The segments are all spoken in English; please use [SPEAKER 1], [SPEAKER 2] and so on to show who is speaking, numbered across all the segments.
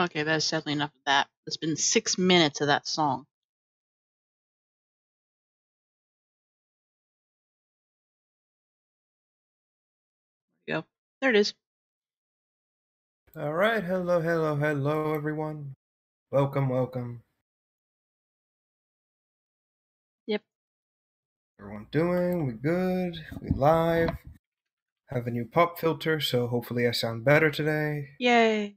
[SPEAKER 1] Okay, that's definitely enough of that. It's been 6 minutes of that song. There you go. There it is.
[SPEAKER 2] All right, hello, everyone. Welcome.
[SPEAKER 1] Yep.
[SPEAKER 2] Everyone doing? We good? We live? Have a new pop filter, so hopefully I sound better today.
[SPEAKER 1] Yay.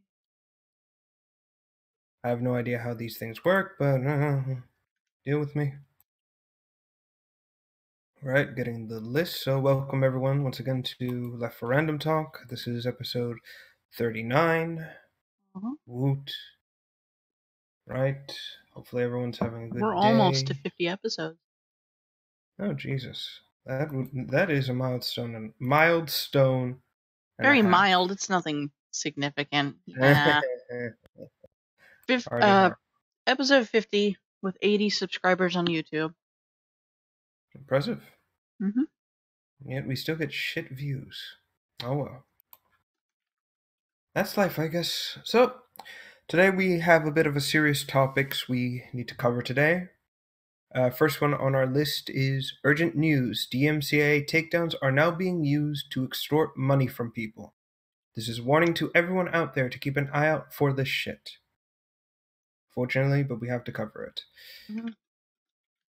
[SPEAKER 2] I have no idea how these things work, but deal with me. All right, getting the list. So welcome everyone once again to Left for Random Talk. This is episode 39. Woot. Right. Hopefully everyone's having a good
[SPEAKER 1] We're
[SPEAKER 2] day.
[SPEAKER 1] almost to 50 episodes.
[SPEAKER 2] Oh Jesus, that is a milestone. Milestone.
[SPEAKER 1] Very mild. It's nothing significant. Episode 50 with 80 subscribers on YouTube.
[SPEAKER 2] Impressive.
[SPEAKER 1] Mm-hmm.
[SPEAKER 2] Yet we still get shit views. Oh well. That's life, I guess. So, today we have a bit of a serious topics we need to cover today. First one on our list is urgent news. DMCA takedowns are now being used to extort money from people. This is warning to everyone out there to keep an eye out for this shit. Fortunately, but we have to cover it.
[SPEAKER 1] Mm-hmm.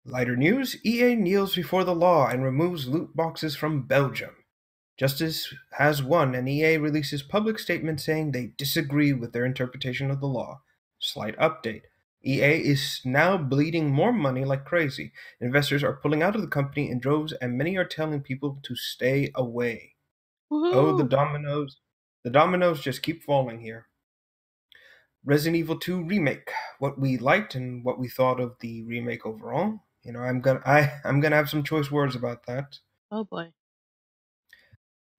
[SPEAKER 2] Lighter news, EA kneels before the law and removes loot boxes from Belgium. Justice has won, and EA releases public statements saying they disagree with their interpretation of the law. Slight update. EA is now bleeding more money like crazy. Investors are pulling out of the company in droves, and many are telling people to stay away.
[SPEAKER 1] Woo-hoo.
[SPEAKER 2] Oh, the dominoes. The dominoes just keep falling here. Resident Evil 2 remake. What we liked and what we thought of the remake overall. You know, I'm gonna have some choice words about that.
[SPEAKER 1] Oh boy.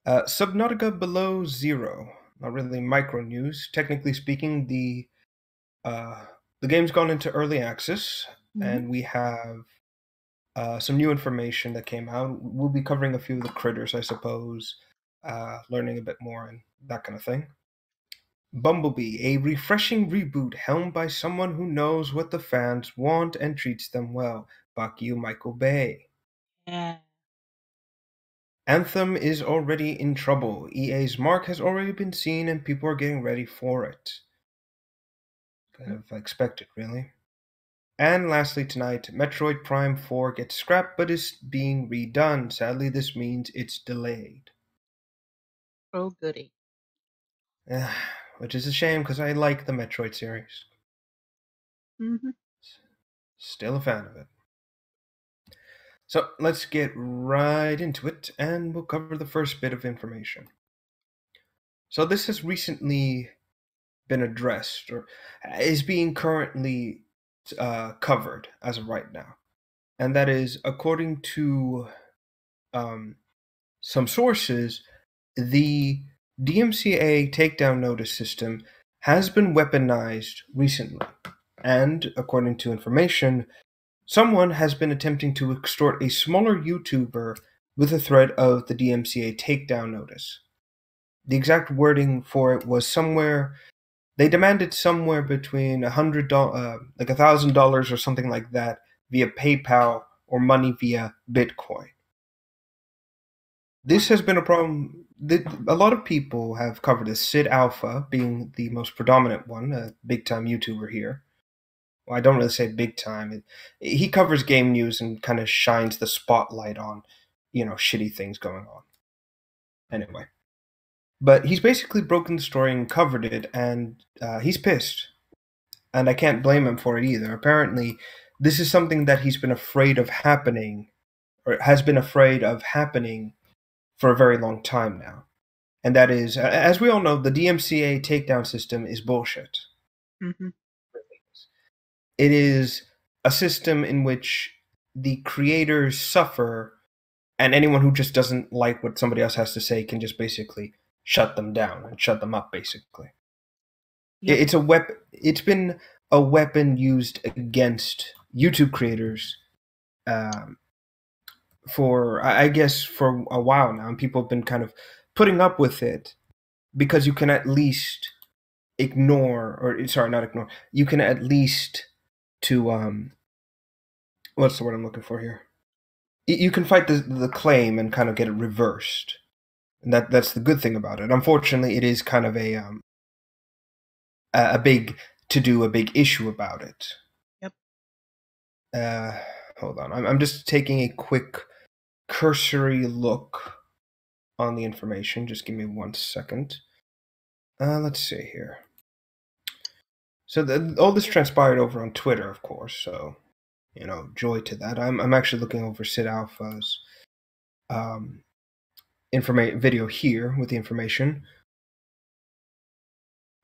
[SPEAKER 2] Subnautica Below Zero. Not really micro news. Technically speaking, the game's gone into early access, and we have some new information that came out. We'll be covering a few of the critters, I suppose, learning a bit more and that kind of thing. Bumblebee, a refreshing reboot helmed by someone who knows what the fans want and treats them well. Fuck you, Michael Bay.
[SPEAKER 1] Yeah.
[SPEAKER 2] Anthem is already in trouble. EA's mark has already been seen and people are getting ready for it. Kind of expected, really. And lastly tonight, Metroid Prime 4 gets scrapped but is being redone. Sadly, this means it's delayed.
[SPEAKER 1] Oh goody.
[SPEAKER 2] Which is a shame because I like the Metroid series.
[SPEAKER 1] Mm-hmm.
[SPEAKER 2] Still a fan of it. So let's get right into it, and we'll cover the first bit of information. So this has recently been addressed, or is being currently covered as of right now. And that is, according to some sources, the DMCA takedown notice system has been weaponized recently. And according to information, someone has been attempting to extort a smaller YouTuber with a threat of the DMCA takedown notice. The exact wording for it was they demanded somewhere between $100, like $1,000 or something like that, via PayPal or money via Bitcoin. This has been a problem. A lot of people have covered this. Sid Alpha being the most predominant one, a big-time YouTuber here. Well, I don't really say big time. He covers game news and kind of shines the spotlight on, shitty things going on. Anyway. But he's basically broken the story and covered it, and he's pissed. And I can't blame him for it either. Apparently, this is something that he's been afraid of happening, or has been afraid of happening for a very long time now. And that is, as we all know, the DMCA takedown system is bullshit.
[SPEAKER 1] Mm-hmm.
[SPEAKER 2] It is a system in which the creators suffer, and anyone who just doesn't like what somebody else has to say can just basically shut them down and shut them up, basically. Yep. It's a weapon. It's been a weapon used against YouTube creators for, I guess, for a while now, and people have been kind of putting up with it because you can at least ignore, or sorry, not ignore. You can at least what's the word I'm looking for here? You can fight the claim and kind of get it reversed, and that's the good thing about it. Unfortunately, it is kind of a big to do, a big issue about it.
[SPEAKER 1] Yep.
[SPEAKER 2] Hold on, I'm just taking a quick cursory look on the information. Just give me 1 second. Let's see here. So all this transpired over on Twitter, of course. So, joy to that. I'm actually looking over Sid Alpha's video here with the information.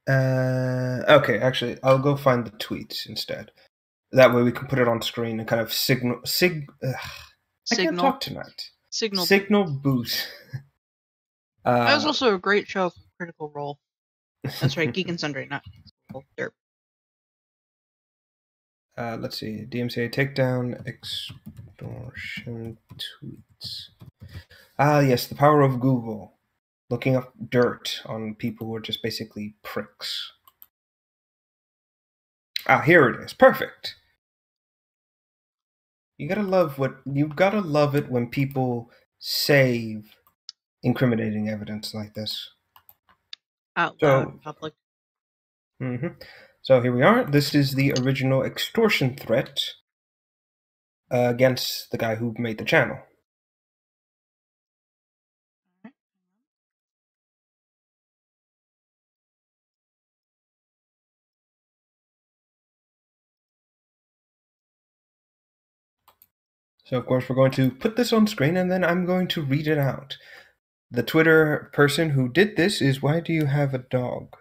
[SPEAKER 2] Okay, actually, I'll go find the tweets instead. That way we can put it on screen and kind of signal. I can't talk tonight. Signal boost.
[SPEAKER 1] That was also a great show from Critical Role. That's right, Geek and Sundry, not Derp.
[SPEAKER 2] Let's see. DMCA takedown extortion tweets. Yes, the power of Google. Looking up dirt on people who are just basically pricks. Here it is. Perfect. You gotta love it when people save incriminating evidence like this.
[SPEAKER 1] Out loud in public.
[SPEAKER 2] So here we are. This is the original extortion threat against the guy who made the channel. So, of course, we're going to put this on screen, and then I'm going to read it out. The Twitter person who did this is, "Why do you have a dog?"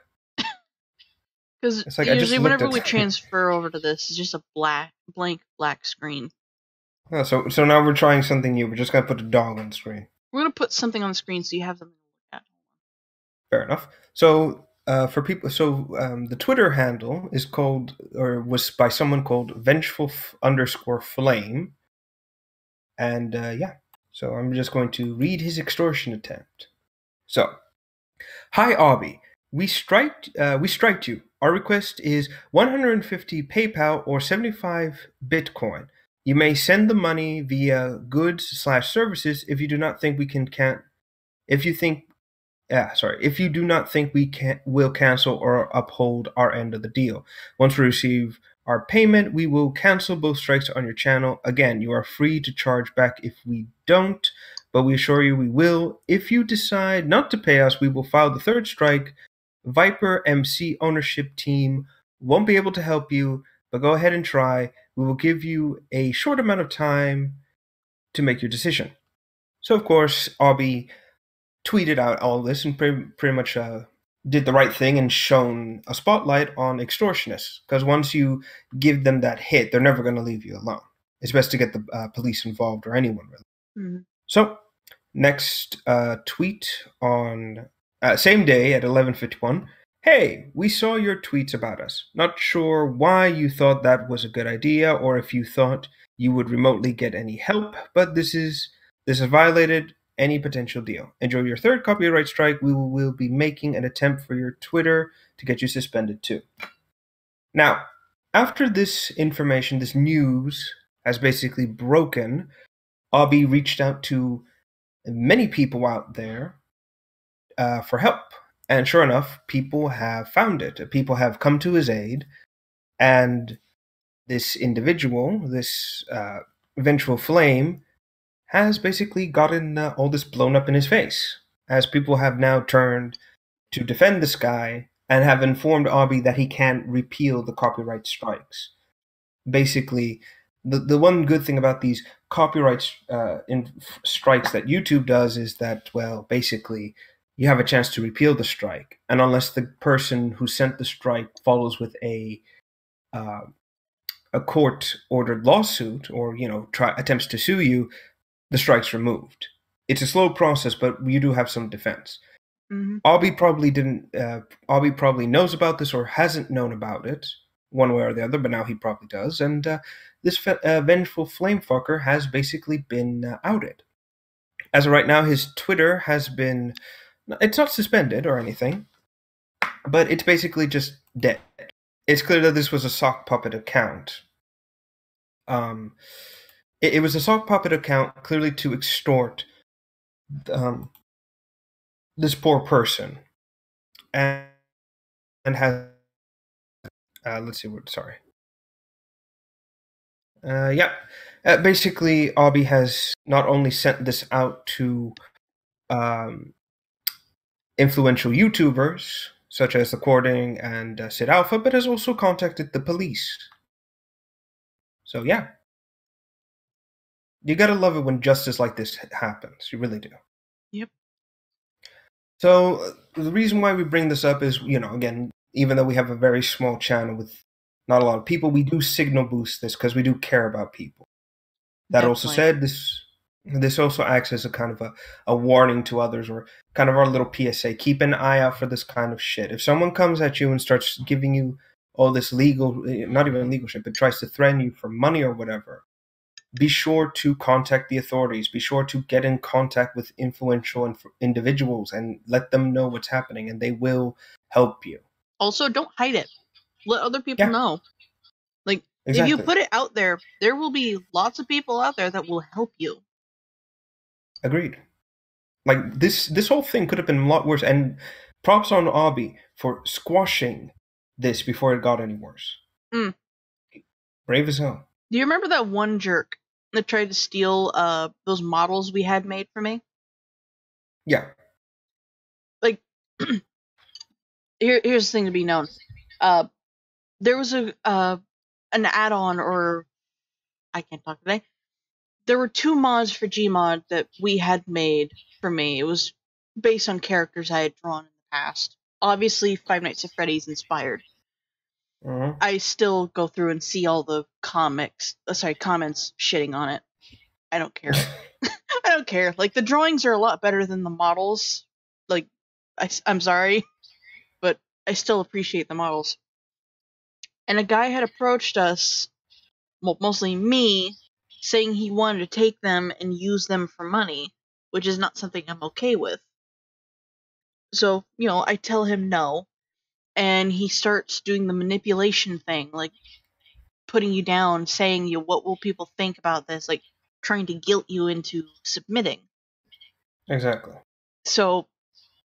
[SPEAKER 1] Because usually whenever we transfer over to this, it's just a blank black screen.
[SPEAKER 2] Oh, so now we're trying something new. We're just going to put a dog on the screen.
[SPEAKER 1] We're going to put something on the screen so you have something to look at.
[SPEAKER 2] Fair enough. So, for people, the Twitter handle is called, or was by someone called Vengeful_Flame. And so I'm just going to read his extortion attempt. So, "Hi Obby, we striked you. Our request is 150 PayPal or 75 Bitcoin. You may send the money via goods/services if you do not think we will cancel or uphold our end of the deal. Once we receive our payment, we will cancel both strikes on your channel. Again, you are free to charge back if we don't, but we assure you we will. If you decide not to pay us, we will file the third strike. Viper MC ownership team won't be able to help you, but go ahead and try. We will give you a short amount of time to make your decision." So, of course, Obby tweeted out all this and pretty much did the right thing and shone a spotlight on extortionists. Because once you give them that hit, they're never going to leave you alone. It's best to get the police involved, or anyone really.
[SPEAKER 1] Mm-hmm.
[SPEAKER 2] So, next tweet on same day at 11:51. "Hey, we saw your tweets about us. Not sure why you thought that was a good idea, or if you thought you would remotely get any help, but this has violated any potential deal. Enjoy your third copyright strike. We will be making an attempt for your Twitter to get you suspended too." Now, after this information, this news has basically broken, Obby reached out to many people out there for help. And sure enough, people have found it. People have come to his aid. And this individual, this Vengeful Flame, has basically gotten all this blown up in his face, as people have now turned to defend this guy and have informed Obby that he can't repeal the copyright strikes. Basically, the one good thing about these copyright strikes that YouTube does is that, well, basically, you have a chance to repeal the strike, and unless the person who sent the strike follows with a court-ordered lawsuit or attempts to sue you, the strike's removed. It's a slow process, but you do have some defense.
[SPEAKER 1] Mm-hmm.
[SPEAKER 2] Obby probably knows about this or hasn't known about it one way or the other, but now he probably does. And this Vengeful Flame fucker has basically been outed. As of right now, his Twitter has been... It's not suspended or anything, but it's basically just dead. It's clear that this was a sock puppet account. It was a sock puppet account clearly to extort this poor person, and has let's see what. Sorry. Basically, Obby has not only sent this out to influential YouTubers such as The Cording and Sid Alpha, but has also contacted the police. So yeah, you gotta love it when justice like this happens. You really do.
[SPEAKER 1] Yep.
[SPEAKER 2] So the reason why we bring this up is, again, even though we have a very small channel with not a lot of people, we do signal boost this because we do care about people. That
[SPEAKER 1] Definitely.
[SPEAKER 2] Also said, this also acts as a kind of a warning to others, or kind of our little PSA. Keep an eye out for this kind of shit. If someone comes at you and starts giving you all this not even legal shit, but tries to threaten you for money or whatever, be sure to contact the authorities. Be sure to get in contact with influential individuals and let them know what's happening, and they will help you.
[SPEAKER 1] Also, don't hide it. Let other people know. Like, exactly. If you put it out there, there will be lots of people out there that will help you.
[SPEAKER 2] Agreed. Like, this whole thing could have been a lot worse, and props on Obby for squashing this before it got any worse. Brave as hell.
[SPEAKER 1] Do you remember that one jerk that tried to steal those models we had made for me?
[SPEAKER 2] Yeah.
[SPEAKER 1] Like, here's the thing to be known. There was an add-on, or I can't talk today. There were 2 mods for Gmod that we had made for me. It was based on characters I had drawn in the past. Obviously, Five Nights at Freddy's inspired.
[SPEAKER 2] Mm-hmm.
[SPEAKER 1] I still go through and see all the comments shitting on it. I don't care. I don't care. Like, the drawings are a lot better than the models. Like, I'm sorry, but I still appreciate the models. And a guy had approached us, well, mostly me, saying he wanted to take them and use them for money, which is not something I'm okay with. So, I tell him no, and he starts doing the manipulation thing, like putting you down, saying, what will people think about this, like trying to guilt you into submitting.
[SPEAKER 2] Exactly.
[SPEAKER 1] So,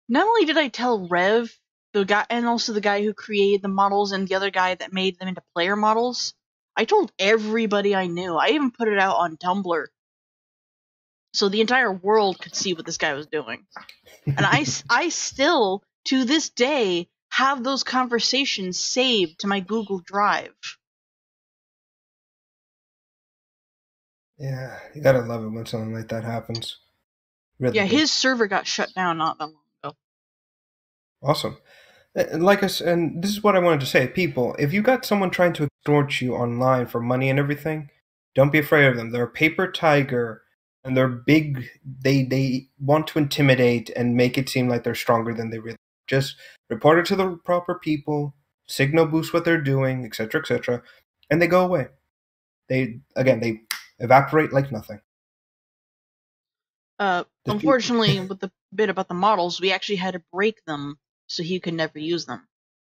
[SPEAKER 1] not only did I tell Rev, the guy, and also the guy who created the models and the other guy that made them into player models, I told everybody I knew. I even put it out on Tumblr, so the entire world could see what this guy was doing. And I still, to this day, have those conversations saved to my Google Drive.
[SPEAKER 2] Yeah, you gotta love it when something like that happens.
[SPEAKER 1] Really yeah, his server got shut down not that long ago.
[SPEAKER 2] Awesome. Like I said, and this is what I wanted to say, people, if you got someone trying to extort you online for money and everything, don't be afraid of them. They're a paper tiger, and they're big. They want to intimidate and make it seem like they're stronger than they really are. Just report it to the proper people, signal boost what they're doing, etc., and they go away. They evaporate like nothing.
[SPEAKER 1] Unfortunately, with the bit about the models, we actually had to break them so he could never use them.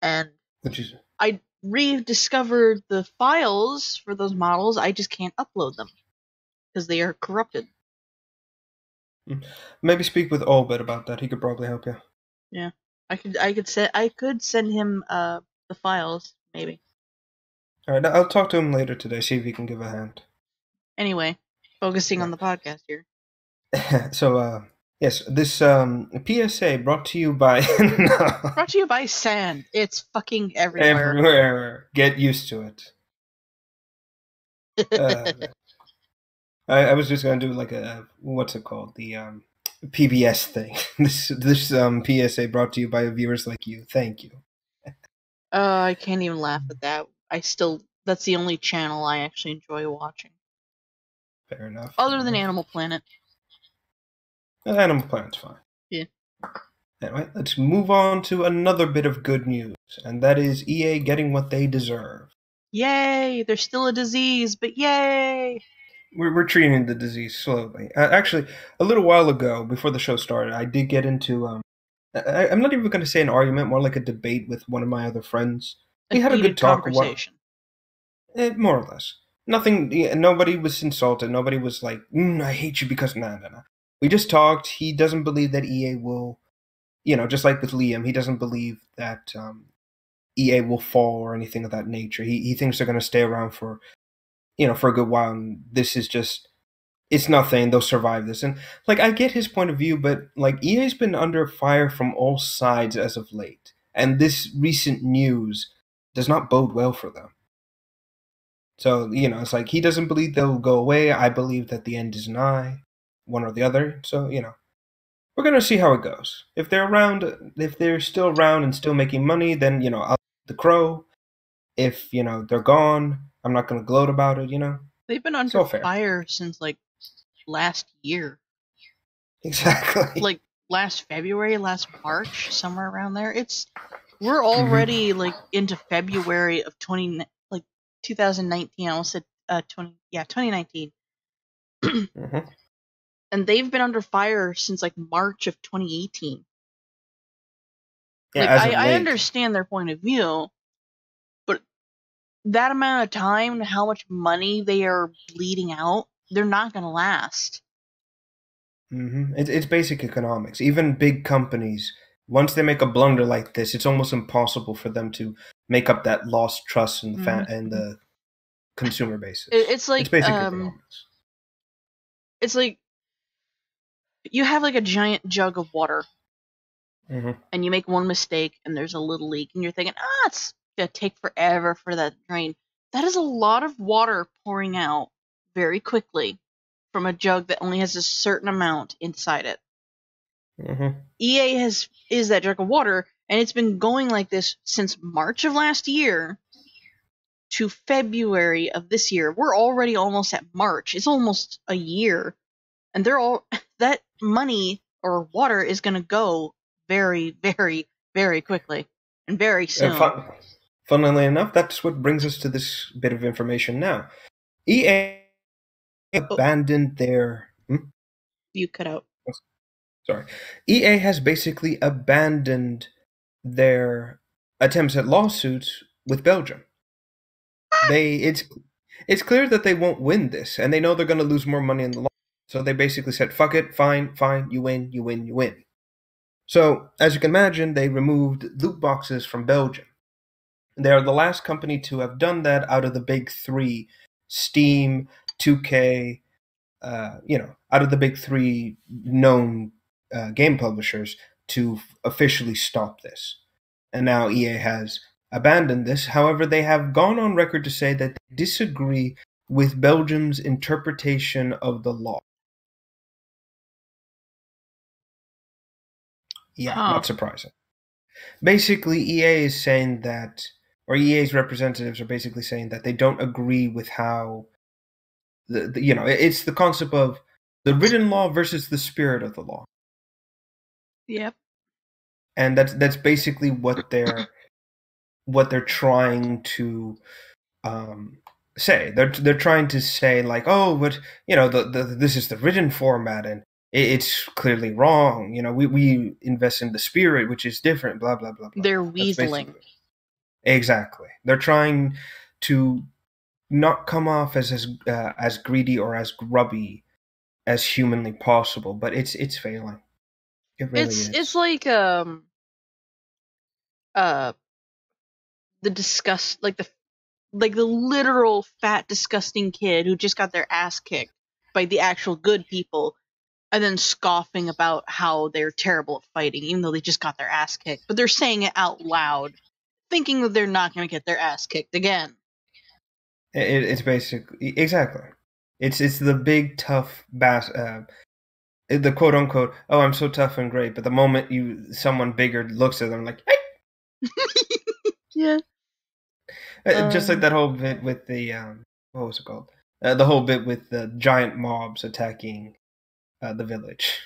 [SPEAKER 1] And I rediscovered the files for those models. I just can't upload them because they are corrupted.
[SPEAKER 2] Maybe speak with Olbit about that. He could probably help you.
[SPEAKER 1] Yeah, I could send him the files maybe.
[SPEAKER 2] All right, I'll talk to him later today. See if he can give a hand.
[SPEAKER 1] Anyway, focusing on the podcast here.
[SPEAKER 2] So, yes, this PSA brought to you by
[SPEAKER 1] brought to you by sand. It's fucking everywhere.
[SPEAKER 2] Everywhere. Get used to it. I was just gonna do like a what's it called, the PBS thing. This PSA brought to you by viewers like you. Thank you.
[SPEAKER 1] I can't even laugh at that. That's the only channel I actually enjoy watching.
[SPEAKER 2] Fair enough.
[SPEAKER 1] Other than Animal Planet.
[SPEAKER 2] Animal Planet's fine.
[SPEAKER 1] Yeah.
[SPEAKER 2] Anyway, let's move on to another bit of good news, and that is EA getting what they deserve.
[SPEAKER 1] Yay! There's still a disease, but yay!
[SPEAKER 2] We're treating the disease slowly. Actually, a little while ago, before the show started, I did get into I'm not even going to say an argument, more like a debate with one of my other friends.
[SPEAKER 1] A
[SPEAKER 2] We had a
[SPEAKER 1] heated
[SPEAKER 2] good talk.
[SPEAKER 1] conversation.
[SPEAKER 2] More or less. Nothing. Nobody was insulted. Nobody was like, "I hate you because no." We just talked. He doesn't believe that EA will, just like with Liam, he doesn't believe that EA will fall or anything of that nature. He thinks they're going to stay around for, for a good while. And this is just, it's nothing. They'll survive this. And like, I get his point of view, but like EA's been under fire from all sides as of late, and this recent news does not bode well for them. So, it's like he doesn't believe they'll go away. I believe that the end is nigh, one or the other. So, we're going to see how it goes. If they're around, if they're still around and still making money, then, I'll the crow. If, they're gone, I'm not going to gloat about it,
[SPEAKER 1] They've been under fire since, like, last year.
[SPEAKER 2] Exactly.
[SPEAKER 1] Like, last February, last March, somewhere around there. We're already, like, into February of 2019. I almost said 2019. And they've been under fire since like March of 2018. Yeah, like I understand their point of view, but that amount of time, how much money they are bleeding out, they're not going to last.
[SPEAKER 2] It's basic economics. Even big companies, once they make a blunder like this, it's almost impossible for them to make up that lost trust in the and the consumer basis.
[SPEAKER 1] It's like
[SPEAKER 2] basic economics.
[SPEAKER 1] It's like you have like a giant jug of water, and you make one mistake, and there's a little leak, and you're thinking, it's gonna take forever for that to drain. That is a lot of water pouring out very quickly from a jug that only has a certain amount inside it. EA is that jug of water, and it's been going like this since March of last year to February of this year. We're already almost at March. It's almost a year, and that money or water is going to go very, very, very quickly and very soon.
[SPEAKER 2] Funnily enough, that's what brings us to this bit of information now. EA abandoned their...
[SPEAKER 1] You cut out.
[SPEAKER 2] Sorry. EA has basically abandoned their attempts at lawsuits with Belgium. It's clear that they won't win this, and they know they're going to lose more money in the law. So they basically said, fuck it, fine, you win, you win, you win. So, as you can imagine, they removed loot boxes from Belgium. They are the last company to have done that out of the big three, Steam, 2K, out of the big three known game publishers to officially stop this. And now EA has abandoned this. However, they have gone on record to say that they disagree with Belgium's interpretation of the law. Yeah, not surprising. Basically, EA is saying that, or EA's representatives are basically saying that they don't agree with how, it's the concept of the written law versus the spirit of the law.
[SPEAKER 1] Yep.
[SPEAKER 2] And that's basically what they're trying to say. They're trying to say like, oh, but this is the written format and it's clearly wrong. We invest in the spirit, which is different. Blah blah blah. Blah.
[SPEAKER 1] They're weaseling.
[SPEAKER 2] Exactly. They're trying to not come off as greedy or as grubby as humanly possible, but it's failing. It really is.
[SPEAKER 1] It's like the disgust, like the literal fat disgusting kid who just got their ass kicked by the actual good people, and then scoffing about how they're terrible at fighting, even though they just got their ass kicked. But they're saying it out loud, thinking that they're not going to get their ass kicked again.
[SPEAKER 2] It's basically exactly. It's the big tough the quote unquote. Oh, I'm so tough and great. But the moment someone bigger looks at them like, hey!
[SPEAKER 1] Yeah.
[SPEAKER 2] Just like that whole bit with the what was it called? The whole bit with the giant mobs attacking the village.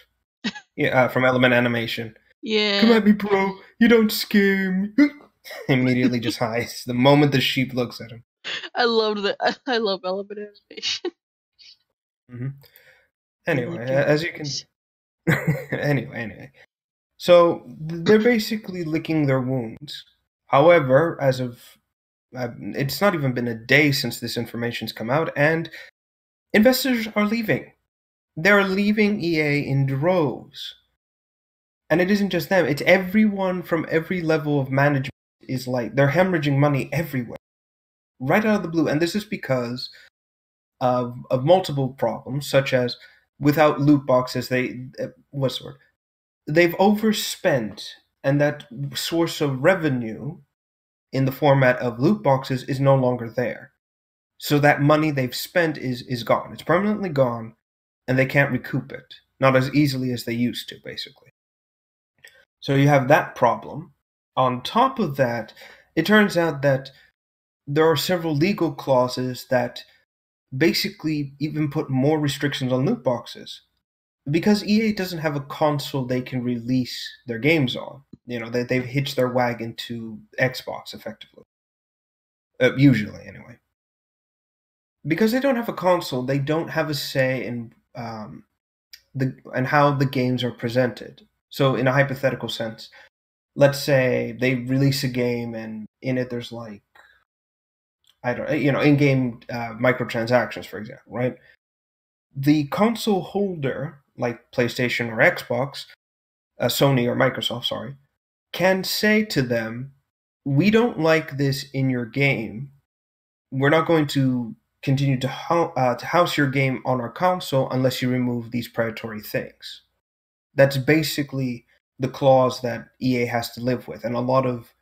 [SPEAKER 2] Yeah, from Element Animation.
[SPEAKER 1] Yeah.
[SPEAKER 2] Come at me, bro. You don't scare me. Immediately just hides the moment the sheep looks at him.
[SPEAKER 1] I love that. I love Element Animation.
[SPEAKER 2] Anyway, as you can. anyway. So they're basically licking their wounds. However, as of it's not even been a day since this information's come out, and investors are leaving. They're leaving EA in droves. And it isn't just them, it's everyone from every level of management is like, they're hemorrhaging money everywhere, right out of the blue. And this is because of multiple problems, such as without loot boxes, what's the word? They've overspent, and that source of revenue in the format of loot boxes is no longer there. So that money they've spent is gone. It's permanently gone, and they can't recoup it. Not as easily as they used to, basically. So you have that problem. On top of that, it turns out that there are several legal clauses that basically even put more restrictions on loot boxes. Because EA doesn't have a console they can release their games on. They've hitched their wagon to Xbox, effectively. Usually, anyway. Because they don't have a console, they don't have a say in how the games are presented. So, in a hypothetical sense, let's say they release a game and in it there's like, I don't, in-game microtransactions, for example, right? The console holder, like PlayStation or Xbox, Sony or Microsoft, sorry, can say to them, "We don't like this in your game. We're not going to continue to house your game on our console unless you remove these predatory things." That's basically the clause that EA has to live with, and a lot of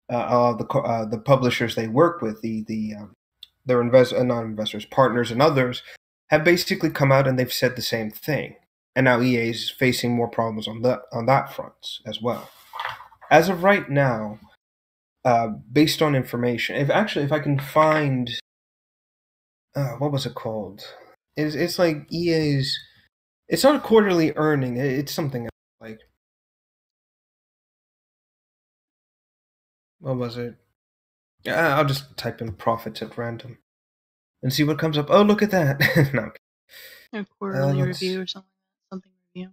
[SPEAKER 2] the publishers they work with, their not investors, partners, and others have basically come out and they've said the same thing. And now EA is facing more problems on that front as well. As of right now, based on information, if I can find, what was it called? It's like EA's. It's not a quarterly earning. It's something else, like, what was it? I'll just type in profits at random and see what comes up. Oh, look at that! No,
[SPEAKER 1] A quarterly review or something review.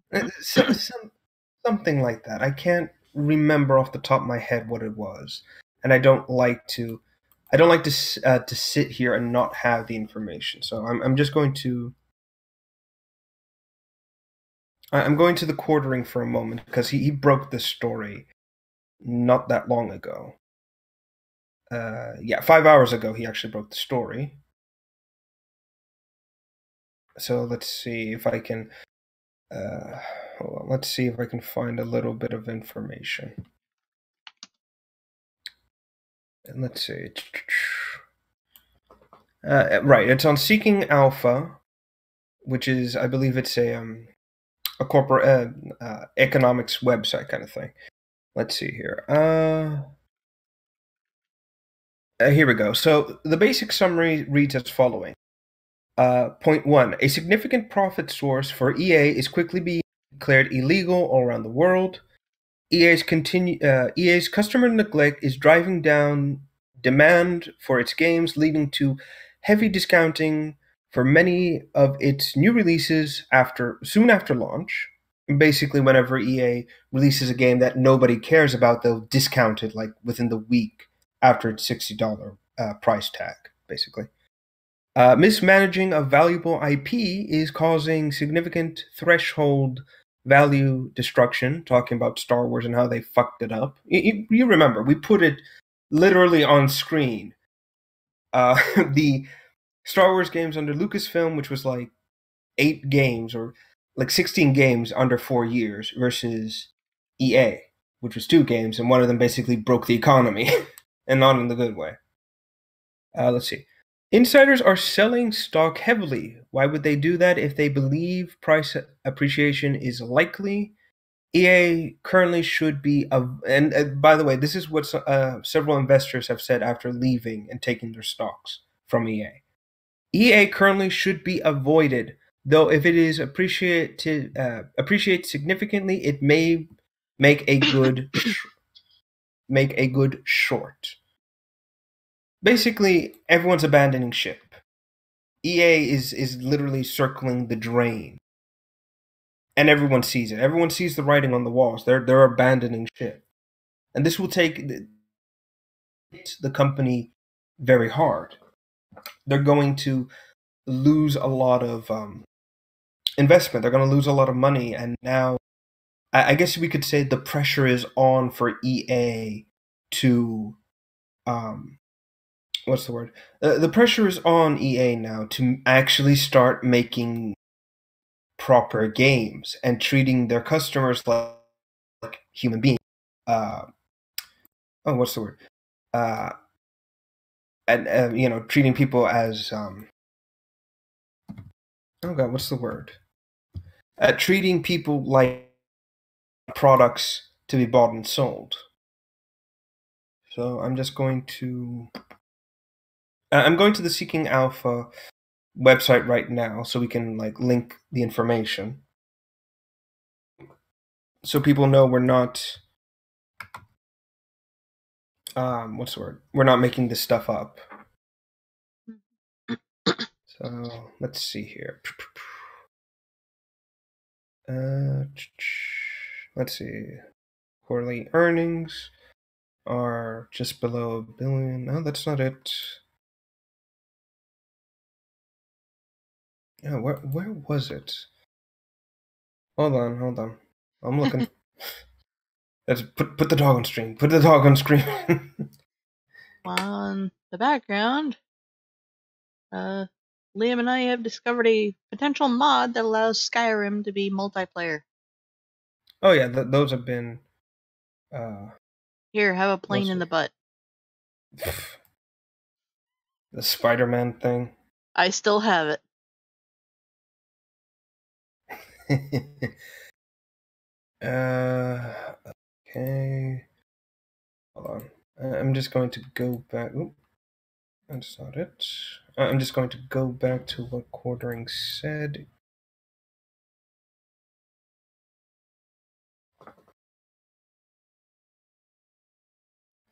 [SPEAKER 2] Something like that. I can't remember off the top of my head what it was, and I don't like to sit here and not have the information. So I'm just going to. I'm going to the quartering for a moment because he broke this story not that long ago. 5 hours ago he actually broke the story. So let's see if I can. Hold on. Let's see if I can find a little bit of information. And let's see. Right, it's on Seeking Alpha, which is, I believe, it's a corporate economics website kind of thing. Let's see here. Here we go. So the basic summary reads as following. Point 1. A significant profit source for EA is quickly being declared illegal all around the world. EA's customer neglect is driving down demand for its games, leading to heavy discounting for many of its new releases soon after launch. Basically, whenever EA releases a game that nobody cares about, they'll discount it like within the week after its $60 price tag, basically. Mismanaging of valuable IP is causing significant threshold value destruction, talking about Star Wars and how they fucked it up. You remember, we put it literally on screen. The Star Wars games under Lucasfilm, which was like 8 games or like 16 games under 4 years, versus EA, which was 2 games, and one of them basically broke the economy, and not in the good way. Let's see. Insiders are selling stock heavily. Why would they do that if they believe price appreciation is likely? EA currently should be, and by the way, this is what several investors have said after leaving and taking their stocks from EA. EA currently should be avoided, though if it is appreciated significantly, it may make a good short. Basically, everyone's abandoning ship. EA is literally circling the drain. and everyone sees it. Everyone sees the writing on the walls. They're abandoning shit, and this will take the company very hard. They're going to lose a lot of investment. They're going to lose a lot of money, and now I guess we could say the pressure is on for EA to what's the word? The pressure is on EA now to actually start making proper games and treating their customers like human beings. Uh, oh, what's the word? And treating people as oh god, what's the word? Treating people like products to be bought and sold. So I'm just going to I'm going to the Seeking Alpha website right now so we can like link the information so people know we're not what's the word? We're not making this stuff up. So let's see here. Let's see. Quarterly earnings are just below $1 billion. No, that's not it. Yeah, where was it? Hold on. I'm looking. Let's put the dog on screen. Put the dog on screen.
[SPEAKER 1] On the background, Liam and I have discovered a potential mod that allows Skyrim to be multiplayer.
[SPEAKER 2] Oh yeah, those have been.
[SPEAKER 1] Here, have a plane in the butt.
[SPEAKER 2] The Spider-Man thing.
[SPEAKER 1] I still have it.
[SPEAKER 2] Okay. Hold on. I'm just going to go back. Oop, that's not it. I'm just going to go back to what Quartering said.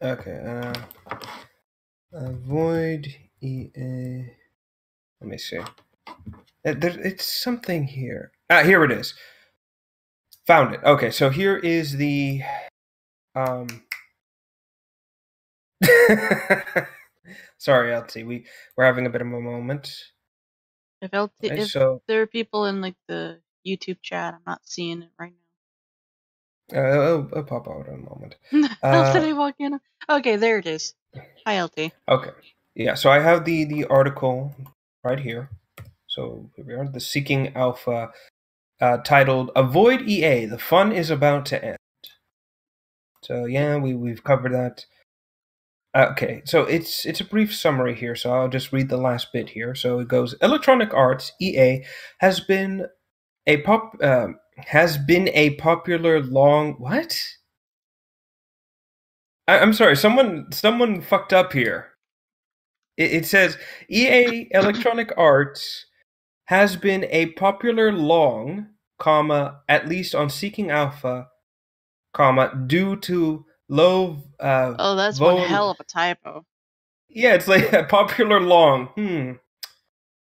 [SPEAKER 2] Okay. Avoid EA. Let me see. It's something here. Here it is. Found it. Okay, so here is the Sorry, LT. We're having a bit of a moment.
[SPEAKER 1] If there are people in like the YouTube chat, I'm not seeing it right now.
[SPEAKER 2] I'll pop out in a moment.
[SPEAKER 1] Did I walk in? Okay, there it is. Hi, LT.
[SPEAKER 2] Okay. Yeah, so I have the article right here. So here we are, the Seeking Alpha, titled "Avoid EA: The Fun is About to End." So yeah, we've covered that. Okay, so it's a brief summary here, so I'll just read the last bit here. So it goes: Electronic Arts (EA) has been a popular long what? I'm sorry, someone fucked up here. It says EA Electronic Arts has been a popular long, comma, at least on Seeking Alpha, comma, due to low
[SPEAKER 1] oh, that's one hell of a typo.
[SPEAKER 2] Yeah, it's like a popular long.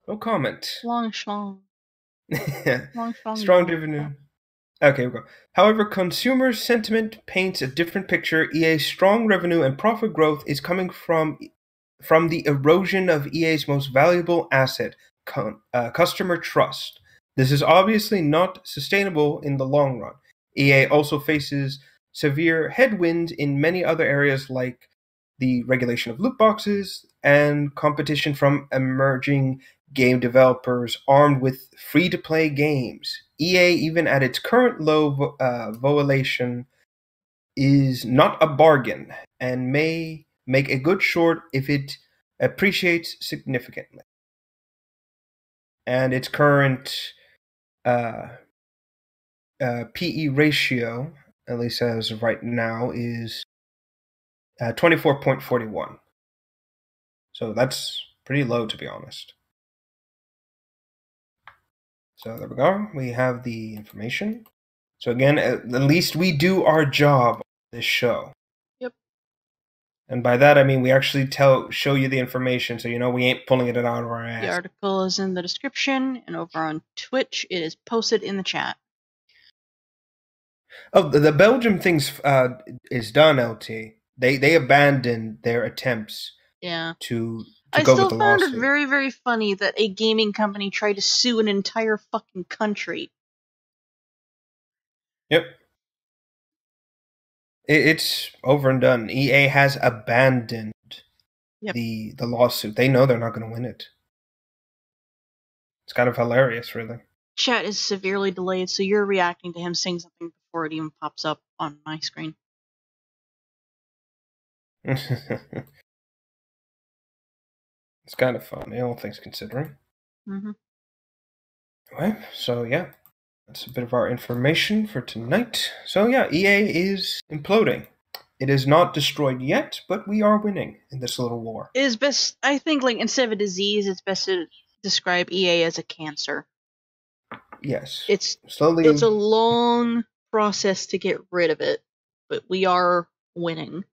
[SPEAKER 2] No comment.
[SPEAKER 1] Long schlong. Long schlong.
[SPEAKER 2] Strong revenue. Okay, we go. However, consumer sentiment paints a different picture. EA's strong revenue and profit growth is coming from the erosion of EA's most valuable asset, customer trust. This is obviously not sustainable in the long run. EA also faces severe headwinds in many other areas like the regulation of loot boxes and competition from emerging game developers armed with free-to-play games. EA, even at its current low valuation, is not a bargain and may make a good short if it appreciates significantly. And its current PE ratio, at least as of right now, is 24.41. So that's pretty low, to be honest. So there we go. We have the information. So again, at least we do our job on this show.
[SPEAKER 1] Yep.
[SPEAKER 2] And by that I mean we actually show you the information, so you know we ain't pulling it out of our ass.
[SPEAKER 1] The article is in the description, and over on Twitch it is posted in the chat.
[SPEAKER 2] Oh, the Belgium thing's is done. LT. They abandoned their attempts
[SPEAKER 1] Yeah.
[SPEAKER 2] to
[SPEAKER 1] I
[SPEAKER 2] go with
[SPEAKER 1] still
[SPEAKER 2] the
[SPEAKER 1] found it
[SPEAKER 2] lawsuit.
[SPEAKER 1] very, very funny that a gaming company tried to sue an entire fucking country.
[SPEAKER 2] Yep. It's over and done. EA has abandoned
[SPEAKER 1] Yep.
[SPEAKER 2] the lawsuit. They know they're not going to win it. It's kind of hilarious, really.
[SPEAKER 1] Chat is severely delayed, so you're reacting to him saying something before it even pops up on my screen.
[SPEAKER 2] It's kind of funny, all things considering.
[SPEAKER 1] Mm-hmm.
[SPEAKER 2] Anyway, so yeah, that's a bit of our information for tonight. So yeah, EA is imploding. It is not destroyed yet, but we are winning in this little war.
[SPEAKER 1] It is best, I think, like, instead of a disease, it's best to describe EA as a cancer.
[SPEAKER 2] Yes.
[SPEAKER 1] It's
[SPEAKER 2] slowly.
[SPEAKER 1] It's a long process to get rid of it, but we are winning.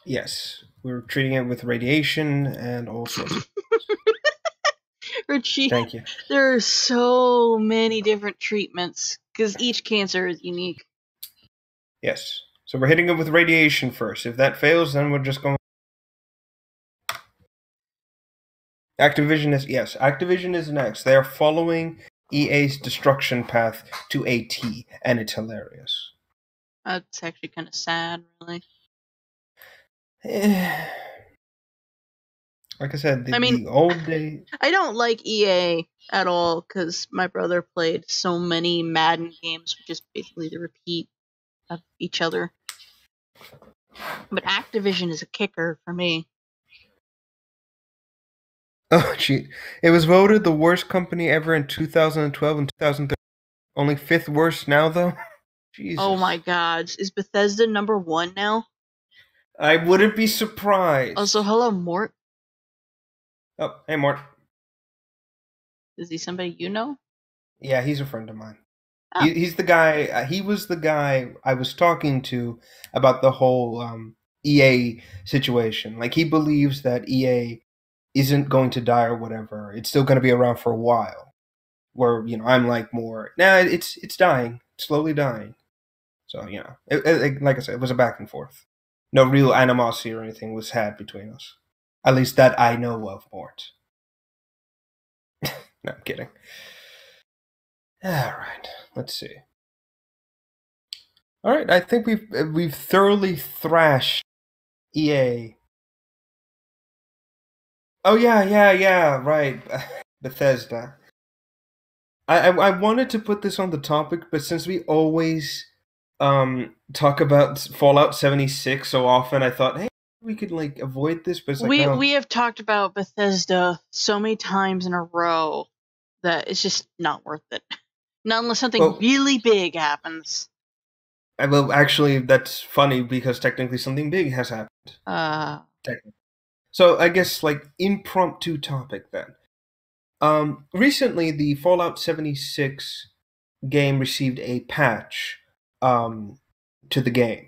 [SPEAKER 2] Yes, we're treating it with radiation and all sorts of...
[SPEAKER 1] Richie,
[SPEAKER 2] Thank you.
[SPEAKER 1] there are so many different treatments, because each cancer is unique.
[SPEAKER 2] Yes. So we're hitting it with radiation first. If that fails, then we're just going... Activision is next. They are following EA's destruction path to a T, and it's hilarious.
[SPEAKER 1] That's actually kind of sad, really.
[SPEAKER 2] Like I said, the old day...
[SPEAKER 1] I don't like EA at all, because my brother played so many Madden games, which is basically the repeat of each other. But Activision is a kicker for me.
[SPEAKER 2] Oh, gee. It was voted the worst company ever in 2012 and 2013. Only 5th worst now, though? Jesus.
[SPEAKER 1] Oh my god. Is Bethesda number 1 now?
[SPEAKER 2] I wouldn't be surprised.
[SPEAKER 1] Also, hello, Mort.
[SPEAKER 2] Oh, hey, Mort.
[SPEAKER 1] Is he somebody you know?
[SPEAKER 2] Yeah, he's a friend of mine.
[SPEAKER 1] Oh.
[SPEAKER 2] He's the guy... he was the guy I was talking to about the whole EA situation. Like, he believes that EA isn't going to die or whatever. It's still going to be around for a while. Where, I'm like more... Nah, it's dying. It's slowly dying. So, like I said, it was a back and forth. No real animosity or anything was had between us. At least that I know of, Mort. No, I'm kidding. Alright, let's see. Alright, I think we've thoroughly thrashed EA. Oh, yeah, right. Bethesda. I wanted to put this on the topic, but since we always talk about Fallout 76 so often, I thought, hey, we could avoid this, but it's like, no.
[SPEAKER 1] We have talked about Bethesda so many times in a row that it's just not worth it. Not unless something really big happens.
[SPEAKER 2] Well, actually, that's funny because technically something big has happened. Technically. So I guess impromptu topic then. Recently, the Fallout 76 game received a patch to the game.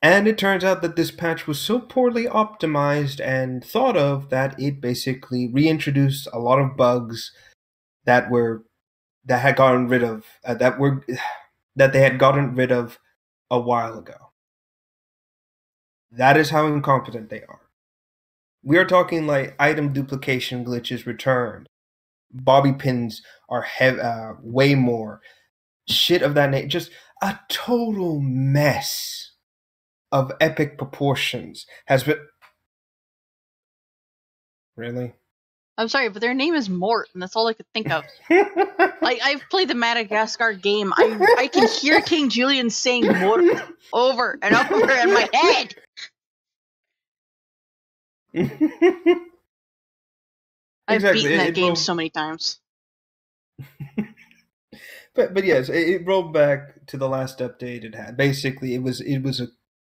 [SPEAKER 2] And it turns out that this patch was so poorly optimized and thought of that it basically reintroduced a lot of bugs that had gotten rid of that they had gotten rid of a while ago. That is how incompetent they are. We are talking item duplication glitches returned. Bobby pins are way more. Shit of that nature. Just a total mess of epic proportions has been... Really?
[SPEAKER 1] I'm sorry, but their name is Mort, and that's all I could think of. I've played the Madagascar game. I can hear King Julian saying Mort over and over in my head. I've beaten that game so many times.
[SPEAKER 2] But yes, it rolled back to the last update it had. Basically, it was a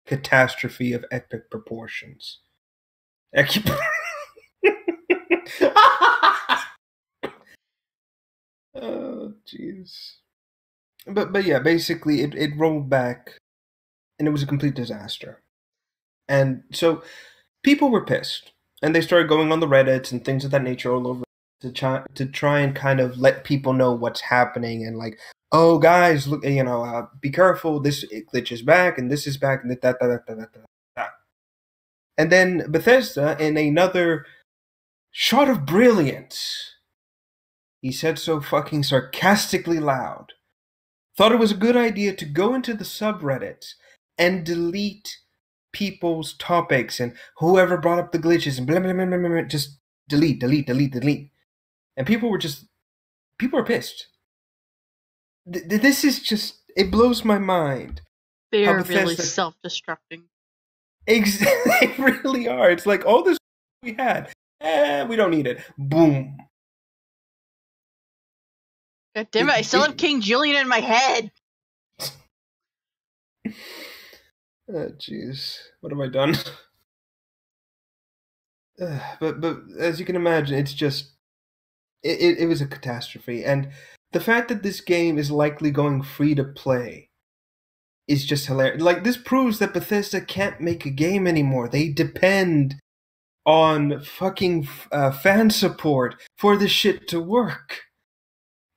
[SPEAKER 2] catastrophe of epic proportions. Oh, jeez. But yeah, basically, it rolled back, and it was a complete disaster. And so, people were pissed, and they started going on the Reddits and things of that nature all over. to try and kind of let people know what's happening and like, oh guys, look, be careful. This glitch is back and this is back and that. And then Bethesda, in another shot of brilliance, he said so fucking sarcastically loud, thought it was a good idea to go into the subreddits and delete people's topics and whoever brought up the glitches and blah, blah, blah, blah, blah, just delete. And people are pissed. This is just, it blows my mind.
[SPEAKER 1] They are really self-destructing.
[SPEAKER 2] They really are. It's like all this we had, we don't need it. Boom.
[SPEAKER 1] God damn it! I still have King Julian in my head.
[SPEAKER 2] Jeez, what have I done? But as you can imagine, it's just it was a catastrophe, and the fact that this game is likely going free to play is just hilarious. Like, this proves that Bethesda can't make a game anymore. They depend on fucking fan support for this shit to work,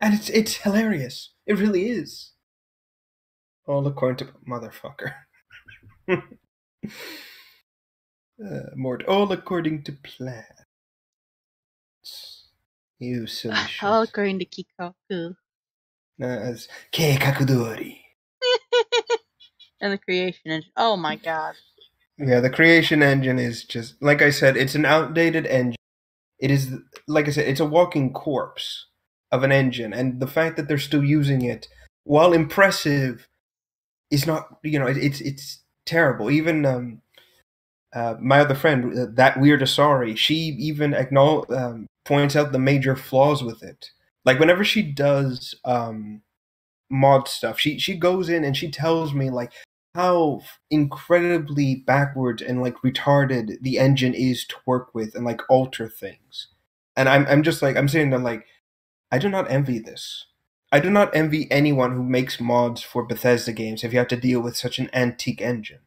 [SPEAKER 2] and it's hilarious. It really is. All according to motherfucker. Mort, all according to plan. You silly shit.
[SPEAKER 1] All according to Kikaku.
[SPEAKER 2] As Keikakudori.
[SPEAKER 1] And the creation engine. Oh my god.
[SPEAKER 2] Yeah, the creation engine is just, like I said, it's an outdated engine. It is, like I said, it's a walking corpse of an engine, and the fact that they're still using it, while impressive, is not, it's terrible. Even my other friend, that weird Asari, she even points out the major flaws with it. Like, whenever she does mod stuff, she goes in and she tells me like how incredibly backwards and like retarded the engine is to work with and like alter things. And I'm just like, I'm sitting there like, I do not envy this. I do not envy anyone who makes mods for Bethesda games if you have to deal with such an antique engine.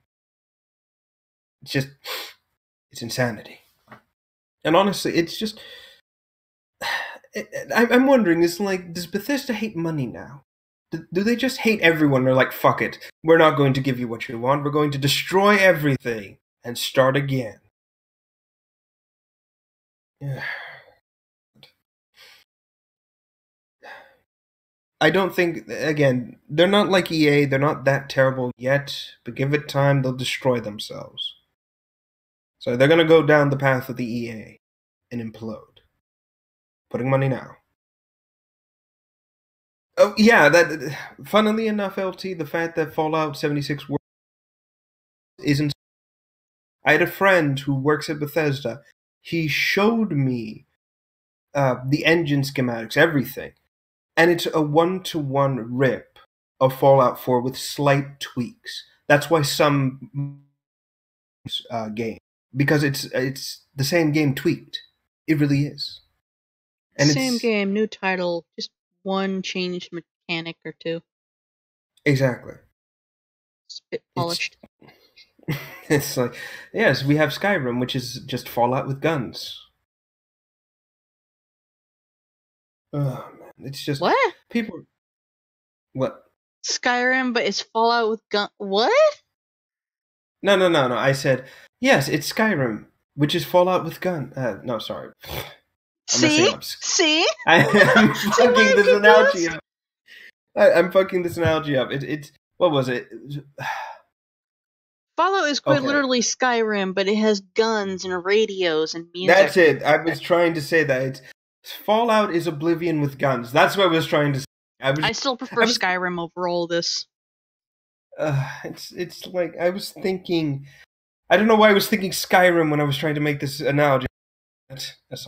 [SPEAKER 2] It's insanity. And honestly, it's just, I'm wondering, is like, does Bethesda hate money now? Do they just hate everyone? They're like, fuck it, we're not going to give you what you want, we're going to destroy everything and start again. I don't think, again, they're not like EA, they're not that terrible yet, but give it time, they'll destroy themselves. So they're going to go down the path of the EA and implode. Putting money now. Oh, yeah, that, funnily enough, LT, the fact that Fallout 76 isn't... I had a friend who works at Bethesda. He showed me the engine schematics, everything. And it's a 1-to-1 rip of Fallout 4 with slight tweaks. That's why some game, because it's the same game tweaked. It really is.
[SPEAKER 1] And same game, new title, just one changed mechanic or two.
[SPEAKER 2] Exactly.
[SPEAKER 1] Spit polished.
[SPEAKER 2] It's like, yes, we have Skyrim, which is just Fallout with guns. Oh man, it's just
[SPEAKER 1] what
[SPEAKER 2] people. What?
[SPEAKER 1] Skyrim, but it's Fallout with gun. What?
[SPEAKER 2] No. I said yes, it's Skyrim, which is Fallout with gun. No, sorry.
[SPEAKER 1] See?
[SPEAKER 2] I'm fucking this analogy up. I'm fucking this analogy up. It's what was it?
[SPEAKER 1] Fallout is quite literally Skyrim, but it has guns and radios and music.
[SPEAKER 2] That's it. I was trying to say that Fallout is Oblivion with guns. That's what I was trying to say.
[SPEAKER 1] I still prefer Skyrim over all this.
[SPEAKER 2] It's like I was thinking. I don't know why I was thinking Skyrim when I was trying to make this analogy.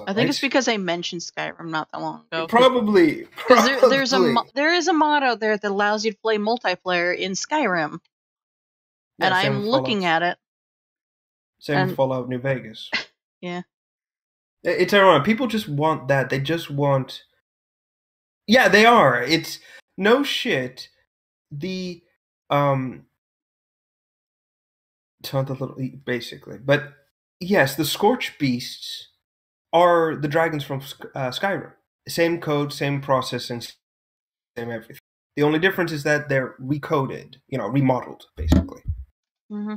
[SPEAKER 1] I think it's because I mentioned Skyrim not that long ago.
[SPEAKER 2] Probably.
[SPEAKER 1] There is a mod out there that allows you to play multiplayer in Skyrim. Yeah, and I'm looking at it.
[SPEAKER 2] Same with Fallout New Vegas.
[SPEAKER 1] Yeah.
[SPEAKER 2] It's ironic. People just want that. They just want... Yeah, they are. It's... No shit. The... Basically. But, yes, the Scorch Beasts are the dragons from Skyrim. Same code, same processing, same everything. The only difference is that they're recoded, remodeled, basically.
[SPEAKER 1] Mm-hmm.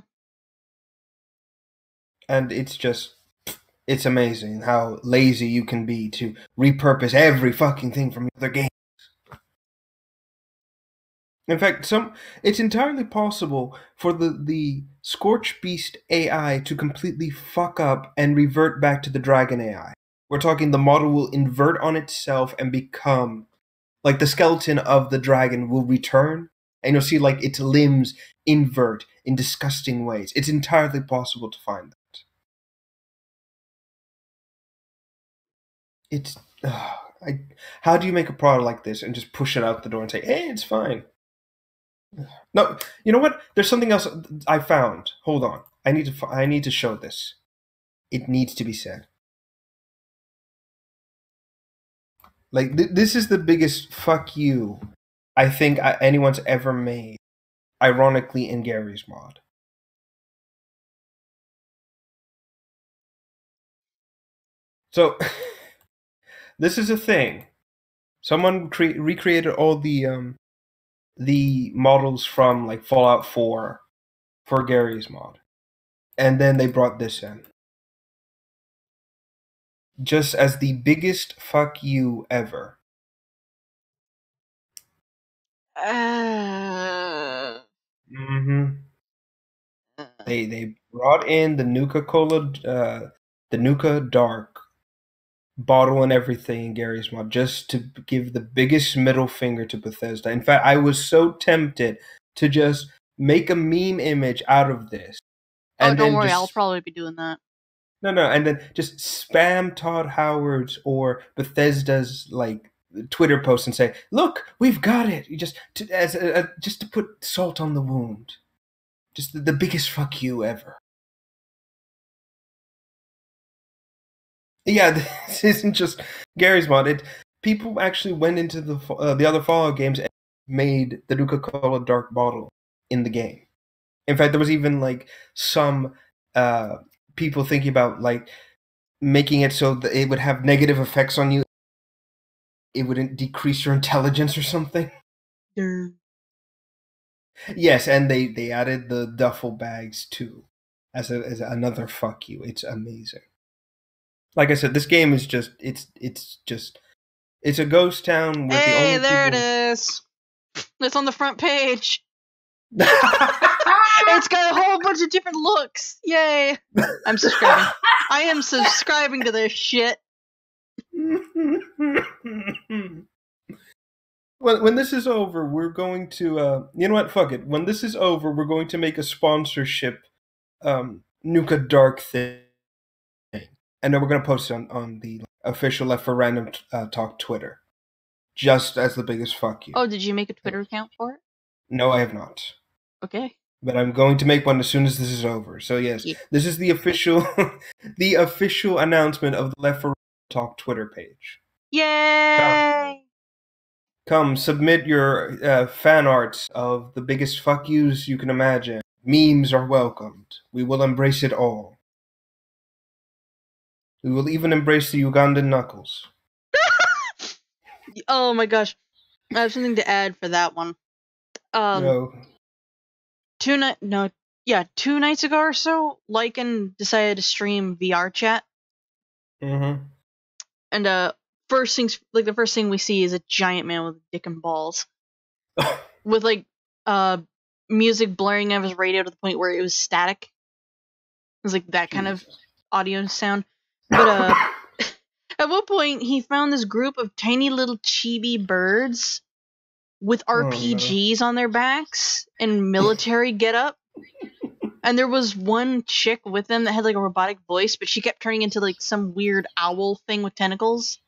[SPEAKER 2] And it's amazing how lazy you can be to repurpose every fucking thing from other games. In fact, it's entirely possible for the Scorch Beast AI to completely fuck up and revert back to the Dragon AI. We're talking the model will invert on itself and become like the skeleton of the dragon will return, and you'll see like its limbs invert in disgusting ways. It's entirely possible to find that. It's how do you make a product like this and just push it out the door and say, "Hey, it's fine"? No, you know what? There's something else I found. Hold on, I need to show this. It needs to be said. Like this is the biggest fuck you I think anyone's ever made. Ironically, in Gary's mod. So this is a thing. Someone recreated all the models from like Fallout 4 for Gary's mod, and then they brought this in, just as the biggest fuck you ever. They brought in the Nuka Cola, the Nuka Dark bottle and everything in Gary's mod just to give the biggest middle finger to Bethesda. In fact, I was so tempted to just make a meme image out of this.
[SPEAKER 1] And don't worry, I'll probably be doing that.
[SPEAKER 2] No, and then just spam Todd Howard's or Bethesda's like Twitter post and say, "Look, we've got it." You just to put salt on the wound. Just the biggest fuck you ever. Yeah, this isn't just Gary's mod. People actually went into the other Fallout games and made the Nuka Cola Dark bottle in the game. In fact, there was even like some people thinking about like making it so that it would have negative effects on you. It wouldn't decrease your intelligence or something. Yes, and they added the duffel bags too, as another fuck you. It's amazing. Like I said, this game is just it's a ghost town where the only
[SPEAKER 1] there
[SPEAKER 2] people...
[SPEAKER 1] it is. It's on the front page. It's got a whole bunch of different looks. Yay! I'm subscribing. I am subscribing to this shit.
[SPEAKER 2] When this is over, we're going to you know what? Fuck it. When this is over, we're going to make a sponsorship Nuka Dark thing, and then we're going to post it on the official Left for Random Talk Twitter, just as the biggest fuck you.
[SPEAKER 1] Oh, did you make a Twitter account for it?
[SPEAKER 2] No, I have not.
[SPEAKER 1] Okay.
[SPEAKER 2] But I'm going to make one as soon as this is over. So yes, This is the official the official announcement of the Left for Random Talk Twitter page.
[SPEAKER 1] Yay!
[SPEAKER 2] Come submit your fan arts of the biggest fuck yous you can imagine. Memes are welcomed. We will embrace it all. We will even embrace the Ugandan knuckles.
[SPEAKER 1] Oh my gosh. I have something to add for that one.
[SPEAKER 2] No.
[SPEAKER 1] 2 nights ago or so, Lycan decided to stream VR chat.
[SPEAKER 2] Mm-hmm.
[SPEAKER 1] And the first thing we see is a giant man with a dick and balls. With like music blaring out of his radio to the point where it was static. It was like that kind of audio sound. But at one point he found this group of tiny little chibi birds with RPGs on their backs and military getup. And there was one chick with them that had like a robotic voice, but she kept turning into like some weird owl thing with tentacles.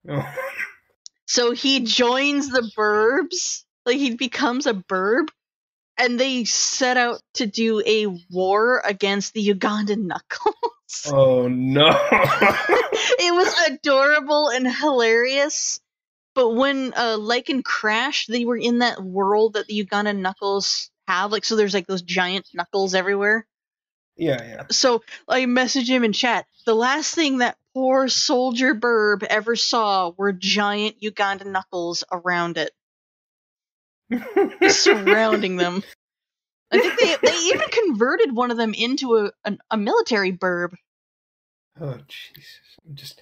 [SPEAKER 2] Oh.
[SPEAKER 1] So he joins the burbs, like he becomes a burb, and they set out to do a war against the Ugandan knuckles.
[SPEAKER 2] Oh no.
[SPEAKER 1] It was adorable and hilarious. But when Lycan crashed, they were in that world that the Ugandan knuckles have. Like, so there's like those giant knuckles everywhere.
[SPEAKER 2] Yeah.
[SPEAKER 1] So I messaged him in chat. The last thing that poor soldier burb ever saw were giant Ugandan knuckles around it. Just surrounding them. I think they even converted one of them into a military burb.
[SPEAKER 2] Oh, Jesus.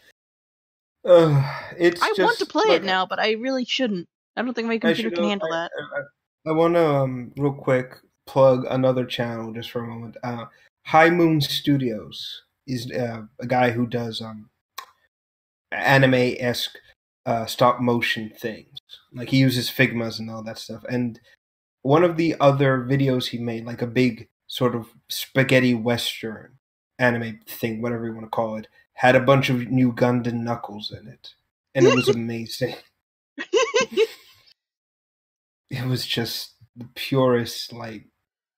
[SPEAKER 2] It's
[SPEAKER 1] I want to play
[SPEAKER 2] like,
[SPEAKER 1] it now, but I really shouldn't. I don't think my
[SPEAKER 2] I
[SPEAKER 1] computer
[SPEAKER 2] should.
[SPEAKER 1] can handle that.
[SPEAKER 2] I want to real quick plug another channel just for a moment. High Moon Studios is a guy who does anime-esque stop motion things. Like he uses Figmas and all that stuff. And one of the other videos he made, like a big sort of spaghetti western anime thing, whatever you want to call it, had a bunch of new Gundam knuckles in it, and it was amazing. It was just the purest, like,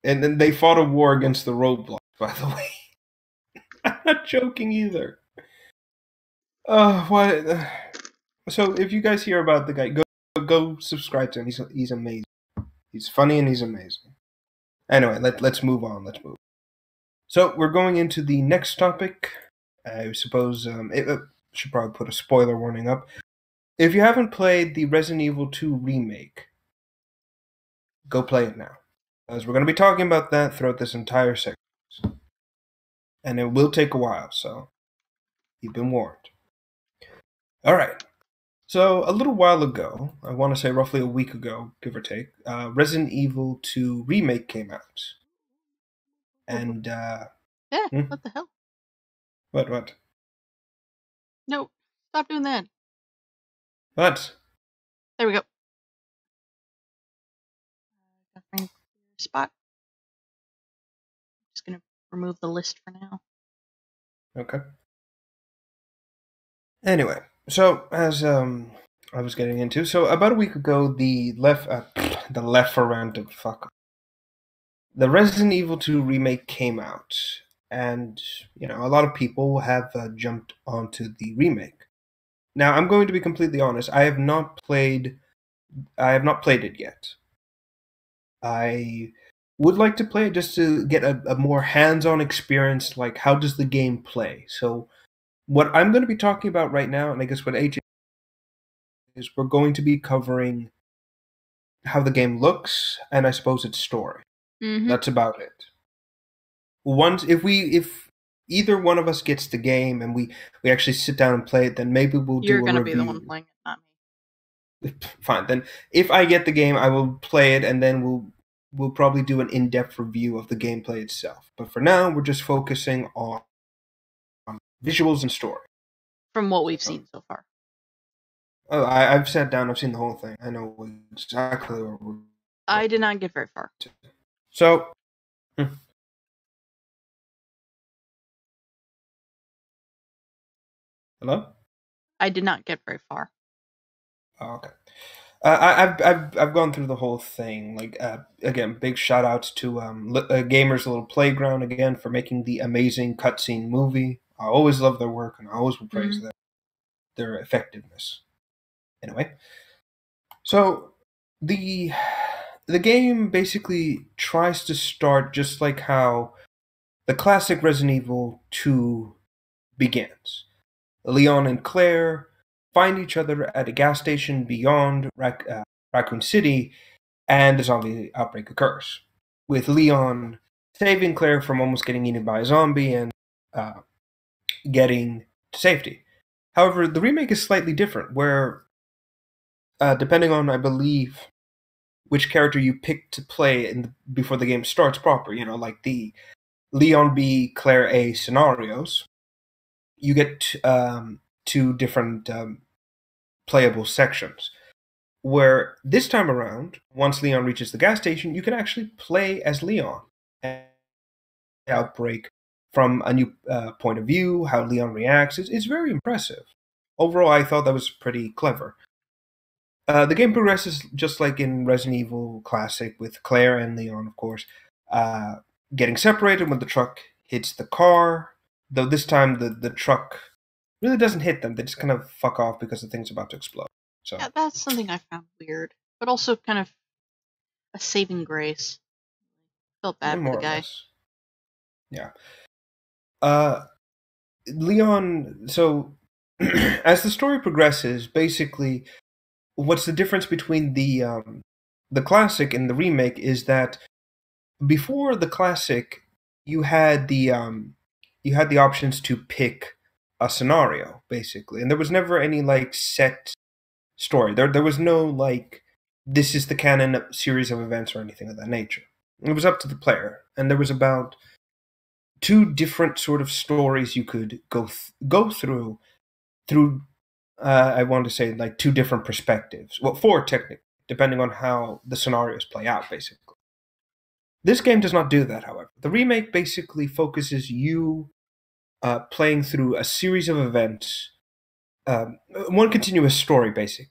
[SPEAKER 2] and then they fought a war against the roadblock. By the way, I'm not joking either. What? So if you guys hear about the guy, go subscribe to him. He's amazing. He's funny and he's amazing. Anyway, let's move on. Let's move. So we're going into the next topic. I suppose it should probably put a spoiler warning up. If you haven't played the Resident Evil 2 remake, go play it now, as we're going to be talking about that throughout this entire section, and it will take a while. So you've been warned. All right. So a little while ago, I want to say roughly a week ago, give or take, Resident Evil 2 remake came out, and
[SPEAKER 1] What the hell?
[SPEAKER 2] What?
[SPEAKER 1] No, stop doing that.
[SPEAKER 2] What?
[SPEAKER 1] There we go. Spot. Just gonna remove the list for now.
[SPEAKER 2] Okay. Anyway, so as I was getting into, so about a week ago, the Resident Evil 2 remake came out, and a lot of people have jumped onto the remake. Now, I'm going to be completely honest. I have not played it yet. I would like to play it just to get a more hands-on experience, like how does the game play. So what I'm going to be talking about right now, and I guess what AJ is, we're going to be covering how the game looks, and I suppose its story.
[SPEAKER 1] Mm-hmm.
[SPEAKER 2] That's about it. If either one of us gets the game and we actually sit down and play it, then maybe we'll do a review.
[SPEAKER 1] You're gonna be the one playing it, not me.
[SPEAKER 2] Fine. Then if I get the game, I will play it, and then we'll probably do an in-depth review of the gameplay itself. But for now, we're just focusing on visuals and story.
[SPEAKER 1] From what we've seen so far.
[SPEAKER 2] Oh, I've sat down. I've seen the whole thing. I know exactly where we're.
[SPEAKER 1] I did not get very far.
[SPEAKER 2] So. Hello?
[SPEAKER 1] I did not get very far.
[SPEAKER 2] Oh, okay. I've gone through the whole thing. Like again, big shout outs to Gamers Little Playground again for making the amazing cutscene movie. I always love their work, and I always will praise their effectiveness. Anyway, so the game basically tries to start just like how the classic Resident Evil 2 begins. Leon and Claire find each other at a gas station beyond Raccoon City, and a zombie outbreak occurs, with Leon saving Claire from almost getting eaten by a zombie and getting to safety. However, the remake is slightly different, where depending on, I believe, which character you pick to play before the game starts proper, like the Leon B, Claire A scenarios, you get two different playable sections. Where this time around, once Leon reaches the gas station, you can actually play as Leon. Outbreak from a new point of view, how Leon reacts, it's very impressive. Overall, I thought that was pretty clever. The game progresses just like in Resident Evil Classic, with Claire and Leon, of course, getting separated when the truck hits the car. Though this time the truck really doesn't hit them; they just kind of fuck off because the thing's about to explode. So
[SPEAKER 1] yeah, that's something I found weird, but also kind of a saving grace. Felt bad for the guy.
[SPEAKER 2] Yeah. Leon. So as the story progresses, basically, what's the difference between the classic and the remake is that before the classic, you had the options to pick a scenario basically, and there was never any like set story. There was no like this is the canon series of events or anything of that nature. It was up to the player, and there was about two different sort of stories you could go through. I want to say like two different perspectives. Well, four technically, depending on how the scenarios play out, basically. This game does not do that, however. The remake basically focuses you playing through a series of events, one continuous story, basically,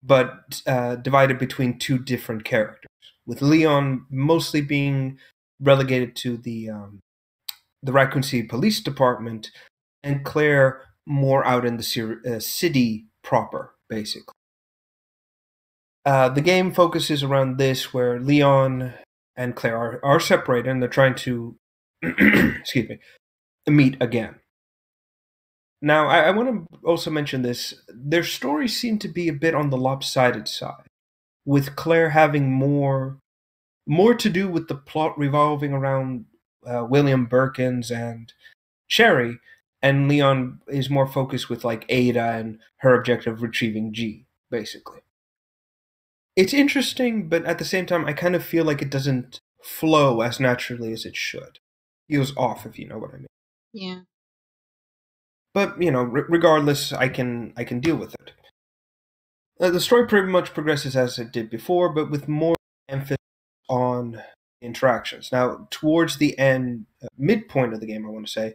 [SPEAKER 2] but divided between two different characters, with Leon mostly being relegated to the Raccoon City Police Department, and Claire more out in the city proper, basically. The game focuses around this, where Leon and Claire are separated, and they're trying to, excuse me, meet again. Now, I want to also mention this. Their stories seem to be a bit on the lopsided side, with Claire having more to do with the plot revolving around William Birkins and Sherry, and Leon is more focused with like Ada and her objective of retrieving G, basically. It's interesting, but at the same time, I kind of feel like it doesn't flow as naturally as it should. Feels off, if you know what I mean.
[SPEAKER 1] Yeah.
[SPEAKER 2] But regardless, I can deal with it. The story pretty much progresses as it did before, but with more emphasis on interactions. Now, towards the end, midpoint of the game, I want to say,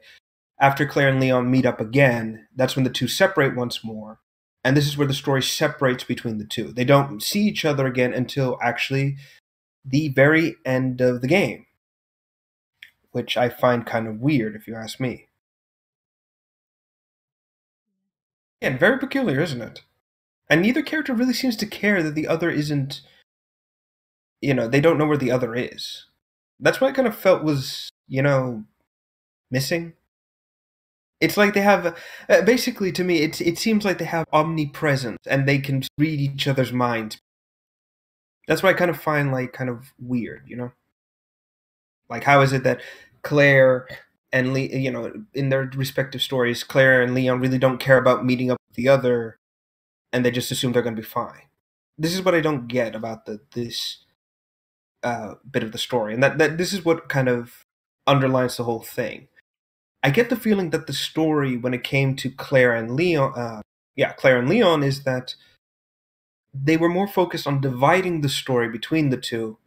[SPEAKER 2] after Claire and Leon meet up again, that's when the two separate once more. And this is where the story separates between the two. They don't see each other again until actually the very end of the game, which I find kind of weird, if you ask me. And very peculiar, isn't it? And neither character really seems to care that the other isn't, they don't know where the other is. That's what I kind of felt was, missing. It's like they have, basically to me, it seems like they have omnipresence and they can read each other's minds. That's what I kind of find like kind of weird. Like how is it that Claire and in their respective stories, Claire and Leon really don't care about meeting up with the other, and they just assume they're going to be fine. This is what I don't get about this bit of the story, and that this is what kind of underlines the whole thing. I get the feeling that the story, when it came to Claire and Leon, is that they were more focused on dividing the story between the two,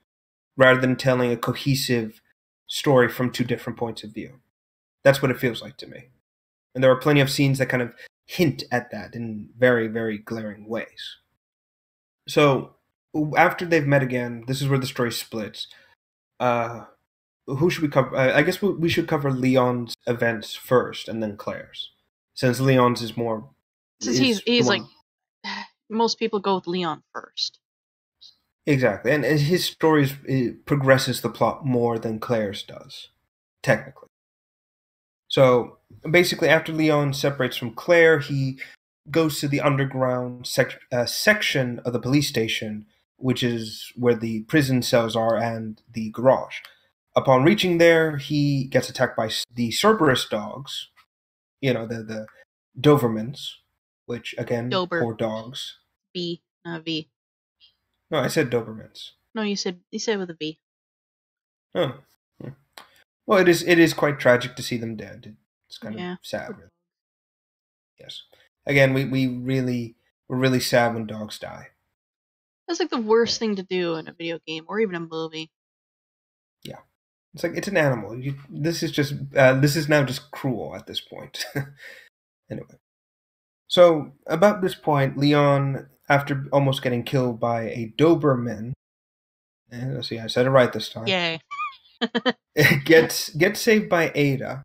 [SPEAKER 2] rather than telling a cohesive story from two different points of view. That's what it feels like to me, and there are plenty of scenes that kind of hint at that in very, very glaring ways. So after they've met again, this is where the story splits. Who should we cover? I guess we should cover Leon's events first, and then Claire's, since Leon's is more.
[SPEAKER 1] Since he's like, most people go with Leon first.
[SPEAKER 2] Exactly, and his story progresses the plot more than Claire's does, technically. So basically, after Leon separates from Claire, he goes to the underground section of the police station, which is where the prison cells are and the garage. Upon reaching there, he gets attacked by the Cerberus dogs, the Dobermans, which, again, poor dogs.
[SPEAKER 1] B, not V.
[SPEAKER 2] No, I said Dobermans.
[SPEAKER 1] No, you said with a V.
[SPEAKER 2] Oh. Well, it is quite tragic to see them dead. It's kind of sad. Really. Yes. Again, we're really sad when dogs die.
[SPEAKER 1] That's like the worst thing to do in a video game or even a movie.
[SPEAKER 2] Yeah. It's like, it's an animal. This is now just cruel at this point. Anyway. So, about this point, Leon, after almost getting killed by a Doberman, and let's see, I said it right this time.
[SPEAKER 1] Yay.
[SPEAKER 2] gets saved by Ada.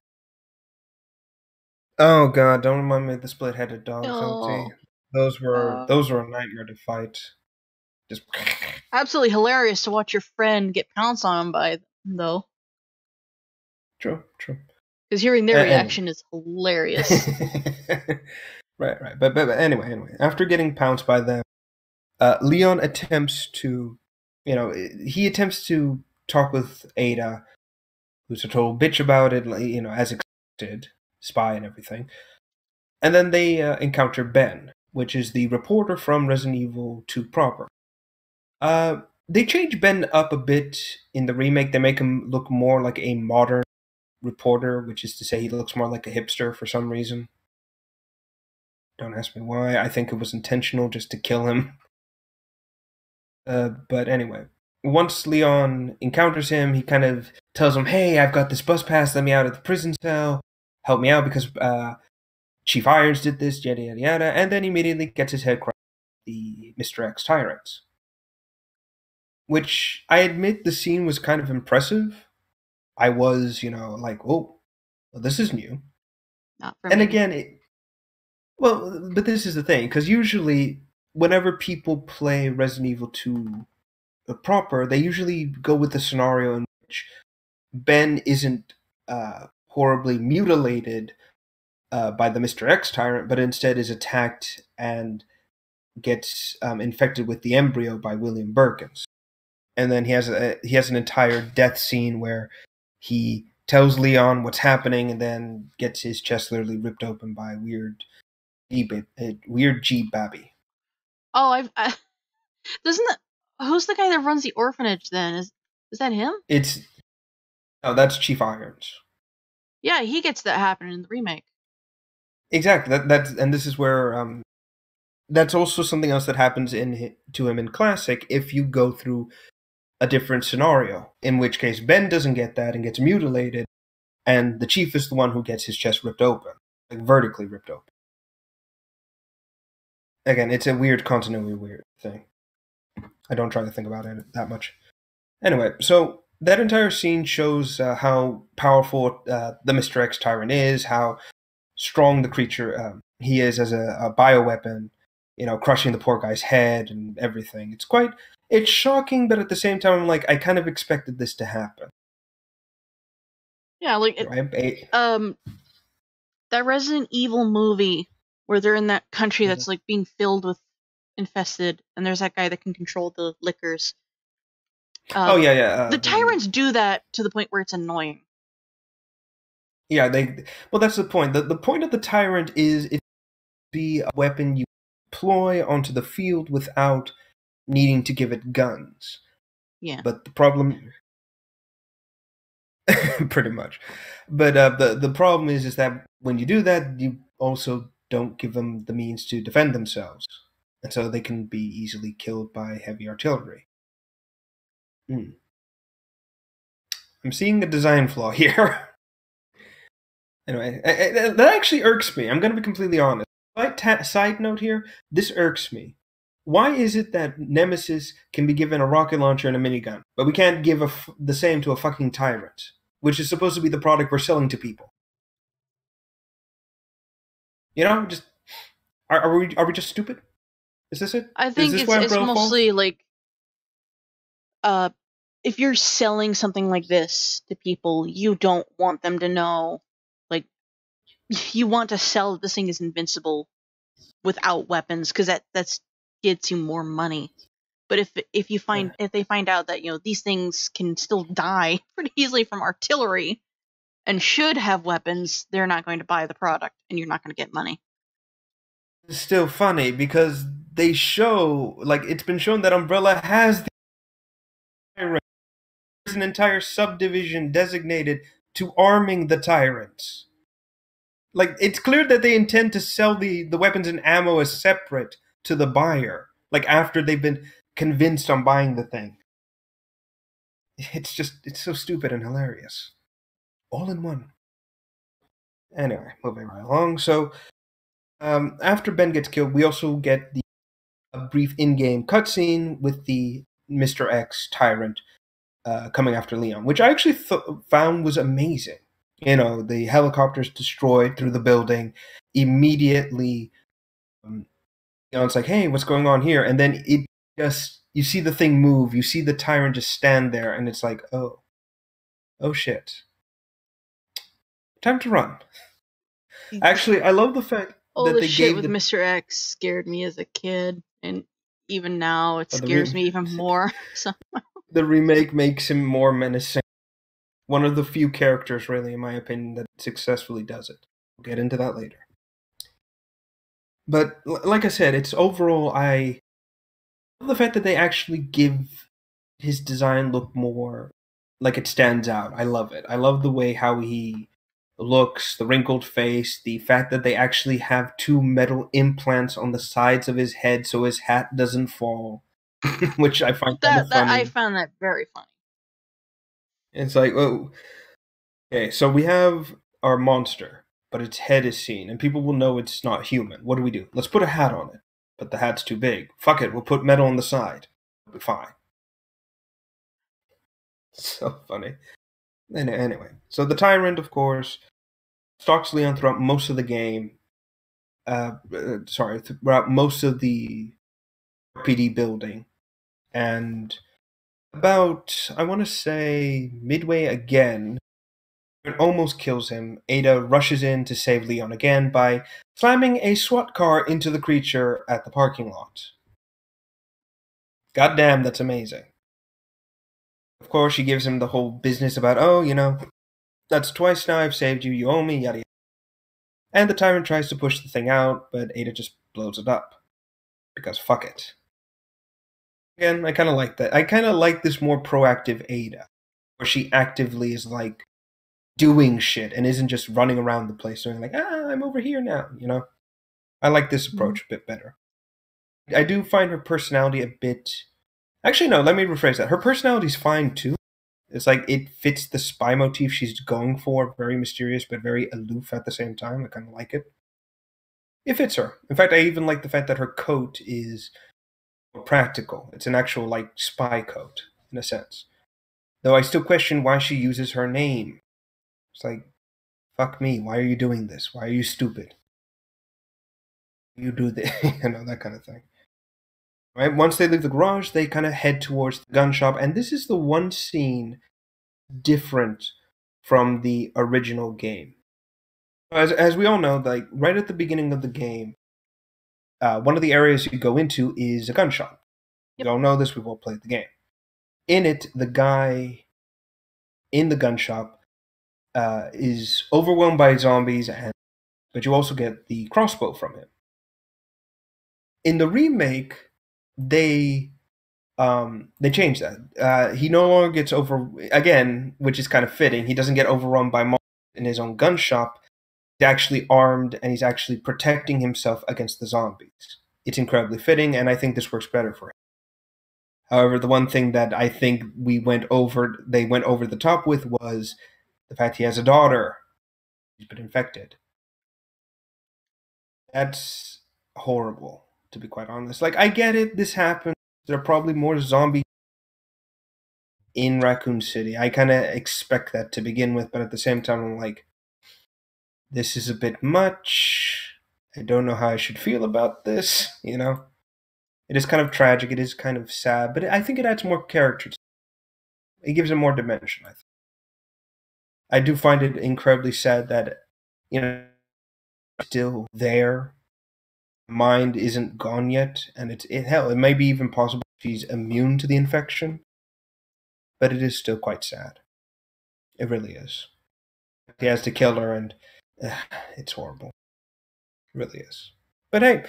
[SPEAKER 2] Oh god, don't remind me of the split-headed dogs, OT. Those were a nightmare to fight. Just
[SPEAKER 1] absolutely hilarious to watch your friend get pounced on by them, though.
[SPEAKER 2] True.
[SPEAKER 1] Because hearing their
[SPEAKER 2] Anyway.
[SPEAKER 1] reaction is hilarious.
[SPEAKER 2] Right. But anyway, after getting pounced by them, Leon attempts to, he attempts to talk with Ada, who's a total bitch about it, as expected, spy and everything. And then they encounter Ben, which is the reporter from Resident Evil 2 proper. They change Ben up a bit in the remake. They make him look more like a modern reporter, which is to say he looks more like a hipster for some reason. Don't ask me why. I think it was intentional just to kill him. But anyway, once Leon encounters him, he kind of tells him, hey, I've got this bus pass, let me out of the prison cell, help me out because Chief Irons did this, yada yada yada, and then immediately gets his head crushed by the Mr. X tyrants. Which, I admit, the scene was kind of impressive. I was, like, oh, well, this is new.
[SPEAKER 1] Not for
[SPEAKER 2] and
[SPEAKER 1] me.
[SPEAKER 2] Again, but this is the thing, because usually, whenever people play Resident Evil 2 proper, they usually go with the scenario in which Ben isn't horribly mutilated by the Mr. X tyrant, but instead is attacked and gets infected with the embryo by William Birkins. And then he has an entire death scene where he tells Leon what's happening and then gets his chest literally ripped open by a weird G-Babby.
[SPEAKER 1] Oh, doesn't that... Who's the guy that runs the orphanage then? Is that him?
[SPEAKER 2] That's Chief Irons.
[SPEAKER 1] Yeah, he gets that happen in the remake.
[SPEAKER 2] Exactly. And this is where that's also something else that happens to him in Classic if you go through a different scenario, in which case Ben doesn't get that and gets mutilated, and the Chief is the one who gets his chest ripped open, like vertically ripped open. Again, it's a weird continuity thing. I don't try to think about it that much. Anyway, so that entire scene shows how powerful the Mr. X tyrant is, how strong the creature he is as a bioweapon, crushing the poor guy's head and everything. It's shocking, but at the same time, I'm like, I kind of expected this to happen.
[SPEAKER 1] Yeah, like that Resident Evil movie where they're in that country that's like being filled with infested, and there's that guy that can control the liquors. The tyrants do that to the point where it's annoying.
[SPEAKER 2] Yeah, that's the point. The point of the tyrant is it be a weapon you deploy onto the field without needing to give it guns.
[SPEAKER 1] Yeah.
[SPEAKER 2] But the problem... pretty much. But the problem is that when you do that, you also don't give them the means to defend themselves. And so they can be easily killed by heavy artillery. I'm seeing a design flaw here. Anyway, that actually irks me. I'm going to be completely honest. Side note here, this irks me. Why is it that Nemesis can be given a rocket launcher and a minigun, but we can't give the same to a fucking tyrant, which is supposed to be the product we're selling to people? Just are we just stupid? Is this it?
[SPEAKER 1] I think it's mostly like, if you're selling something like this to people, you don't want them to know, like, you want to sell that this thing is invincible without weapons, because that gets you more money. But if they find out that these things can still die pretty easily from artillery and should have weapons, they're not going to buy the product, and you're not going to get money.
[SPEAKER 2] It's still funny because they show, like, it's been shown that Umbrella has there's an entire subdivision designated to arming the tyrants. Like, it's clear that they intend to sell the weapons and ammo as separate to the buyer, like after they've been convinced on buying the thing. It's so stupid and hilarious. All in one. Anyway, moving right along. So, after Ben gets killed, we also get a brief in-game cutscene with the Mr. X tyrant coming after Leon, which I actually found was amazing. The helicopter's destroyed through the building. Immediately, it's like, hey, what's going on here? And then you see the thing move. You see the tyrant just stand there, and it's like, oh shit. time to run. Actually, I love the fact
[SPEAKER 1] all
[SPEAKER 2] that
[SPEAKER 1] the
[SPEAKER 2] they
[SPEAKER 1] shit
[SPEAKER 2] gave
[SPEAKER 1] with Mr. X scared me as a kid, and even now it
[SPEAKER 2] the
[SPEAKER 1] scares me even more. So
[SPEAKER 2] the remake makes him more menacing. One of the few characters, really, in my opinion, that successfully does it. We'll get into that later. But like I said, it's overall, I love the fact that they actually give his design look more like it stands out. I love it. I love the way how he looks, the wrinkled face, the fact that they actually have two metal implants on the sides of his head so his hat doesn't fall, which I find kind of
[SPEAKER 1] that I
[SPEAKER 2] funny.
[SPEAKER 1] found that very funny.
[SPEAKER 2] It's like, oh, okay, so we have our monster, but its head is seen, and people will know it's not human. What do? Let's put a hat on it. But the hat's too big. Fuck it, we'll put metal on the side. It'll be fine. So funny. Anyway, so the Tyrant, of course, stalks Leon throughout most of the game. Throughout most of the PD building. And about, I want to say, midway again, it almost kills him. Ada rushes in to save Leon again by slamming a SWAT car into the creature at the parking lot. Goddamn, that's amazing. Of course, she gives him the whole business about, oh, that's twice now I've saved you, you owe me, yada yada. And the Tyrant tries to push the thing out, but Ada just blows it up. Because fuck it. Again, I kind of like that. I kind of like this more proactive Ada, where she actively is like doing shit and isn't just running around the place doing like, I'm over here now, I like this approach a bit better. I do find her personality a bit... Actually, no, let me rephrase that. Her personality's fine too. It's like it fits the spy motif she's going for, very mysterious but very aloof at the same time. I kind of like it. It fits her. In fact, I even like the fact that her coat is practical. It's an actual, like, spy coat, in a sense. Though I still question why she uses her name. It's like, fuck me, why are you doing this? Why are you stupid? You do this, that kind of thing. Right? Once they leave the garage, they kind of head towards the gun shop, and this is the one scene different from the original game. As we all know, like, right at the beginning of the game, one of the areas you go into is a gun shop. Yep. We all know this, we've all played the game. In it, the guy in the gun shop is overwhelmed by zombies, but you also get the crossbow from him. In the remake, they changed that. He no longer gets again, which is kind of fitting. He doesn't get overrun by monsters in his own gun shop. He's actually armed, and he's actually protecting himself against the zombies. It's incredibly fitting, and I think this works better for him. However, the one thing that I think they went over the top with was the fact he has a daughter who's been infected. That's horrible, to be quite honest. Like, I get it, this happened. There are probably more zombies in Raccoon City. I kind of expect that to begin with, but at the same time, I'm like, this is a bit much. I don't know how I should feel about this, It is kind of tragic, it is kind of sad, but I think it adds more character. It gives it more dimension, I think. I do find it incredibly sad that, still there. Mind isn't gone yet, and it may be even possible she's immune to the infection, but it is still quite sad. It really is. He has to kill her, and it's horrible. It really is. But hey,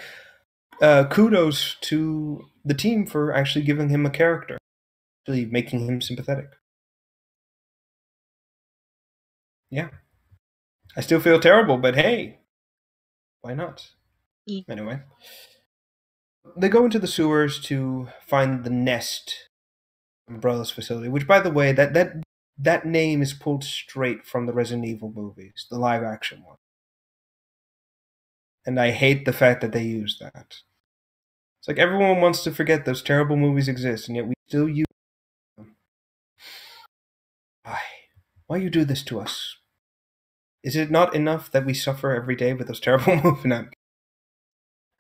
[SPEAKER 2] kudos to the team for actually giving him a character, actually making him sympathetic. Yeah. I still feel terrible, but hey, why not? Anyway. They go into the sewers to find the nest, Umbrella's facility, which, by the way, that name is pulled straight from the Resident Evil movies, the live-action one. And I hate the fact that they use that. It's like everyone wants to forget those terrible movies exist, and yet we still use them. Why you do this to us? Is it not enough that we suffer every day with those terrible movies?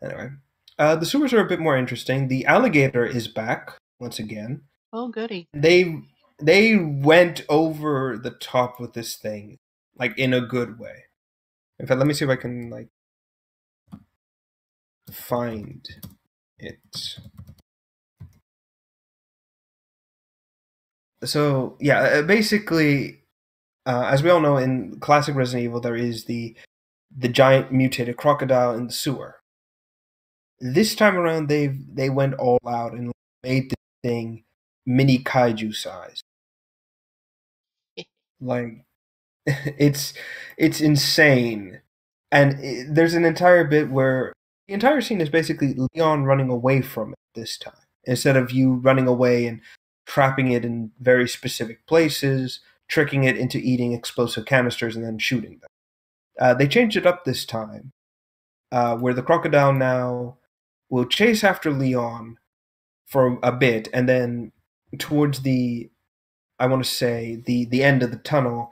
[SPEAKER 2] Anyway. The sewers are a bit more interesting. The alligator is back, once again.
[SPEAKER 1] Oh, goody.
[SPEAKER 2] They went over the top with this thing. like in a good way. In fact, let me see if I can like find it. So yeah, basically, as we all know, in classic Resident Evil, there is the giant mutated crocodile in the sewer. This time around, they went all out and made the thing mini kaiju size. Like it's insane, and there's an entire bit where the entire scene is basically Leon running away from it this time, instead of you running away and trapping it in very specific places, tricking it into eating explosive canisters and then shooting them. They changed it up this time, where the crocodile now will chase after Leon for a bit, and then towards I want to say the end of the tunnel,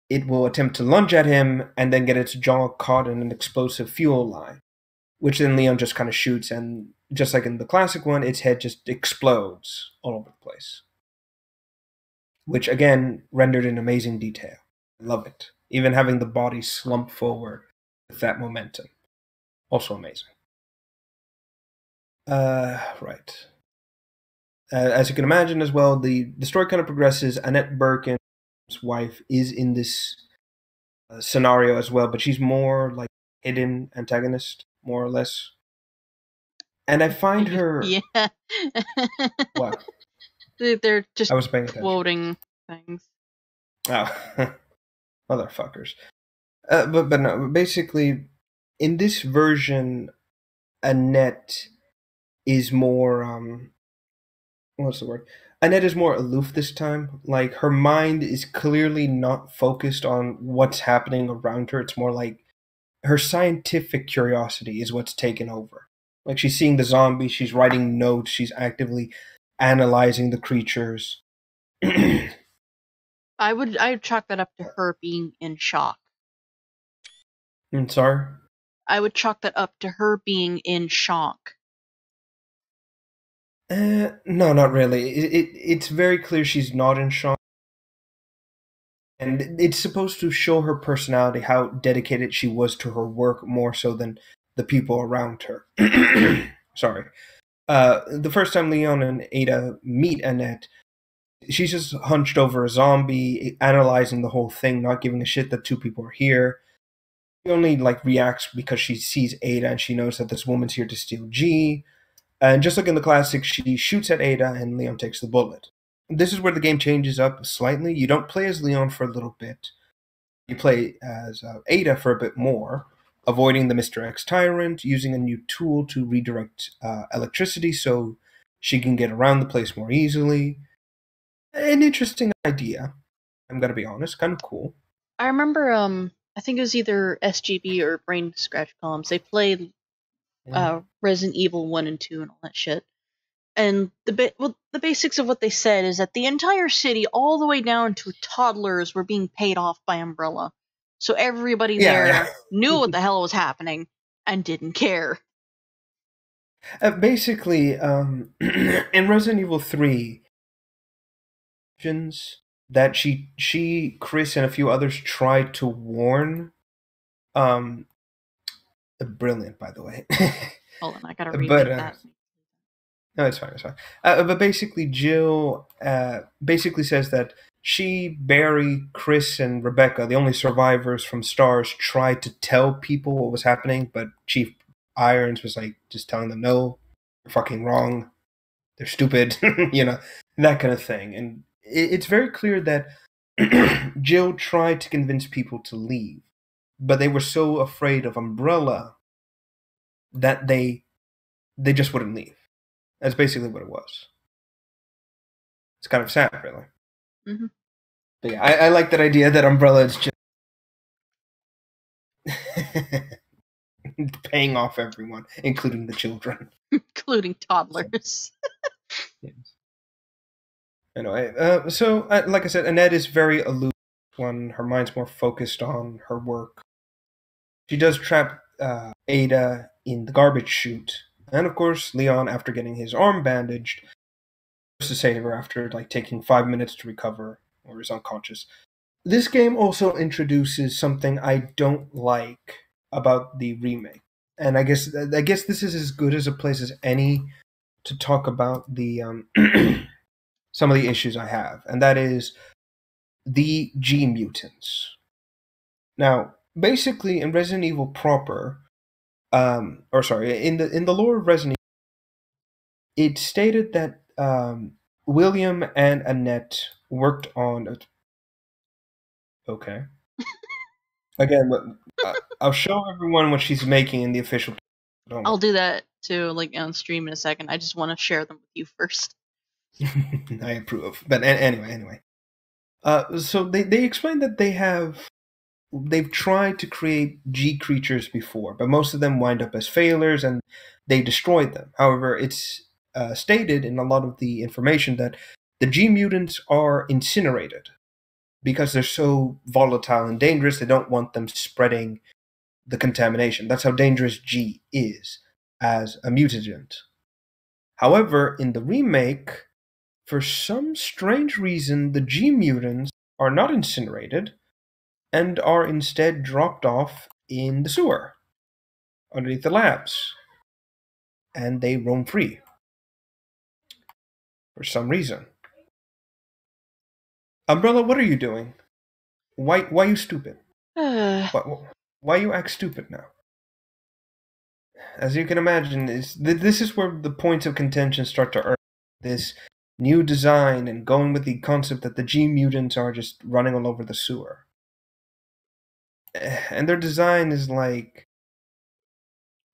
[SPEAKER 2] it will attempt to lunge at him and then get its jaw caught in an explosive fuel line, which then Leon just kind of shoots, and just like in the classic one, its head just explodes all over the place. Which again rendered in amazing detail. I love it. Even having the body slump forward with that momentum. Also amazing. Right. As you can imagine as well, the story kind of progresses. Annette Birkin's wife is in this scenario as well, but she's more like hidden antagonist, more or less. And I find her...
[SPEAKER 1] Yeah.
[SPEAKER 2] What?
[SPEAKER 1] They're just
[SPEAKER 2] I was paying attention.
[SPEAKER 1] quoting things.
[SPEAKER 2] Oh, motherfuckers. But no, basically, in this version, Annette is more, what's the word? Annette is more aloof this time. Like, her mind is clearly not focused on what's happening around her. It's more like her scientific curiosity is what's taken over. Like, she's seeing the zombies, she's writing notes, she's actively analyzing the creatures.
[SPEAKER 1] I would chalk that up to her being in shock.
[SPEAKER 2] Sorry?
[SPEAKER 1] I would chalk that up to her being in shock.
[SPEAKER 2] No, not really. It's very clear she's not in shock. And it's supposed to show her personality, how dedicated she was to her work more so than the people around her. Sorry. The first time Leon and Ada meet Annette, she's just hunched over a zombie, analyzing the whole thing, not giving a shit that two people are here. She only reacts because she sees Ada and she knows that this woman's here to steal G. And just like in the classic, she shoots at Ada and Leon takes the bullet. This is where the game changes up slightly. You don't play as Leon for a little bit. You play as Ada for a bit more, avoiding the Mr. X Tyrant, using a new tool to redirect electricity so she can get around the place more easily. An interesting idea, I'm gonna be honest. Kind of cool.
[SPEAKER 1] I remember, I think it was either SGB or Brain Scratch Columns. They played Resident Evil 1 and 2 and all that shit. And the basics of what they said is that the entire city, all the way down to toddlers, were being paid off by Umbrella. So everybody there knew what the hell was happening and didn't care.
[SPEAKER 2] Basically, in Resident Evil 3, that she, Chris, and a few others tried to warn. Brilliant, by the way.
[SPEAKER 1] Hold on, I gotta read that.
[SPEAKER 2] No, it's fine. But basically, Jill basically says that she, Barry, Chris, and Rebecca, the only survivors from STARS, tried to tell people what was happening, but Chief Irons was just telling them, no, you're fucking wrong. They're stupid, that kind of thing. And it's very clear that Jill tried to convince people to leave, but they were so afraid of Umbrella that they just wouldn't leave. That's basically what it was. It's kind of sad, really.
[SPEAKER 1] Mm-hmm.
[SPEAKER 2] But yeah, I like that idea that Umbrella is just paying off everyone, including the children.
[SPEAKER 1] Including toddlers.
[SPEAKER 2] Yes. Anyway, so like I said, Annette is very aloof when her mind's more focused on her work. She does trap Ada in the garbage chute. And of course, Leon, after getting his arm bandaged, goes to save her after taking 5 minutes to recover, or is unconscious. This game also introduces something I don't like about the remake, and I guess this is as good as a place as any to talk about the some of the issues I have, and that is the G mutants. Now, basically, in Resident Evil proper, or sorry, in the lore of Resident Evil, it stated that William and Annette worked on it. Okay. Again, I'll show everyone what she's making in the official. Don't
[SPEAKER 1] I'll do that too, like on stream in a second. I just want to share them with you first.
[SPEAKER 2] I approve. But anyway. So they explained that they've tried to create G creatures before, but most of them wind up as failures and they destroyed them. However, it's stated in a lot of the information that the G mutants are incinerated because they're so volatile and dangerous. They don't want them spreading the contamination. That's how dangerous G is as a mutagen. However, in the remake, for some strange reason, the G mutants are not incinerated and are instead dropped off in the sewer underneath the labs. And they roam free for some reason. Umbrella, what are you doing? Why you stupid? Why you act stupid now? As you can imagine, this is where the points of contention start to earn. This new design and going with the concept that the G mutants are just running all over the sewer. And their design is like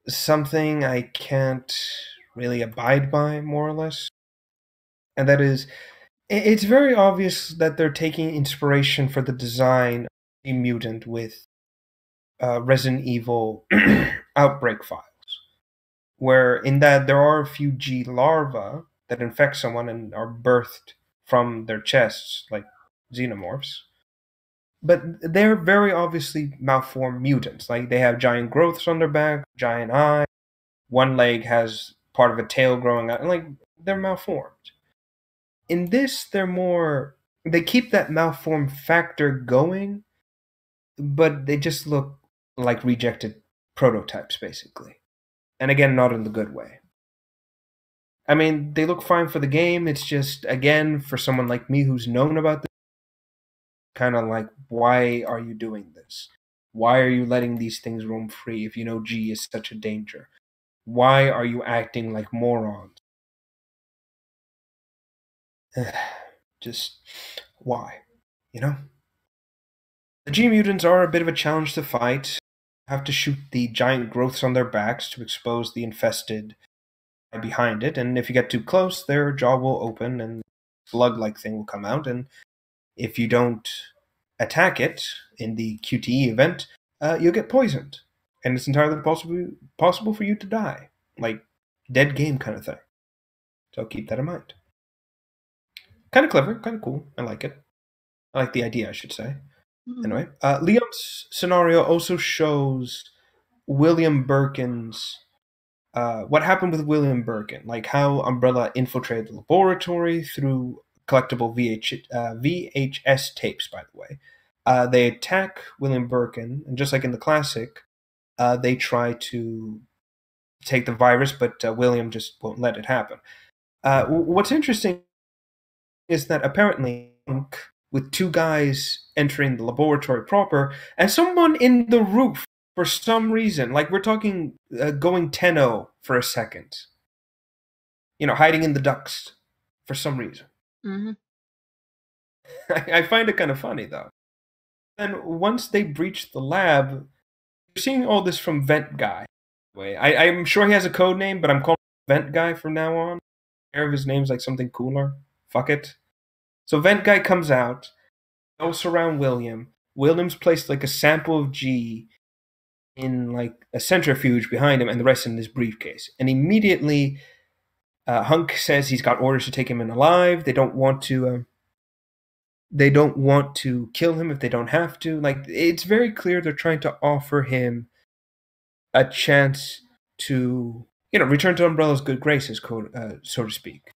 [SPEAKER 2] something I can't really abide by, more or less. And that is, it's very obvious that they're taking inspiration for the design of the mutant with Resident Evil Outbreak files, where in that there are a few G larvae that infect someone and are birthed from their chests, like xenomorphs. But they're very obviously malformed mutants. Like, they have giant growths on their back, giant eye, one leg has part of a tail growing out, and like, they're malformed. In this, they keep that malformed factor going, but they just look like rejected prototypes, basically. And again, not in the good way. I mean, they look fine for the game. It's just, again, for someone like me who's known about this, kind of like, why are you doing this? Why are you letting these things roam free if you know G is such a danger? Why are you acting like morons? Just why? You know? The G mutants are a bit of a challenge to fight. You have to shoot the giant growths on their backs to expose the infested behind it, and if you get too close, their jaw will open and slug-like thing will come out, and if you don't attack it in the QTE event, you'll get poisoned, and it's entirely possible for you to die, like dead game kind of thing. So keep that in mind. Kind of clever, kind of cool. I like it. I like the idea, I should say. Anyway, Leon's scenario also shows William Birkin's what happened with William Birkin, like how Umbrella infiltrated the laboratory through collectible VHS tapes, by the way. They attack William Birkin, and just like in the classic, they try to take the virus, but William just won't let it happen. What's interesting is that apparently, with two guys entering the laboratory proper, and someone in the roof for some reason, like we're talking going 10-0 for a second. You know, hiding in the ducts for some reason.
[SPEAKER 1] Mm-hmm.
[SPEAKER 2] I find it kind of funny, though. Then once they breach the lab, you're seeing all this from Vent Guy. I'm sure he has a code name, but I'm calling him Vent Guy from now on. I care if his name's like something cooler. Fuck it. So Vent Guy comes out, goes around William. William's placed like a sample of G in like a centrifuge behind him, and the rest in his briefcase. And immediately, Hunk says he's got orders to take him in alive. They don't want to. They don't want to kill him if they don't have to. Like, it's very clear they're trying to offer him a chance to, return to Umbrella's good graces, so to speak.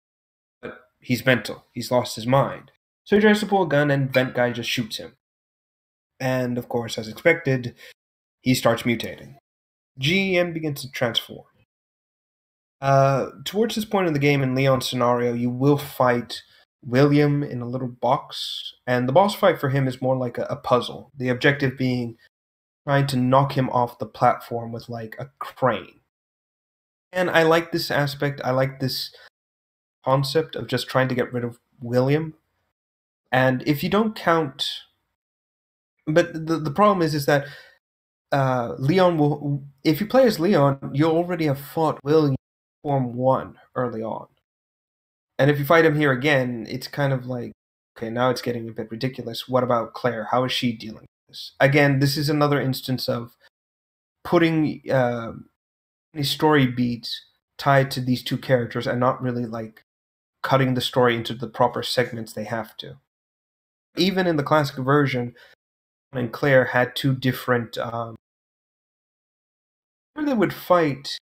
[SPEAKER 2] But he's mental. He's lost his mind. So he tries to pull a gun, and Vent Guy just shoots him. And of course, as expected, he starts mutating. G and begins to transform. Towards this point in the game, in Leon's scenario, you will fight William in a little box, and the boss fight for him is more like a puzzle. The objective being trying to knock him off the platform with like a crane. And I like this aspect. I like this concept of just trying to get rid of William. And if you don't count, but the problem is that Leon will. If you play as Leon, you'll already have fought William Form 1 early on. And if you fight him here again, it's kind of like, okay, now it's getting a bit ridiculous. What about Claire? How is she dealing with this? Again, this is another instance of putting story beats tied to these two characters and not really like cutting the story into the proper segments they have to. Even in the classic version, and Claire had two different where they would fight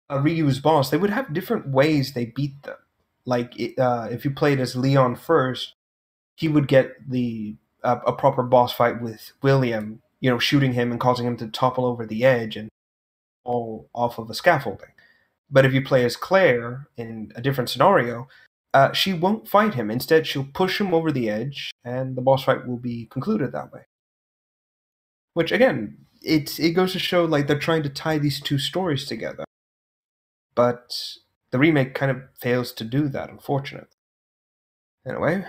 [SPEAKER 2] a reused boss, they would have different ways they beat them. Like if you played as Leon first, he would get a proper boss fight with William, shooting him and causing him to topple over the edge and fall off of a scaffolding. But if you play as Claire in a different scenario, she won't fight him. Instead, she'll push him over the edge, and the boss fight will be concluded that way. Which, again, it goes to show like they're trying to tie these two stories together. But the remake kind of fails to do that, unfortunately. Anyway,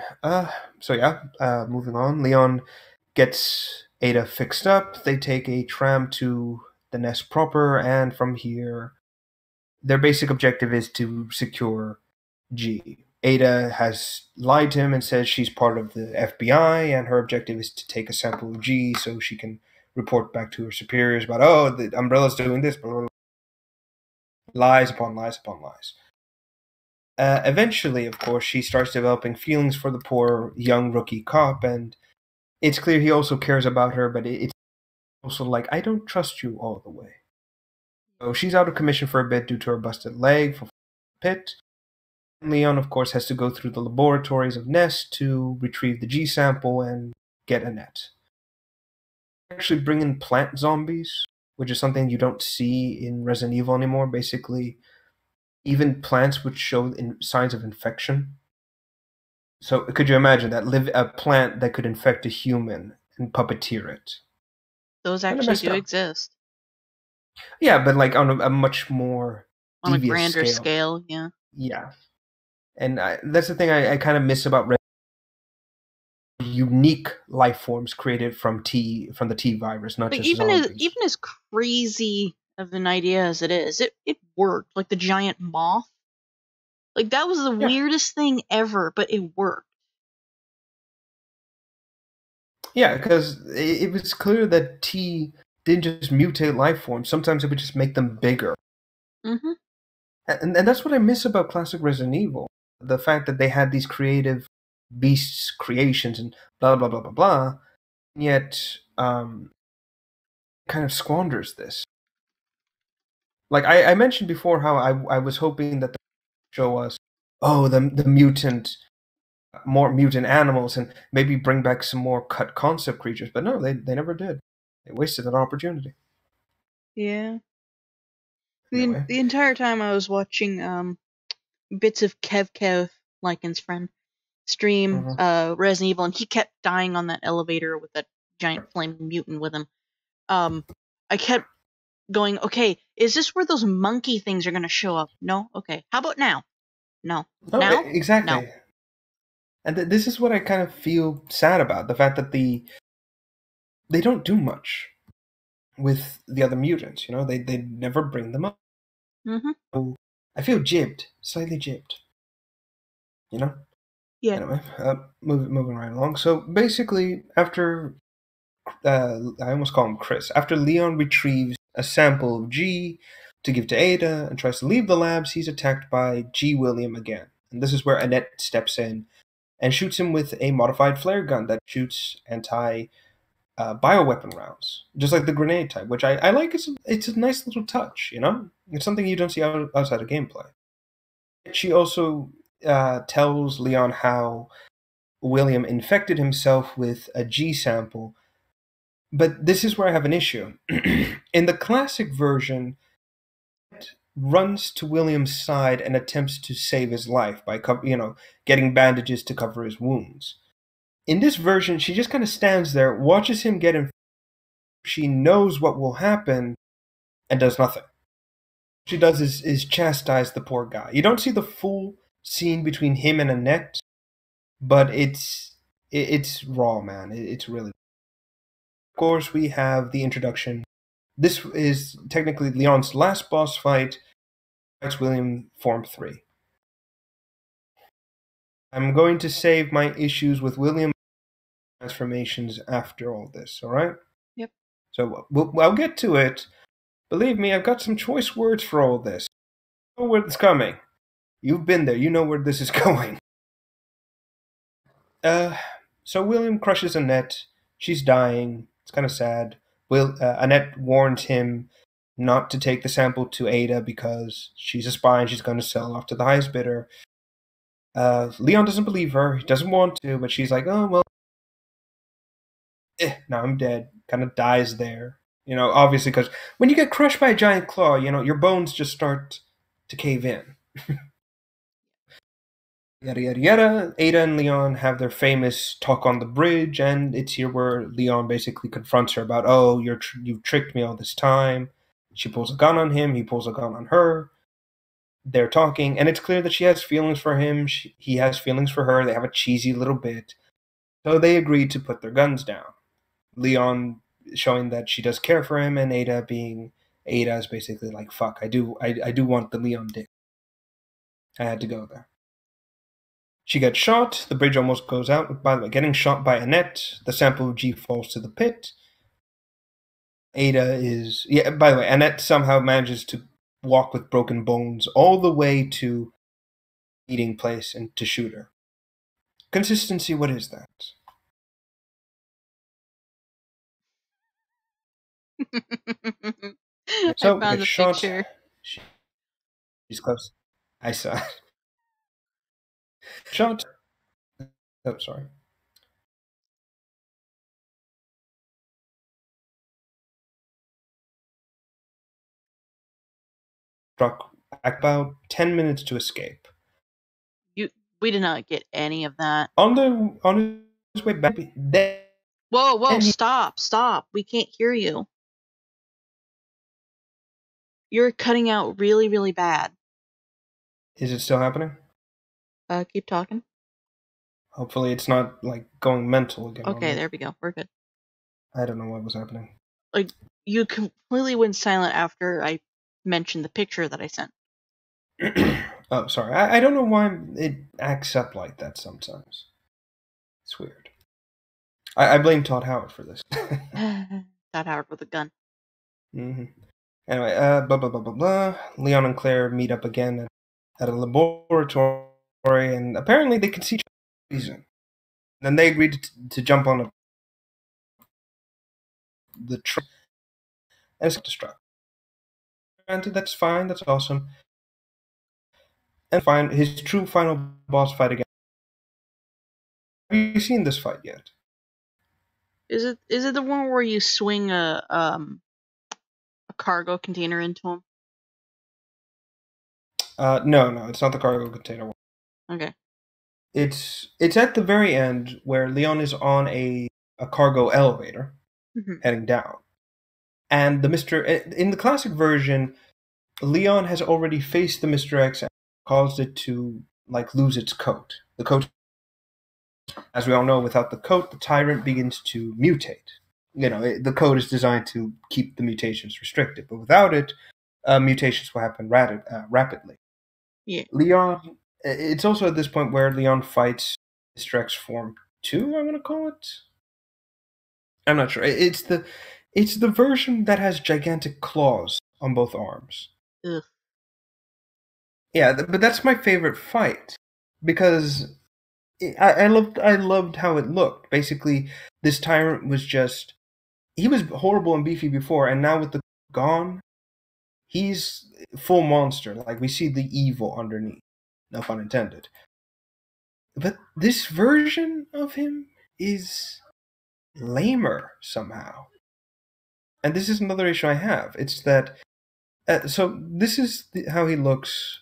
[SPEAKER 2] moving on. Leon gets Ada fixed up. They take a tram to the nest proper, and from here, their basic objective is to secure G. Ada has lied to him and says she's part of the FBI, and her objective is to take a sample of G so she can report back to her superiors about, the Umbrella's doing this, blah, blah, blah. Lies upon lies upon lies. Eventually, of course, she starts developing feelings for the poor young rookie cop, and it's clear he also cares about her, but it's also like, I don't trust you all the way. So she's out of commission for a bit due to her busted leg for pit. Leon, of course, has to go through the laboratories of Nest to retrieve the G sample and get a net. Actually bring in plant zombies, which is something you don't see in Resident Evil anymore. Basically, even plants would show signs of infection. So could you imagine that? A plant that could infect a human and puppeteer it.
[SPEAKER 1] Those actually do exist.
[SPEAKER 2] Yeah, but like on a much more
[SPEAKER 1] on a grander scale, yeah.
[SPEAKER 2] Yeah. And that's the thing I kind of miss about unique life forms created from the T virus, not just zombies.
[SPEAKER 1] Even as crazy of an idea as it is, it worked. Like the giant moth, like that was the weirdest thing ever, but it worked.
[SPEAKER 2] Yeah, because it was clear that T didn't just mutate life forms. Sometimes it would just make them bigger.
[SPEAKER 1] Mm-hmm.
[SPEAKER 2] And that's what I miss about classic Resident Evil. The fact that they had these creative beasts creations and blah blah blah blah blah, yet kind of squanders this. Like I mentioned before, how I was hoping that they would show us the more mutant animals, and maybe bring back some more cut concept creatures, but no, they never did. They wasted an opportunity.
[SPEAKER 1] Yeah. The entire time I was watching bits of Kev, Lycan's friend, stream Resident Evil, and he kept dying on that elevator with that giant flaming mutant with him. I kept going, okay, is this where those monkey things are going to show up? No? Okay. How about now? No. Now?
[SPEAKER 2] Exactly.
[SPEAKER 1] No.
[SPEAKER 2] And this is what I kind of feel sad about, the fact that they don't do much with the other mutants, they never bring them up.
[SPEAKER 1] Mm-hmm.
[SPEAKER 2] So I feel slightly jibbed, Yeah. Anyway, moving right along. So basically, after I almost call him Chris, after Leon retrieves a sample of G to give to Ada and tries to leave the labs, he's attacked by G. William again. And this is where Annette steps in and shoots him with a modified flare gun that shoots bioweapon rounds, just like the grenade type, which I like. It's a nice little touch, It's something you don't see outside of gameplay. She also tells Leon how William infected himself with a G sample But this is where I have an issue. In the classic version, runs to William's side and attempts to save his life by getting bandages to cover his wounds. In this version, she just kind of stands there, watches him get in. She knows what will happen and does nothing. What she does is chastise the poor guy. You don't see the full scene between him and Annette, but it's raw, man. It's really. Of course, we have the introduction. This is technically Leon's last boss fight. Fights William Form 3. I'm going to save my issues with William transformations after all this, alright?
[SPEAKER 1] Yep.
[SPEAKER 2] So I'll get to it. Believe me, I've got some choice words for all this. You know where it's coming. You've been there, you know where this is going. So William crushes Annette. She's dying. It's kind of sad. Annette warns him not to take the sample to Ada because she's a spy and she's going to sell off to the highest bidder. Leon doesn't believe her. He doesn't want to, but she's like, oh, well, now I'm dead. Kind of dies there. Obviously, because when you get crushed by a giant claw, your bones just start to cave in. Yada, yada, yada. Ada and Leon have their famous talk on the bridge, and it's here where Leon basically confronts her about, oh, you've tricked me all this time. She pulls a gun on him. He pulls a gun on her. They're talking, and it's clear that she has feelings for him. He has feelings for her. They have a cheesy little bit. So they agree to put their guns down. Leon showing that she does care for him, and Ada is basically like, fuck, I do want the Leon dick. I had to go there. She gets shot. The bridge almost goes out. By the way, getting shot by Annette. The sample of G falls to the pit. Ada is... Yeah, by the way, Annette somehow manages to walk with broken bones all the way to meeting place and to shoot her. Consistency, what is that? So,
[SPEAKER 1] I found
[SPEAKER 2] gets
[SPEAKER 1] the
[SPEAKER 2] shot.
[SPEAKER 1] picture.
[SPEAKER 2] She's close. I saw it. Shot. Oh, sorry. Struck about 10 minutes to escape.
[SPEAKER 1] We did not get any of that.
[SPEAKER 2] On his way back,
[SPEAKER 1] Whoa, stop. We can't hear you. You're cutting out really, really bad.
[SPEAKER 2] Is it still happening?
[SPEAKER 1] Keep talking.
[SPEAKER 2] Hopefully it's not, going mental again.
[SPEAKER 1] Okay, there we go. We're good.
[SPEAKER 2] I don't know what was happening.
[SPEAKER 1] You completely went silent after I mentioned the picture that I sent.
[SPEAKER 2] Oh, sorry. I don't know why it acts up like that sometimes. It's weird. I blame Todd Howard for this.
[SPEAKER 1] Todd Howard with a gun.
[SPEAKER 2] Mm-hmm. Anyway, blah, blah, blah, blah, blah. Leon and Claire meet up again at a laboratory, and apparently they can see each other. Then they agreed to jump on the train, and it's destruct. Granted, that's fine, that's awesome. And find his true final boss fight again. Have you seen this fight yet?
[SPEAKER 1] Is it the one where you swing a cargo container into him?
[SPEAKER 2] No, it's not the cargo container one.
[SPEAKER 1] Okay.
[SPEAKER 2] It's at the very end where Leon is on a cargo elevator heading down. And in the classic version, Leon has already faced the Mr. X and caused it to lose its coat. The coat, as we all know, without the coat, the tyrant begins to mutate. The code is designed to keep the mutations restricted, but without it, mutations will happen rapidly.
[SPEAKER 1] Yeah.
[SPEAKER 2] Leon, it's also at this point where Leon fights Mr. X Form 2, I want to call it. I'm not sure. It's the version that has gigantic claws on both arms.
[SPEAKER 1] Ugh.
[SPEAKER 2] Yeah, but that's my favorite fight because I loved how it looked. Basically, this tyrant he was horrible and beefy before, and now with the gone, he's full monster. We see the evil underneath. No pun intended. But this version of him is lamer somehow. And this is another issue I have. It's that so this is how he looks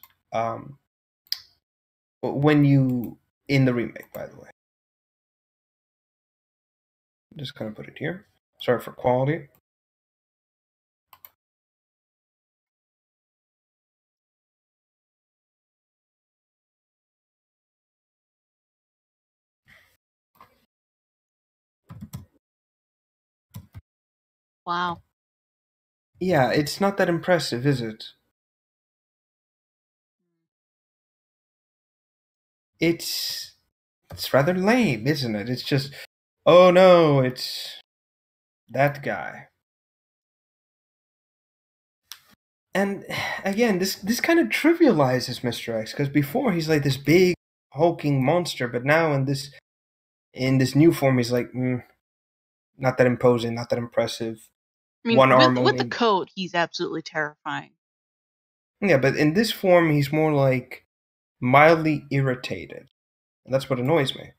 [SPEAKER 2] when you in the remake. By the way, just kind of put it here. Sorry for quality.
[SPEAKER 1] Wow.
[SPEAKER 2] Yeah, it's not that impressive, is it? It's rather lame, isn't it? It's just, oh no, it's that guy. And again, this kind of trivializes Mr. X, because before he's like this big hulking monster, but now in this new form he's like not that imposing, not that impressive.
[SPEAKER 1] I mean,
[SPEAKER 2] One arm
[SPEAKER 1] with the
[SPEAKER 2] only.
[SPEAKER 1] coat, he's absolutely terrifying.
[SPEAKER 2] Yeah, but in this form he's more like mildly irritated. And that's what annoys me.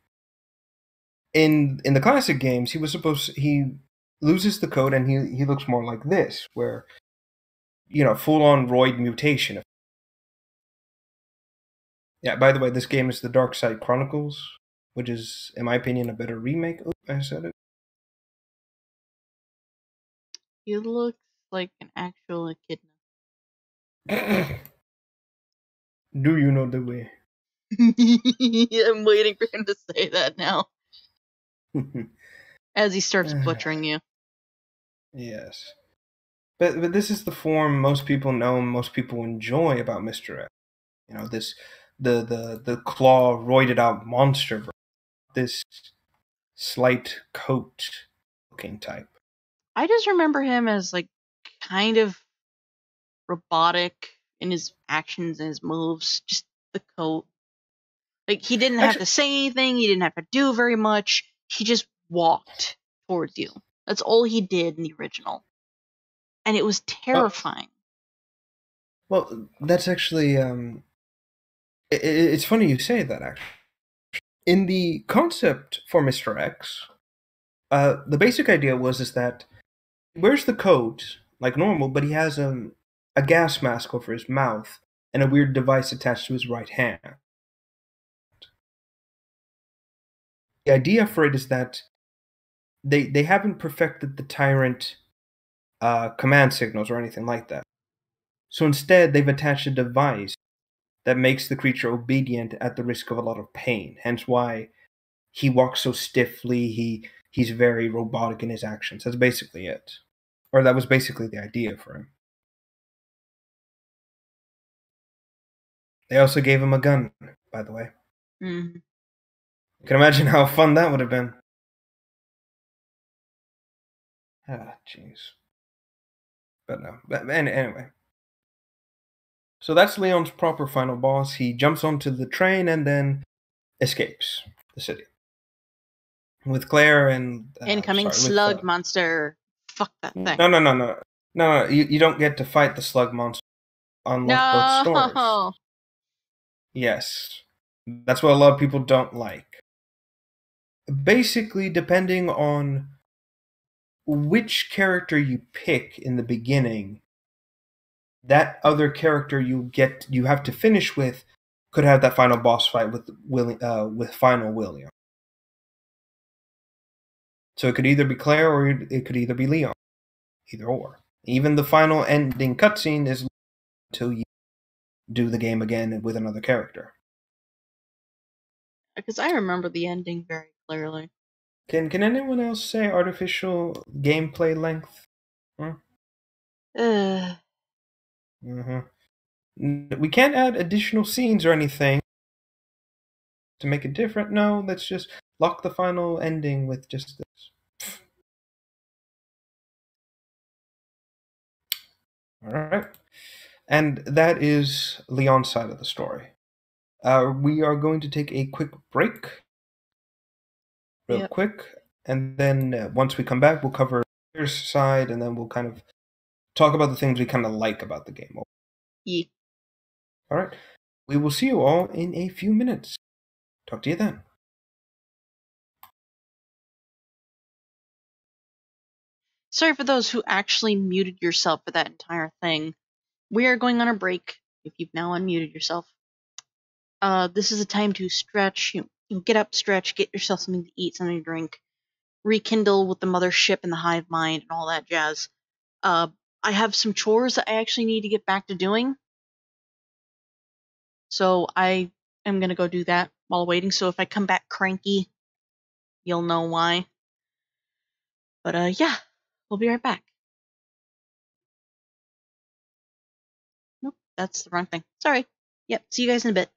[SPEAKER 2] In the classic games, he loses the coat and he looks more like this, where full on roid mutation. Yeah, by the way, this game is the Dark Side Chronicles, which is, in my opinion, a better remake. Oh, I said
[SPEAKER 1] He looks like an actual echidna.
[SPEAKER 2] it. Do you know the way?
[SPEAKER 1] I'm waiting for him to say that now. As he starts butchering you.
[SPEAKER 2] Yes. But this is the form most people know and most people enjoy about Mr. X. This the claw roided out monster, this slight coat looking type.
[SPEAKER 1] I just remember him as like kind of robotic in his actions and his moves. Just the coat. Like he didn't have to say anything, he didn't have to do very much. He just walked towards you. That's all he did in the original. And it was terrifying.
[SPEAKER 2] Well, that's actually it's funny you say that. Actually, in the concept for Mr. X, the basic idea is that he wears the coat like normal, but he has a gas mask over his mouth and a weird device attached to his right hand. The idea for it is that they haven't perfected the tyrant command signals or anything like that. So instead, they've attached a device that makes the creature obedient at the risk of a lot of pain. Hence why he walks so stiffly. He's very robotic in his actions. That's basically it, or that was basically the idea for him. They also gave him a gun, by the way.
[SPEAKER 1] Mm-hmm.
[SPEAKER 2] You can imagine how fun that would have been. Ah, jeez. But no. But anyway. So that's Leon's proper final boss. He jumps onto the train and then escapes the city. With Claire and...
[SPEAKER 1] Incoming slug monster. Fuck that thing.
[SPEAKER 2] No. You don't get to fight the slug monster unlike both stories. Yes. That's what a lot of people don't like. Basically, depending on which character you pick in the beginning, that other character you have to finish with could have that final boss fight with final William. So it could either be Claire or it could either be Leon. Either or. Even the final ending cutscene is until you do the game again with another character.
[SPEAKER 1] Because I remember the ending very clearly.
[SPEAKER 2] Can anyone else say artificial gameplay length? We can't add additional scenes or anything to make it different. No, let's just lock the final ending with just this. Alright. And that is Leon's side of the story. We are going to take a quick break. Real quick. And then once we come back, we'll cover Claire's side, and then we'll kind of talk about the things we kind of like about the game.
[SPEAKER 1] Yeah.
[SPEAKER 2] Alright. We will see you all in a few minutes. Talk to you then.
[SPEAKER 1] sorry for those who actually muted yourself for that entire thing. We are going on a break, if you've now unmuted yourself. This is a time to stretch, get up, stretch, get yourself something to eat, something to drink, rekindle with the mothership and the hive mind and all that jazz. I have some chores that I actually need to get back to doing. So I am going to go do that while waiting. So if I come back cranky, you'll know why. But yeah, we'll be right back. Nope, that's the wrong thing. Sorry. Yep, see you guys in a bit.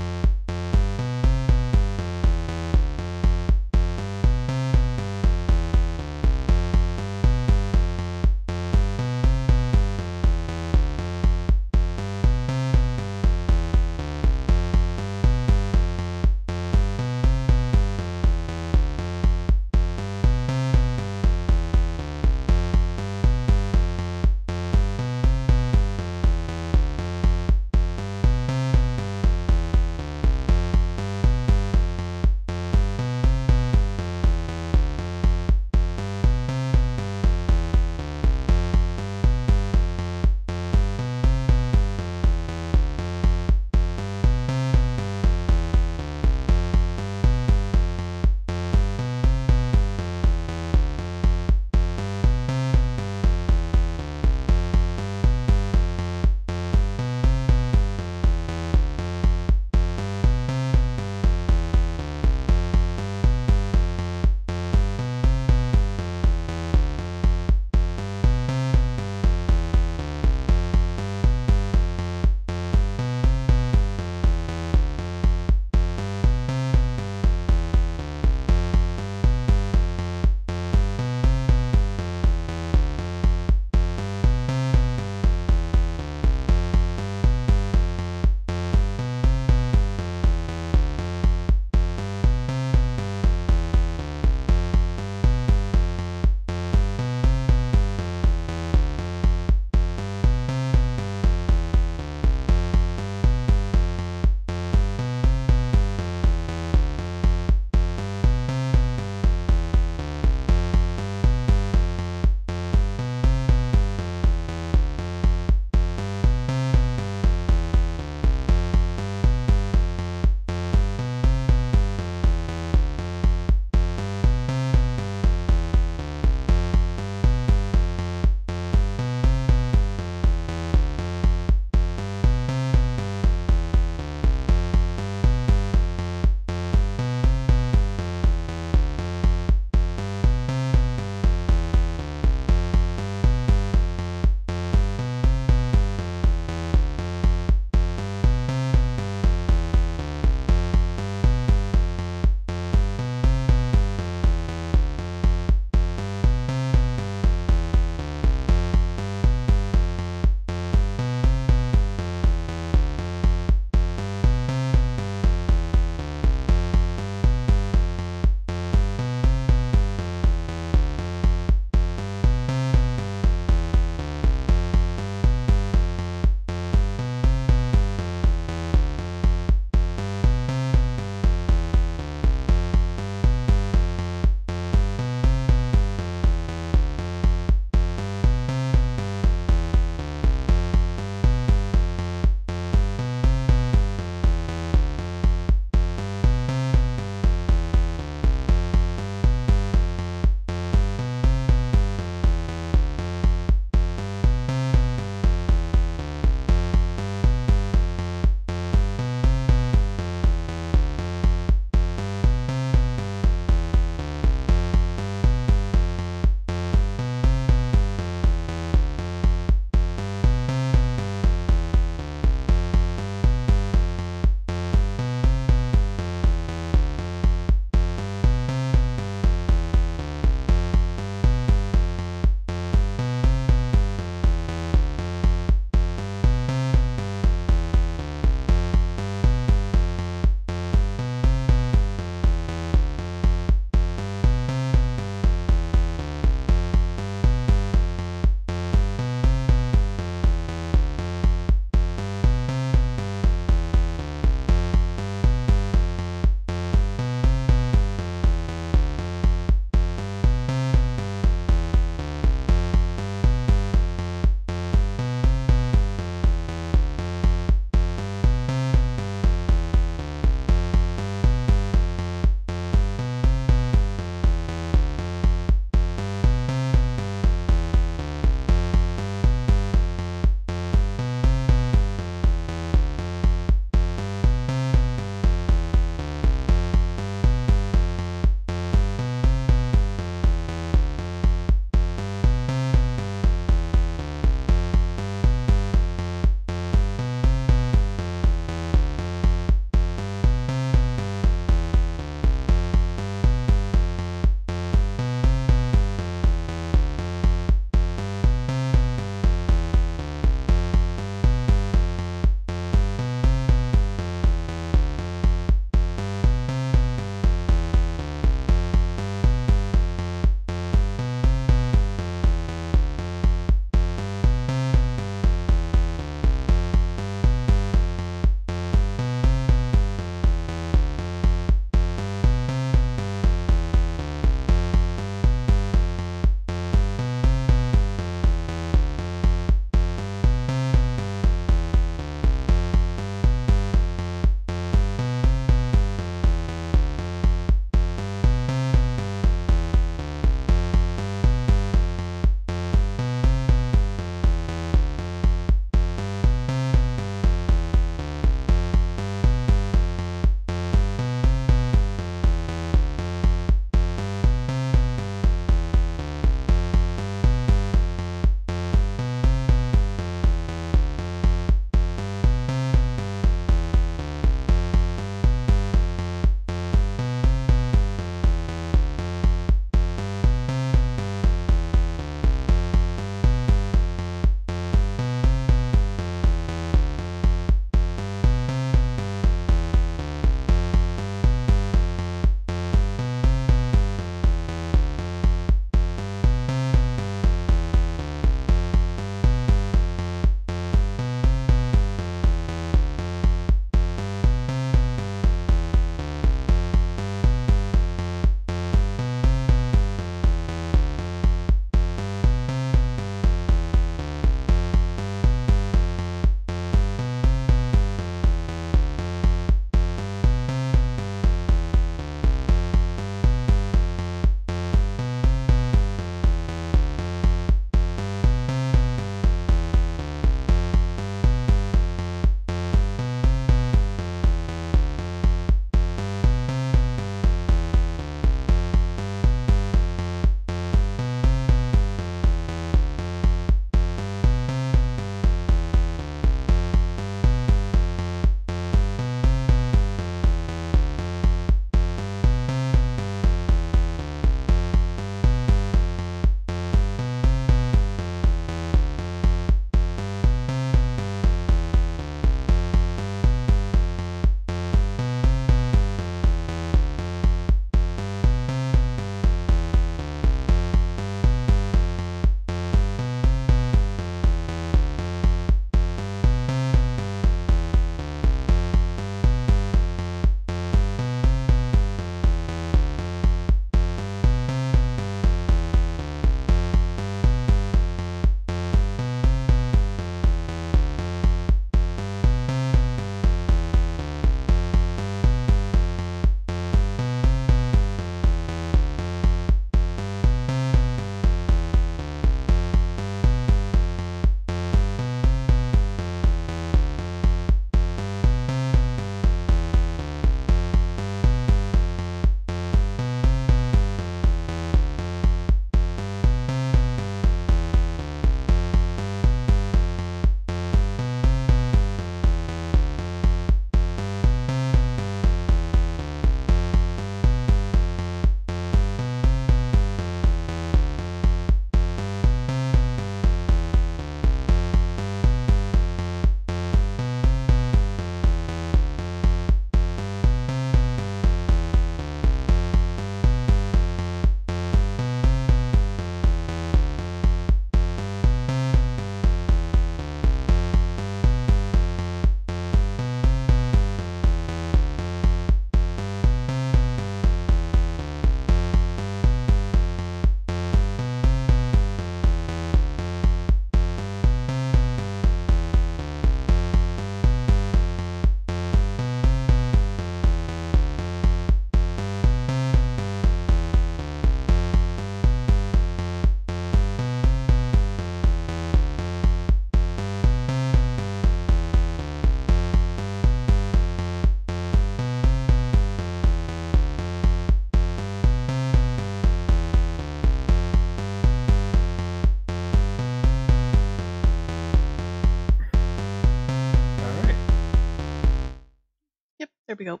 [SPEAKER 1] There we go.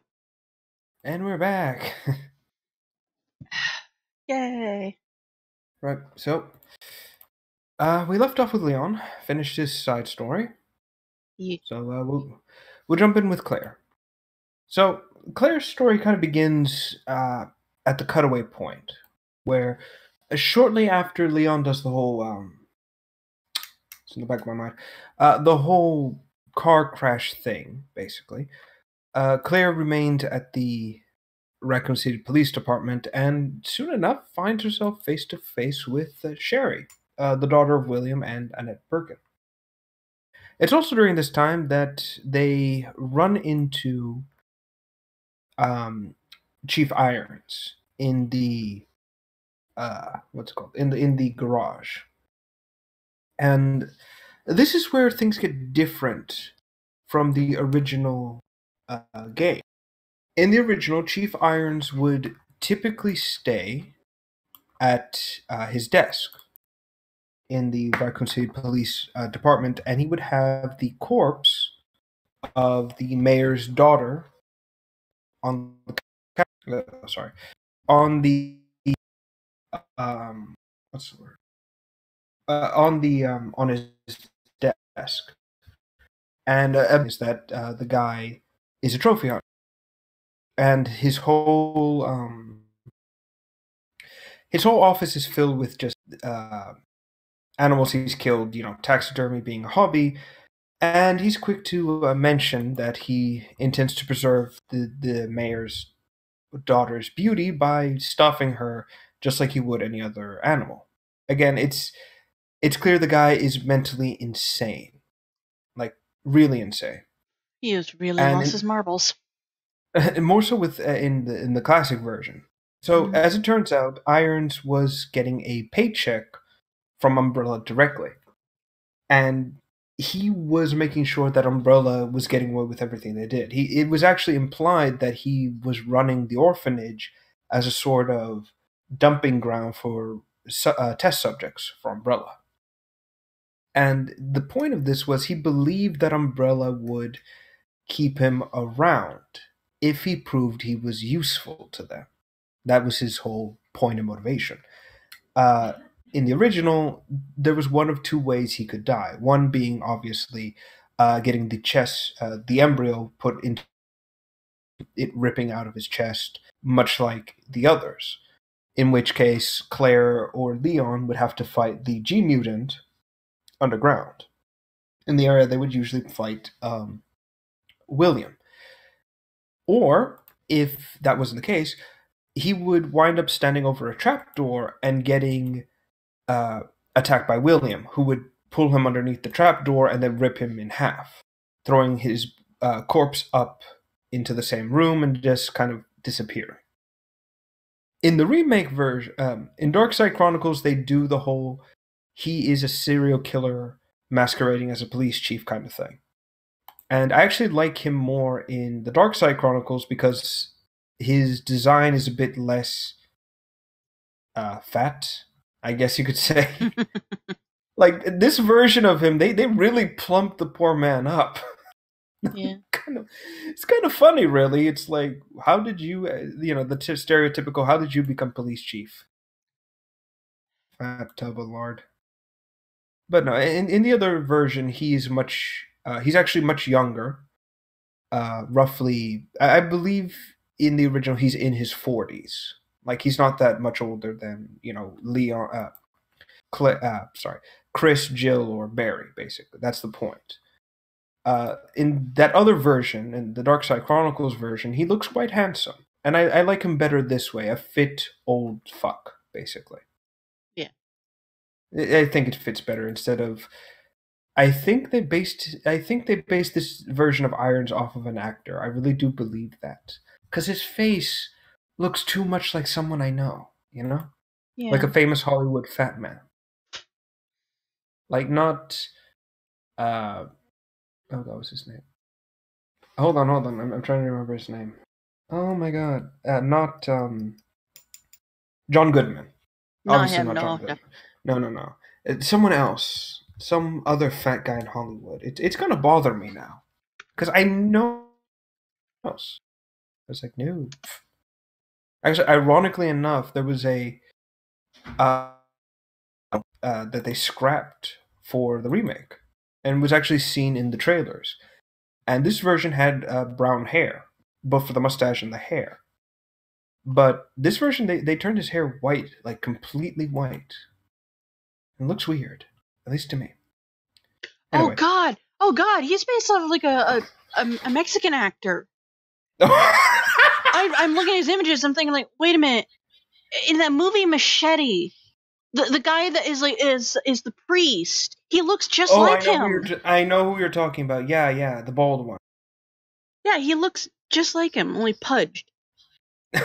[SPEAKER 2] And we're back.
[SPEAKER 1] Yay.
[SPEAKER 2] Right, so we left off with Leon, finished his side story.
[SPEAKER 1] Yeah.
[SPEAKER 2] So we'll jump in with Claire. So Claire's story kind of begins at the cutaway point, where shortly after Leon does the whole it's in the back of my mind, the whole car crash thing, basically. Claire remained at the Raccoon City Police Department, and soon enough finds herself face to face with Sherry, the daughter of William and Annette Birkin. It's also during this time that they run into Chief Irons in the what's it called in the garage, and this is where things get different from the original game. In the original, Chief Irons would typically stay at his desk in the Raccoon City Police Department, and he would have the corpse of the mayor's daughter on the on the what's the word on his desk, and evidence that the guy is a trophy hunter, and his whole office is filled with just animals he's killed, taxidermy being a hobby, and he's quick to mention that he intends to preserve the mayor's daughter's beauty by stuffing her just like he would any other animal. Again, it's clear the guy is mentally insane, like really insane.
[SPEAKER 1] He has really lost his marbles.
[SPEAKER 2] And more so with in the classic version. So as it turns out, Irons was getting a paycheck from Umbrella directly, and he was making sure that Umbrella was getting away with everything they did. It was actually implied that he was running the orphanage as a sort of dumping ground for test subjects for Umbrella. And the point of this was he believed that Umbrella would keep him around if he proved he was useful to them. That was his whole point of motivation. In the original, there was one of two ways he could die. One being obviously getting the embryo put into it, ripping out of his chest, much like the others. In which case, Claire or Leon would have to fight the G mutant underground. In the area, they would usually fight William. Or, if that wasn't the case, he would wind up standing over a trapdoor and getting attacked by William, who would pull him underneath the trapdoor and then rip him in half, throwing his corpse up into the same room and just kind of disappearing. In the remake version, in Darkside Chronicles, they do the whole he is a serial killer masquerading as a police chief kind of thing. And I actually like him more in the Darkside Chronicles because his design is a bit less fat, I guess you could say. Like, this version of him, they really plumped the poor man up.
[SPEAKER 1] Yeah.
[SPEAKER 2] It's kind of funny, really. It's like, how did you, the stereotypical, how did you become police chief? Fat tub of lard. But no, in the other version, he's actually much younger. Roughly, I believe in the original, he's in his 40s. Like, he's not that much older than, Leon, Chris, Jill, or Barry, basically. That's the point. In that other version, in the Darkside Chronicles version, he looks quite handsome. And I like him better this way, a fit old fuck, basically.
[SPEAKER 1] Yeah.
[SPEAKER 2] I think it fits better instead of... I think they based this version of Irons off of an actor. I really do believe that. Because his face looks too much like someone I know, Yeah. Like a famous Hollywood fat man. Like, not... that was his name. Hold on. I'm trying to remember his name. Oh my god. Not John Goodman.
[SPEAKER 1] Not
[SPEAKER 2] Obviously
[SPEAKER 1] him,
[SPEAKER 2] not
[SPEAKER 1] no.
[SPEAKER 2] John Goodman. No. It's someone else. Some other fat guy in Hollywood. It's gonna bother me now. Because I know... was like, no. Actually, ironically enough, there was a that they scrapped for the remake, and was actually seen in the trailers. And this version had brown hair, both for the mustache and the hair. But this version, they turned his hair white, like completely white. It looks weird, at least to me. Anyway.
[SPEAKER 1] Oh God! He's based off of like a Mexican actor. I'm looking at his images. I'm thinking like, wait a minute. In that movie Machete, the guy that is like is the priest. He looks just like him.
[SPEAKER 2] I know who you're talking about. Yeah, the bald one.
[SPEAKER 1] Yeah, he looks just like him, only pudged.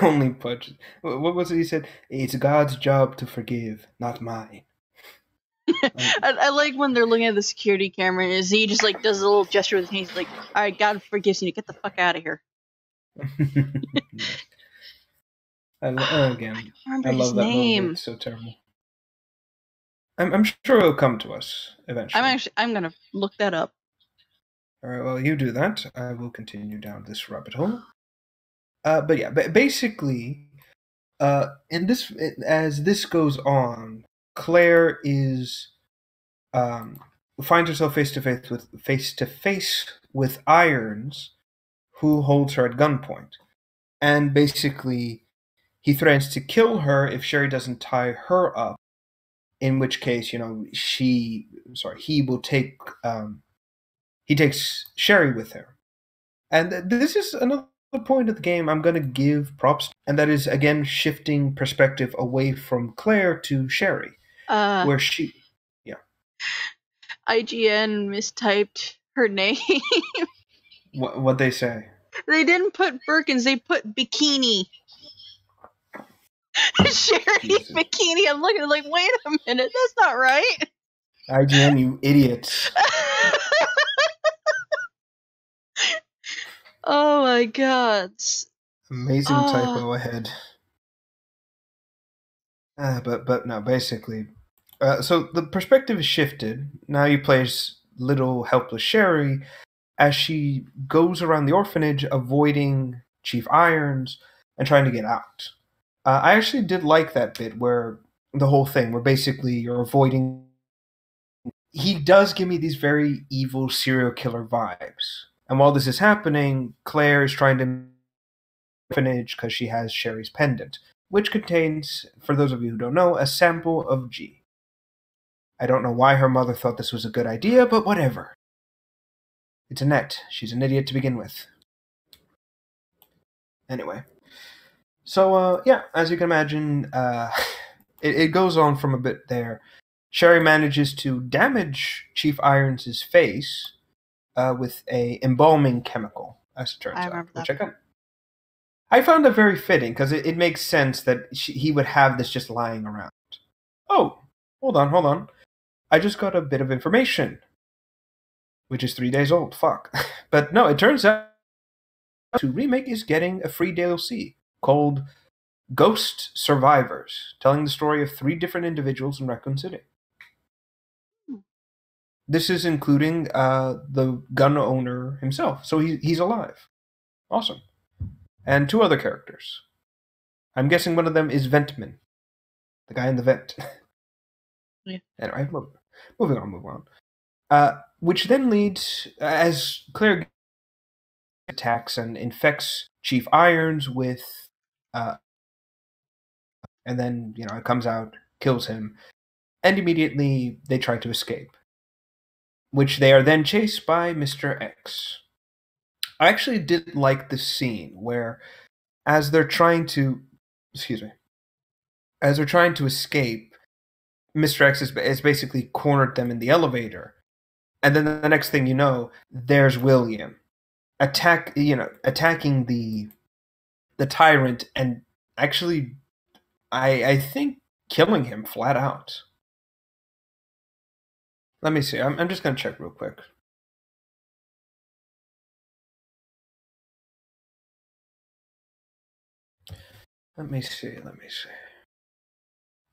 [SPEAKER 2] Only pudged. What was it he said? It's God's job to forgive, not mine.
[SPEAKER 1] I like when they're looking at the security camera and he just like does a little gesture with his hands, like, all right, God forgives you, get the fuck out of here.
[SPEAKER 2] I love
[SPEAKER 1] his
[SPEAKER 2] that
[SPEAKER 1] name.
[SPEAKER 2] movie. It's so terrible. I'm sure it'll come to us eventually.
[SPEAKER 1] I'm gonna look that up.
[SPEAKER 2] All right, well, you do that. I will continue down this rabbit hole. But yeah, basically, as this goes on, Claire finds herself face to face with Irons, who holds her at gunpoint, and basically he threatens to kill her if Sherry doesn't tie her up. In which case, he will take he takes Sherry with her, and this is another point of the game I'm going to give props to, and that is again shifting perspective away from Claire to Sherry, where she,
[SPEAKER 1] IGN mistyped her name.
[SPEAKER 2] What they say?
[SPEAKER 1] They didn't put Birkins, they put bikini. Sherry Jesus. Bikini. I'm looking like, wait a minute, that's not right.
[SPEAKER 2] IGN, you idiots.
[SPEAKER 1] Oh my god.
[SPEAKER 2] Amazing typo ahead. But no, basically. So the perspective is shifted. Now you play as little helpless Sherry as she goes around the orphanage avoiding Chief Irons and trying to get out. I actually did like that bit where basically you're avoiding. He does give me these very evil serial killer vibes. And while this is happening, Claire is trying to orphanage because she has Sherry's pendant, which contains, for those of you who don't know, a sample of G. I don't know why her mother thought this was a good idea, but whatever. It's Annette. She's an idiot to begin with. Anyway. So, as you can imagine, it goes on from a bit there. Sherry manages to damage Chief Irons' face with a embalming chemical, as it turns out. I found that very fitting, because it makes sense that he would have this just lying around. Oh, hold on. I just got a bit of information. Which is 3 days old, fuck. But no, it turns out to remake is getting a free DLC called Ghost Survivors, telling the story of 3 different individuals in Raccoon City. This is including the gun owner himself, so he's alive. Awesome. And 2 other characters. I'm guessing one of them is Ventman, the guy in the vent.
[SPEAKER 1] Yeah.
[SPEAKER 2] Anyway, moving on. Which then leads, as Claire attacks and infects Chief Irons with, and then, it comes out, kills him, and immediately they try to escape, which they are then chased by Mr. X. I actually did like this scene where, as they're trying to escape, Mr. X has basically cornered them in the elevator. And then the next thing you know, there's William attacking the tyrant, and actually, I think killing him flat out. Let me see. I'm just gonna check real quick. Let me see.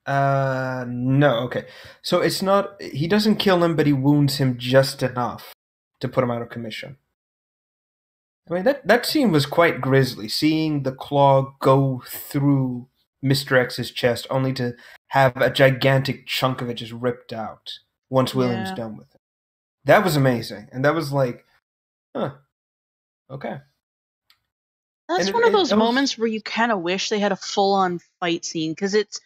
[SPEAKER 2] No, okay. So it's not, he doesn't kill him, but he wounds him just enough to put him out of commission. I mean, that scene was quite grisly, seeing the claw go through Mr. X's chest only to have a gigantic chunk of it just ripped out once William's
[SPEAKER 1] Yeah.
[SPEAKER 2] done with it. That was amazing. And that was like, huh, okay.
[SPEAKER 1] That's
[SPEAKER 2] And
[SPEAKER 1] one of those
[SPEAKER 2] it was,
[SPEAKER 1] moments where you kind of wish they had a full-on fight scene, because it's,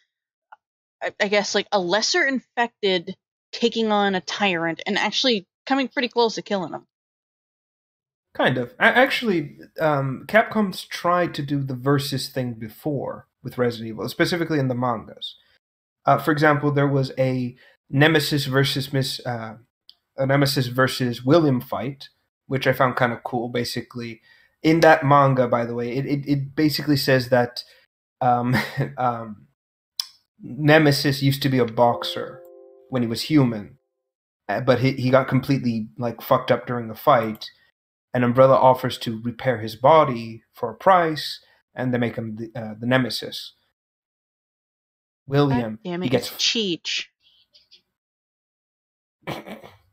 [SPEAKER 1] I guess, like a lesser infected taking on a tyrant and actually coming pretty close to killing him.
[SPEAKER 2] kind of. Actually, Capcom's tried to do the versus thing before with Resident Evil, specifically in the mangas. For example, there was a Nemesis versus William fight, which I found kind of cool. Basically, in that manga, by the way, it basically says that um, Nemesis used to be a boxer when he was human, but he got completely like fucked up during a fight. And Umbrella offers to repair his body for a price, and they make him the Nemesis. William,
[SPEAKER 1] God damn it,
[SPEAKER 2] he gets
[SPEAKER 1] it's Cheech.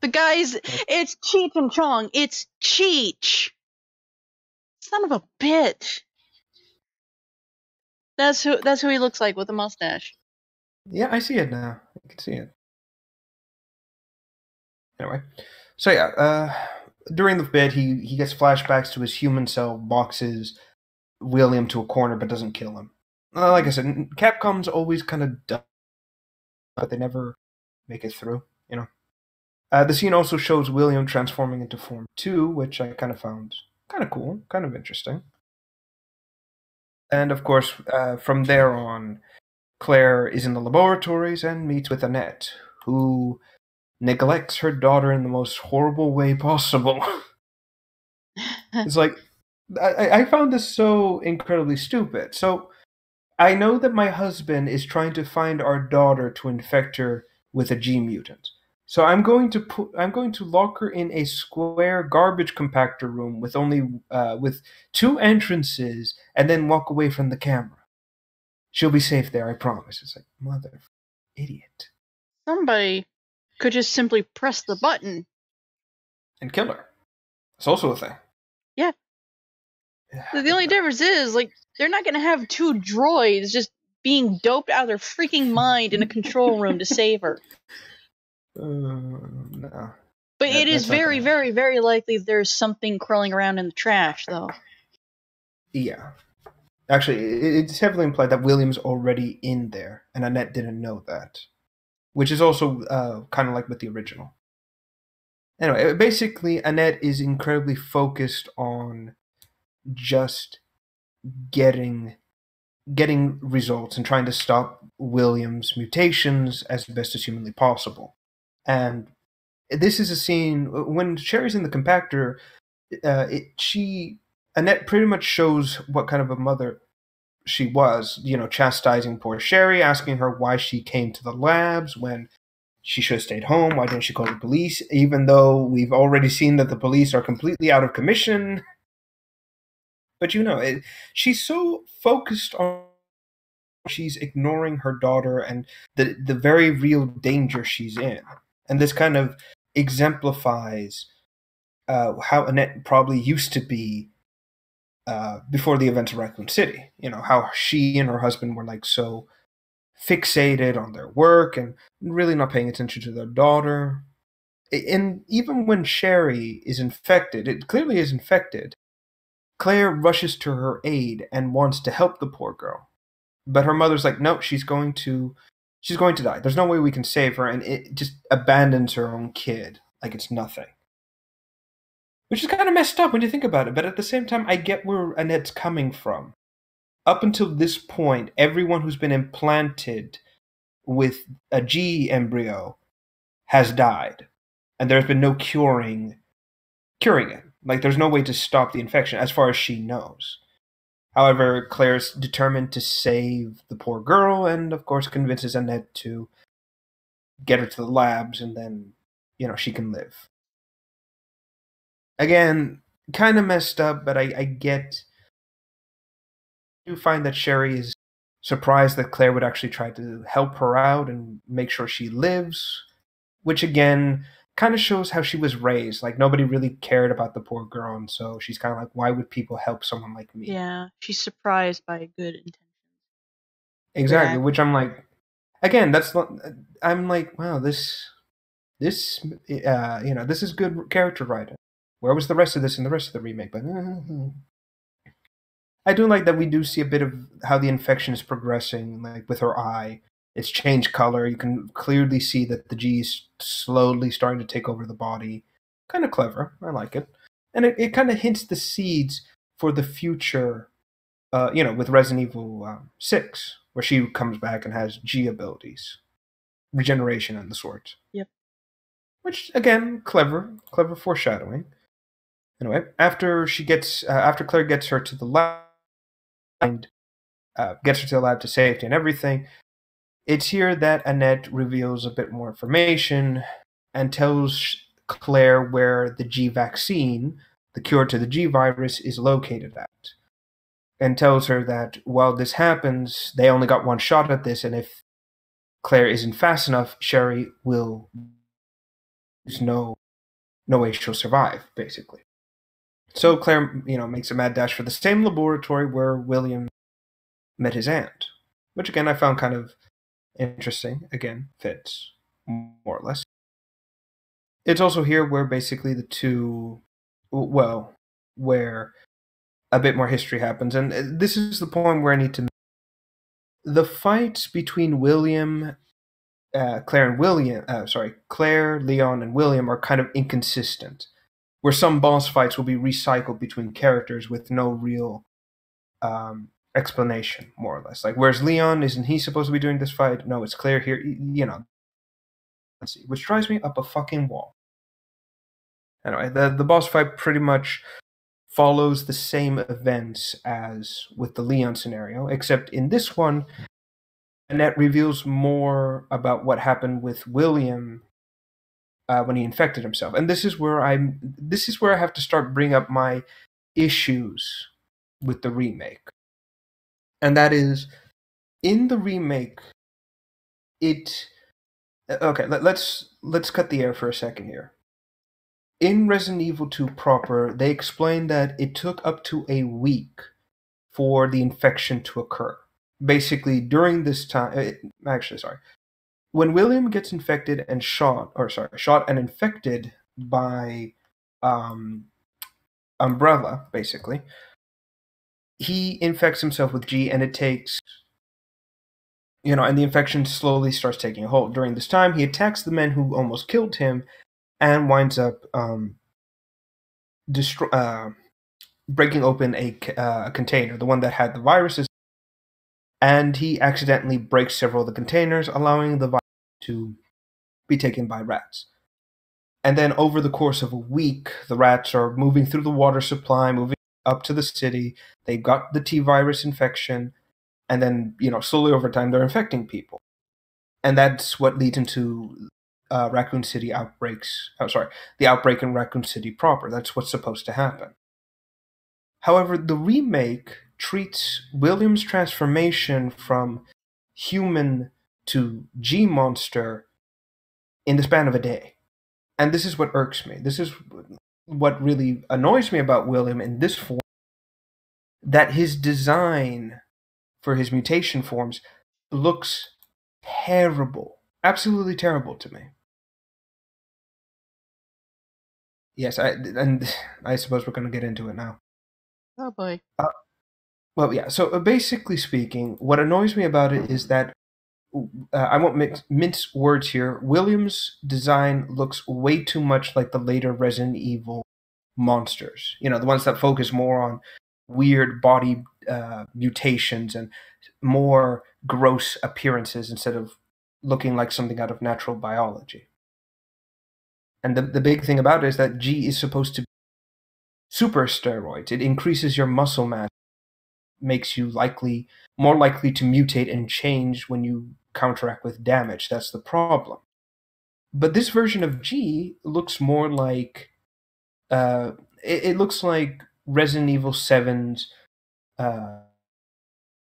[SPEAKER 1] The guys, it's Cheech and Chong. It's Cheech. Son of a bitch. That's who he looks like with a mustache.
[SPEAKER 2] Yeah, I see it now. I can see it. Anyway, so yeah, during the bit, he gets flashbacks to his human self, boxes William to a corner, but doesn't kill him. Like I said, Capcom's always kind of done, but they never make it through. You know. The scene also shows William transforming into Form 2, which I kind of found kind of cool, kind of interesting. And of course, from there on, Claire is in the laboratories and meets with Annette, who neglects her daughter in the most horrible way possible. It's like, I found this so incredibly stupid. So, I know that my husband is trying to find our daughter to infect her with a G mutant. So I'm going to lock her in a square garbage compactor room with only with 2 entrances, and then walk away from the camera. She'll be safe there, I promise. It's like, mother idiot.
[SPEAKER 1] Somebody could just simply press the button
[SPEAKER 2] And kill her. It's also a thing.
[SPEAKER 1] Yeah. The only difference is, like, they're not going to have 2 droids just being doped out of their freaking mind in a control room to save her.
[SPEAKER 2] No.
[SPEAKER 1] But it is very, very, very likely there's something crawling around in the trash, though.
[SPEAKER 2] Yeah. Actually, it's heavily implied that William's already in there, and Annette didn't know that. Which is also kind of like with the original. Anyway, basically, Annette is incredibly focused on just getting results and trying to stop William's mutations as best as humanly possible. And this is a scene when Sherry's in the compactor. Annette pretty much shows what kind of a mother she was, chastising poor Sherry, asking her why she came to the labs when she should have stayed home. Why didn't she call the police? Even though we've already seen that the police are completely out of commission. But she's so focused on, she's ignoring her daughter and the very real danger she's in. And this kind of exemplifies how Annette probably used to be before the events of Raccoon City. How she and her husband were like so fixated on their work and really not paying attention to their daughter. And even when Sherry is infected, it clearly is infected, Claire rushes to her aid and wants to help the poor girl. But her mother's like, no, she's going to die. There's no way we can save her, and it just abandons her own kid like it's nothing. Which is kind of messed up when you think about it, but at the same time, I get where Annette's coming from. Up until this point, everyone who's been implanted with a G embryo has died, and there's been no curing it. Like, there's no way to stop the infection, as far as she knows. However, Claire's determined to save the poor girl, and of course convinces Annette to get her to the labs, and then, she can live. Again, kind of messed up, but I get. I do find that Sherry is surprised that Claire would actually try to help her out and make sure she lives, which again kind of shows how she was raised. Like, nobody really cared about the poor girl, and so she's kind of like, why would people help someone like me?
[SPEAKER 1] Yeah, she's surprised by good intentions.
[SPEAKER 2] Exactly,
[SPEAKER 1] Yeah.
[SPEAKER 2] which I'm like, again, I'm like, wow, this this is good character writing. Where was the rest of this in the rest of the remake? But I do like that we do see a bit of how the infection is progressing, like with her eye. It's changed color. You can clearly see that the G is slowly starting to take over the body. Kind of clever. I like it. And it kind of hints the seeds for the future, with Resident Evil 6, where she comes back and has G abilities, regeneration and the sorts.
[SPEAKER 1] Yep.
[SPEAKER 2] Which, again, clever foreshadowing. Anyway, after Claire gets her to the lab, and gets her to the lab to safety and everything, it's here that Annette reveals a bit more information and tells Claire where the G vaccine, the cure to the G virus, is located at. And tells her that while this happens, they only got one shot at this, and if Claire isn't fast enough, Sherry will. There's no way she'll survive, basically. So Claire, makes a mad dash for the same laboratory where William met his aunt, which again I found kind of interesting. Again, fits more or less. It's also here where basically the two, where a bit more history happens, and this is the point where I need to. The fights between Claire, Leon, and William are kind of inconsistent. Where some boss fights will be recycled between characters with no real explanation, more or less. Like, whereas Leon, isn't he supposed to be doing this fight? No, it's Claire here. Let's see, which drives me up a fucking wall. Anyway, the boss fight pretty much follows the same events as with the Leon scenario, except in this one, Annette reveals more about what happened with William when he infected himself, and this is where I have to start bringing up my issues with the remake, and that is in the remake. Let's cut the air for a second here. In Resident Evil 2 proper, they explained that it took up to a week for the infection to occur. Basically, during this time, when William gets infected and shot and infected by Umbrella, basically, he infects himself with G, and it takes, and the infection slowly starts taking a hold. During this time, he attacks the men who almost killed him, and winds up breaking open a container, the one that had the viruses, and he accidentally breaks several of the containers, allowing the virus to be taken by rats. And then over the course of a week, the rats are moving through the water supply, moving up to the city. They've got the T virus infection, and then, slowly over time, they're infecting people. And that's what leads into Raccoon City outbreaks. The outbreak in Raccoon City proper. That's what's supposed to happen. However, the remake treats William's transformation from human to G monster in the span of a day. And this is what irks me. This is what really annoys me about William in this form, that his design for his mutation forms looks terrible. Absolutely terrible to me. Yes, I suppose we're going to get into it now.
[SPEAKER 1] Oh boy.
[SPEAKER 2] Well, yeah. So basically speaking, what annoys me about it is that I won't mince words here. William's design looks way too much like the later Resident Evil monsters. The ones that focus more on weird body mutations and more gross appearances instead of looking like something out of natural biology. And the big thing about it is that G is supposed to be super steroids. It increases your muscle mass, makes you more likely to mutate and change when you counteract with damage. That's the problem. But this version of G looks more like it looks like Resident Evil 7's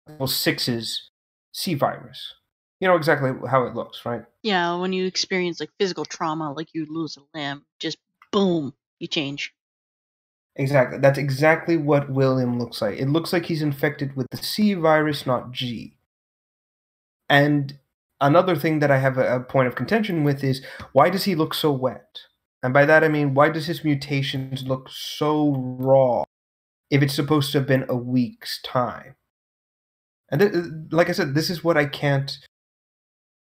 [SPEAKER 2] 6's C virus. You know exactly how it looks, right?
[SPEAKER 1] Yeah, when you experience like physical trauma, like you lose a limb, just boom, you change.
[SPEAKER 2] Exactly. That's exactly what William looks like. It looks like he's infected with the C virus, not G. And another thing that I have a point of contention with is, why does he look so wet? And by that I mean, why does his mutations look so raw if it's supposed to have been a week's time? And like I said, this is what I can't.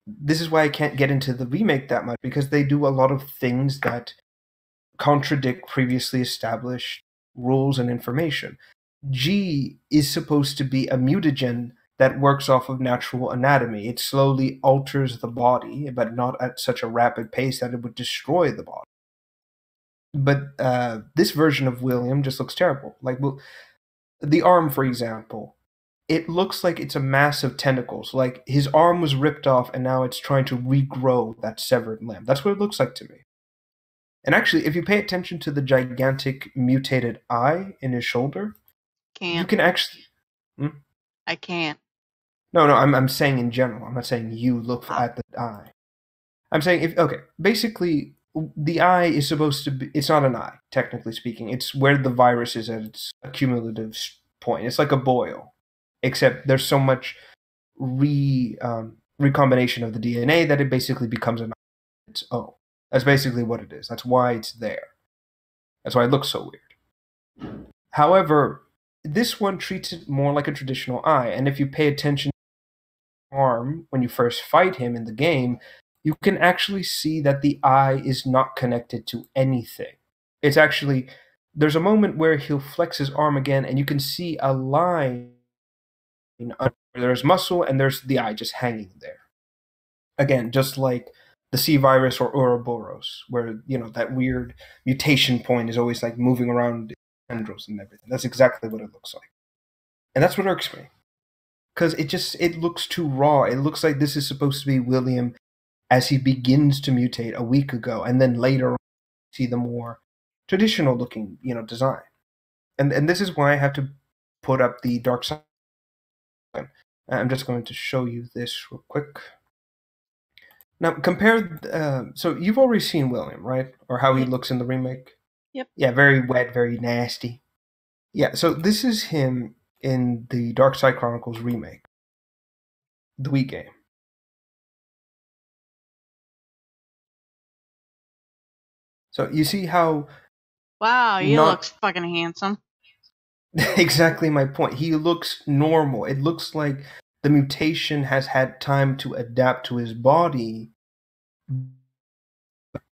[SPEAKER 2] This is why I can't get into the remake that much, because they do a lot of things that contradict previously established rules and information. G is supposed to be a mutagen that works off of natural anatomy. It slowly alters the body, but not at such a rapid pace that it would destroy the body. But this version of William just looks terrible. Like, well, the arm, for example, it looks like it's a mass of tentacles. Like his arm was ripped off and now it's trying to regrow that severed limb. That's what it looks like to me. And actually, if you pay attention to the gigantic mutated eye in his shoulder, you
[SPEAKER 1] Can't.
[SPEAKER 2] can actually. Hmm?
[SPEAKER 1] I can't.
[SPEAKER 2] No, I'm saying in general. I'm not saying you look at the eye. I'm saying basically the eye is supposed to be. It's not an eye, technically speaking. It's where the virus is at its accumulative point. It's like a boil, except there's so much recombination of the DNA that it basically becomes an eye on its own. That's basically what it is. That's why it's there. That's why it looks so weird. However, this one treats it more like a traditional eye, and if you pay attention to the arm when you first fight him in the game, you can actually see that the eye is not connected to anything. It's actually, there's a moment where he'll flex his arm again, and you can see a line. There's muscle, and there's the eye just hanging there. Again, just like the C virus or Ouroboros, where that weird mutation point is always like moving around tendrils and everything. That's exactly what it looks like, and that's what irks me, because it looks too raw. It looks like this is supposed to be William as he begins to mutate a week ago, and then later on see the more traditional looking design. And this is why I have to put up the dark side. I'm just going to show you this real quick. Now, compare. So you've already seen William, right? Or how he looks in the remake?
[SPEAKER 1] Yep.
[SPEAKER 2] Yeah, very wet, very nasty. Yeah, so this is him in the Dark Side Chronicles remake, the Wii game. So you see how...
[SPEAKER 1] Wow, he looks fucking handsome.
[SPEAKER 2] Exactly my point. He looks normal. It looks like the mutation has had time to adapt to his body.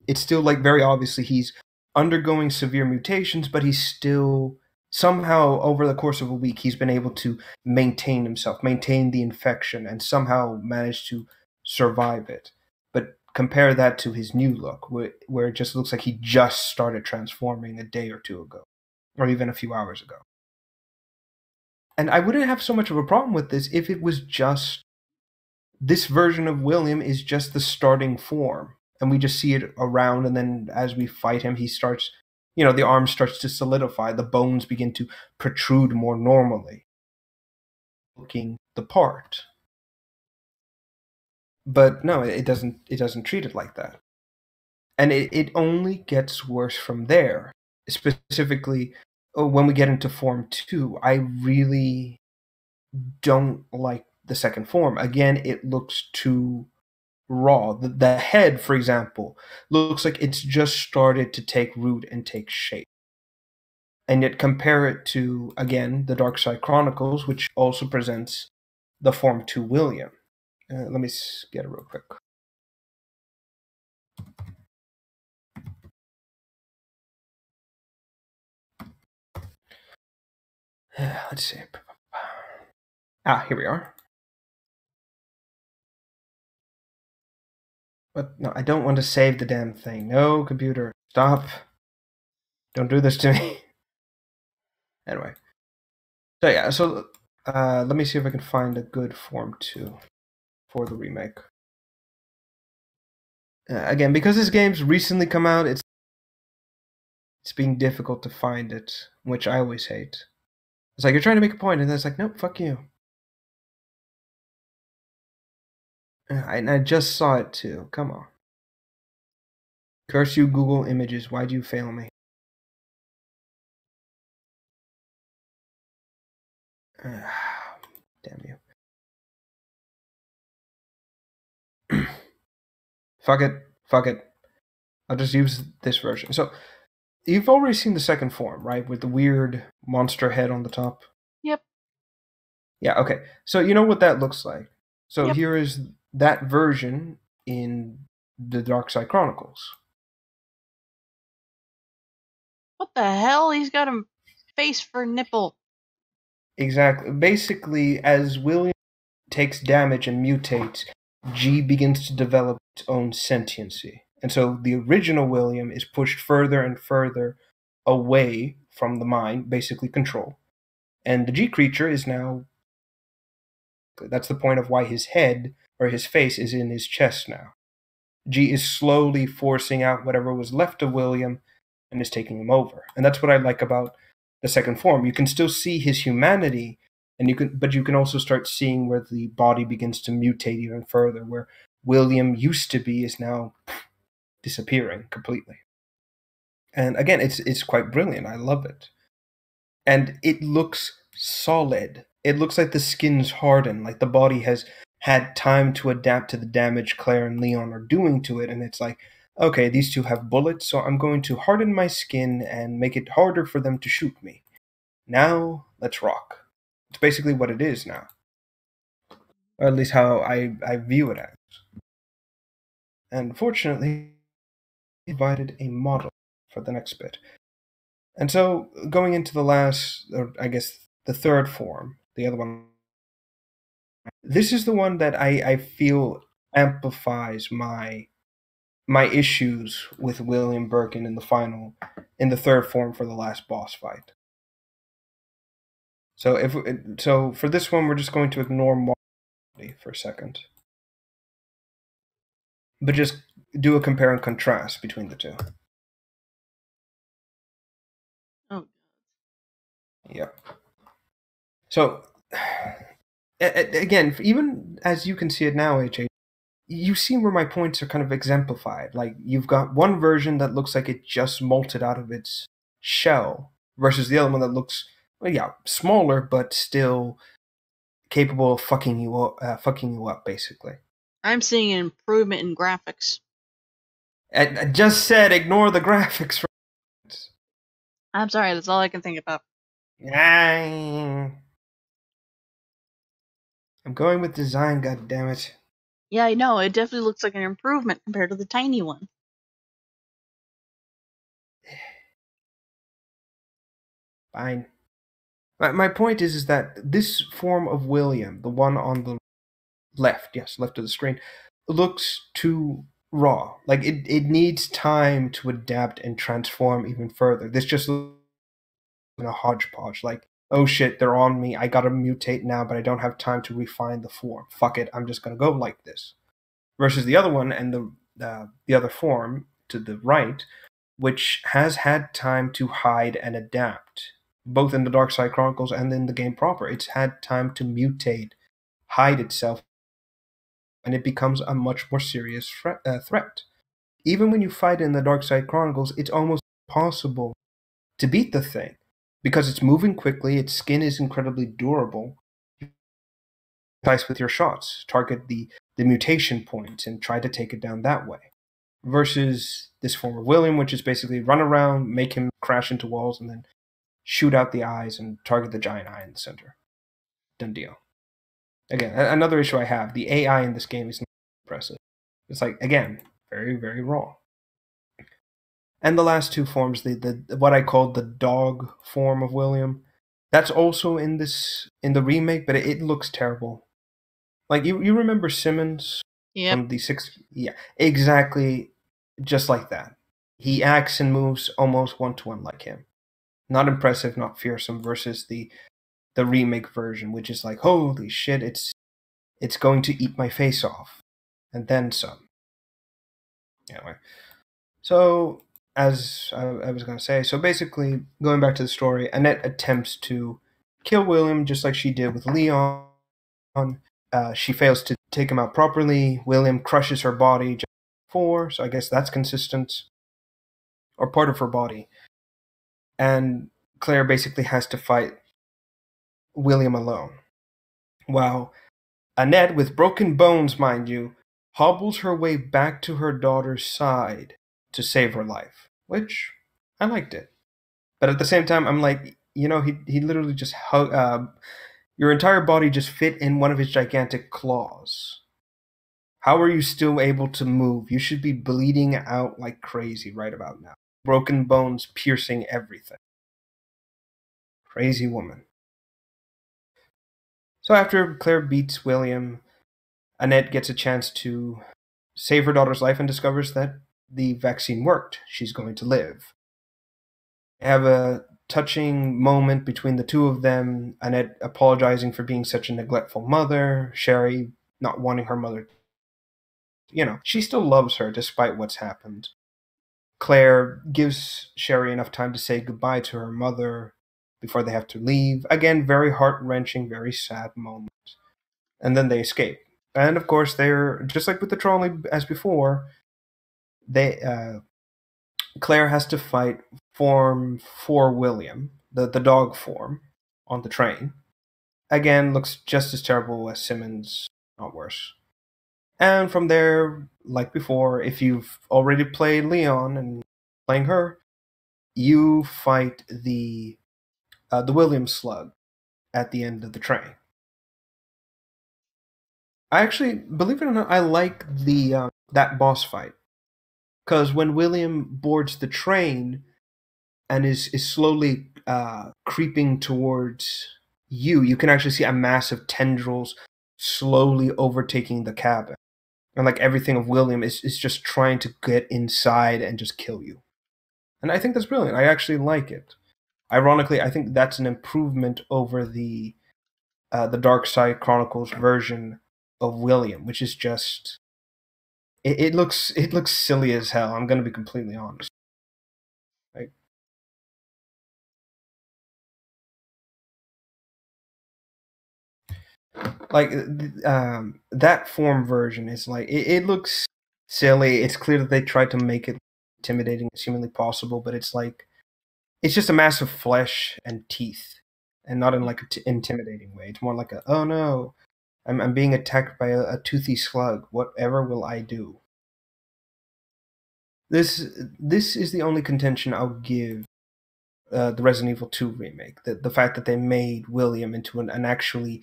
[SPEAKER 2] It's still like very obviously he's undergoing severe mutations, but he's still somehow over the course of a week he's been able to maintain himself, maintain the infection, and somehow manage to survive it. But compare that to his new look, where it just looks like he just started transforming a day or two ago, or even a few hours ago. And I wouldn't have so much of a problem with this if it was just this version of William is just the starting form, and we just see it around, and then as we fight him, he starts, the arm starts to solidify, the bones begin to protrude more normally, looking the part. But no, it doesn't treat it like that. And it only gets worse from there. Specifically, when we get into Form 2, I really don't like the second form. Again, it looks too raw. The head, for example, looks like it's just started to take root and take shape. And yet compare it to, again, the Dark Side Chronicles, which also presents the Form 2 William. Let me get it real quick. Let's see. Here we are. But no, I don't want to save the damn thing. No, computer, stop. Don't do this to me. Anyway. So yeah, let me see if I can find a good Form 2 for the remake. Again, because this game's recently come out, it's being difficult to find it, which I always hate. It's like you're trying to make a point, and then it's like, nope, fuck you. And I just saw it too. Come on. Curse you, Google Images. Why'd you fail me? Damn you. Fuck it. Fuck it. I'll just use this version. So, you've already seen the second form, right? With the weird monster head on the top.
[SPEAKER 1] Yep.
[SPEAKER 2] Yeah, okay. So, you know what that looks like. So,
[SPEAKER 1] Yep.
[SPEAKER 2] here is that version in the Dark Side Chronicles.
[SPEAKER 1] What the hell? He's got a face for nipple.
[SPEAKER 2] Exactly. Basically, as William takes damage and mutates, G begins to develop its own sentiency. And so the original William is pushed further and further away from the mind, basically control. And the G creature is now. That's the point of why his head or his face is in his chest now. G is slowly forcing out whatever was left of William and is taking him over. And that's what I like about the second form. You can still see his humanity, but you can also start seeing where the body begins to mutate even further, where William used to be is now disappearing completely. And again, it's quite brilliant. I love it. And it looks solid. It looks like the skin's hardened, like the body has had time to adapt to the damage Claire and Leon are doing to it, and it's like, okay, these two have bullets, so I'm going to harden my skin and make it harder for them to shoot me. Now, let's rock. It's basically what it is now. Or at least how I view it as. And fortunately, I provided a model for the next bit. And so, going into the last, or I guess the third form, the other one, this is the one that I feel amplifies my issues with William Birkin in the third form for the last boss fight. So for this one, we're just going to ignore morality for a second, but just do a compare and contrast between the two.
[SPEAKER 1] Oh.
[SPEAKER 2] Yep. So again, even as you can see it now, HA, you see where my points are kind of exemplified. Like, you've got one version that looks like it just molted out of its shell versus the other one that looks, well, yeah, smaller but still capable of fucking you up, basically.
[SPEAKER 1] I'm seeing an improvement in graphics.
[SPEAKER 2] I just said ignore the graphics.
[SPEAKER 1] I'm sorry, that's all I can think about.
[SPEAKER 2] I'm going with design, goddammit.
[SPEAKER 1] Yeah, I know. It definitely looks like an improvement compared to the tiny one.
[SPEAKER 2] Fine. My point is that this form of William, the one on the left of the screen, looks too raw. Like, it needs time to adapt and transform even further. This just looks like a hodgepodge. Like, oh shit, they're on me. I gotta mutate now, but I don't have time to refine the form. Fuck it, I'm just gonna go like this. Versus the other one and the other form to the right, which has had time to hide and adapt, both in the Dark Side Chronicles and in the game proper. It's had time to mutate, hide itself, and it becomes a much more serious threat. Even when you fight in the Dark Side Chronicles, it's almost impossible to beat the thing because it's moving quickly, its skin is incredibly durable. Precise with your shots, target the mutation point and try to take it down that way. Versus this form of William, which is basically run around, make him crash into walls, and then shoot out the eyes and target the giant eye in the center. Done deal. Again, another issue I have, the AI in this game is not impressive. It's like, again, very, very raw. And the last two forms, the what I called the dog form of William, that's also in the remake, but it looks terrible. Like, you remember Simmons?
[SPEAKER 1] Yep.
[SPEAKER 2] From the 6th? Yeah, exactly just like that. He acts and moves almost one-to-one like him. Not impressive, not fearsome, versus the remake version, which is like, holy shit, it's going to eat my face off. And then some. Anyway. So, as I was going to say, so basically, going back to the story, Annette attempts to kill William just like she did with Leon. She fails to take him out properly. William crushes her body just before, so I guess that's consistent. Or part of her body. And Claire basically has to fight William alone. While Annette, with broken bones, mind you, hobbles her way back to her daughter's side to save her life. Which, I liked it. But at the same time, I'm like, he literally just your entire body just fit in one of his gigantic claws. How are you still able to move? You should be bleeding out like crazy right about now. Broken bones piercing everything. Crazy woman. So after Claire beats William, Annette gets a chance to save her daughter's life and discovers that the vaccine worked. She's going to live. They have a touching moment between the two of them, Annette apologizing for being such a neglectful mother, Sherry not wanting her mother. She still loves her despite what's happened. Claire gives Sherry enough time to say goodbye to her mother before they have to leave. Again, very heart-wrenching, very sad moment. And then they escape. And of course, they're just like with the trolley as before. Claire has to fight form for William, the dog form, on the train. Again, looks just as terrible as Simmons, not worse. And from there, like before, if you've already played Leon and playing her, you fight the William slug at the end of the train. I actually, believe it or not, I like that boss fight. Because when William boards the train and is slowly creeping towards you, you can actually see a mass of tendrils slowly overtaking the cabin. And like everything of William is just trying to get inside and just kill you. And I think that's brilliant. I actually like it. Ironically, I think that's an improvement over the Dark Side Chronicles version of William, which is just it looks silly as hell. I'm gonna be completely honest. That form version is like it looks silly. It's clear that they tried to make it intimidating as humanly possible, but it's like it's just a mass of flesh and teeth, and not in like an intimidating way. It's more like a oh no, I'm being attacked by a toothy slug. Whatever will I do? This is the only contention I'll give the Resident Evil 2 remake. The fact that they made William into an actually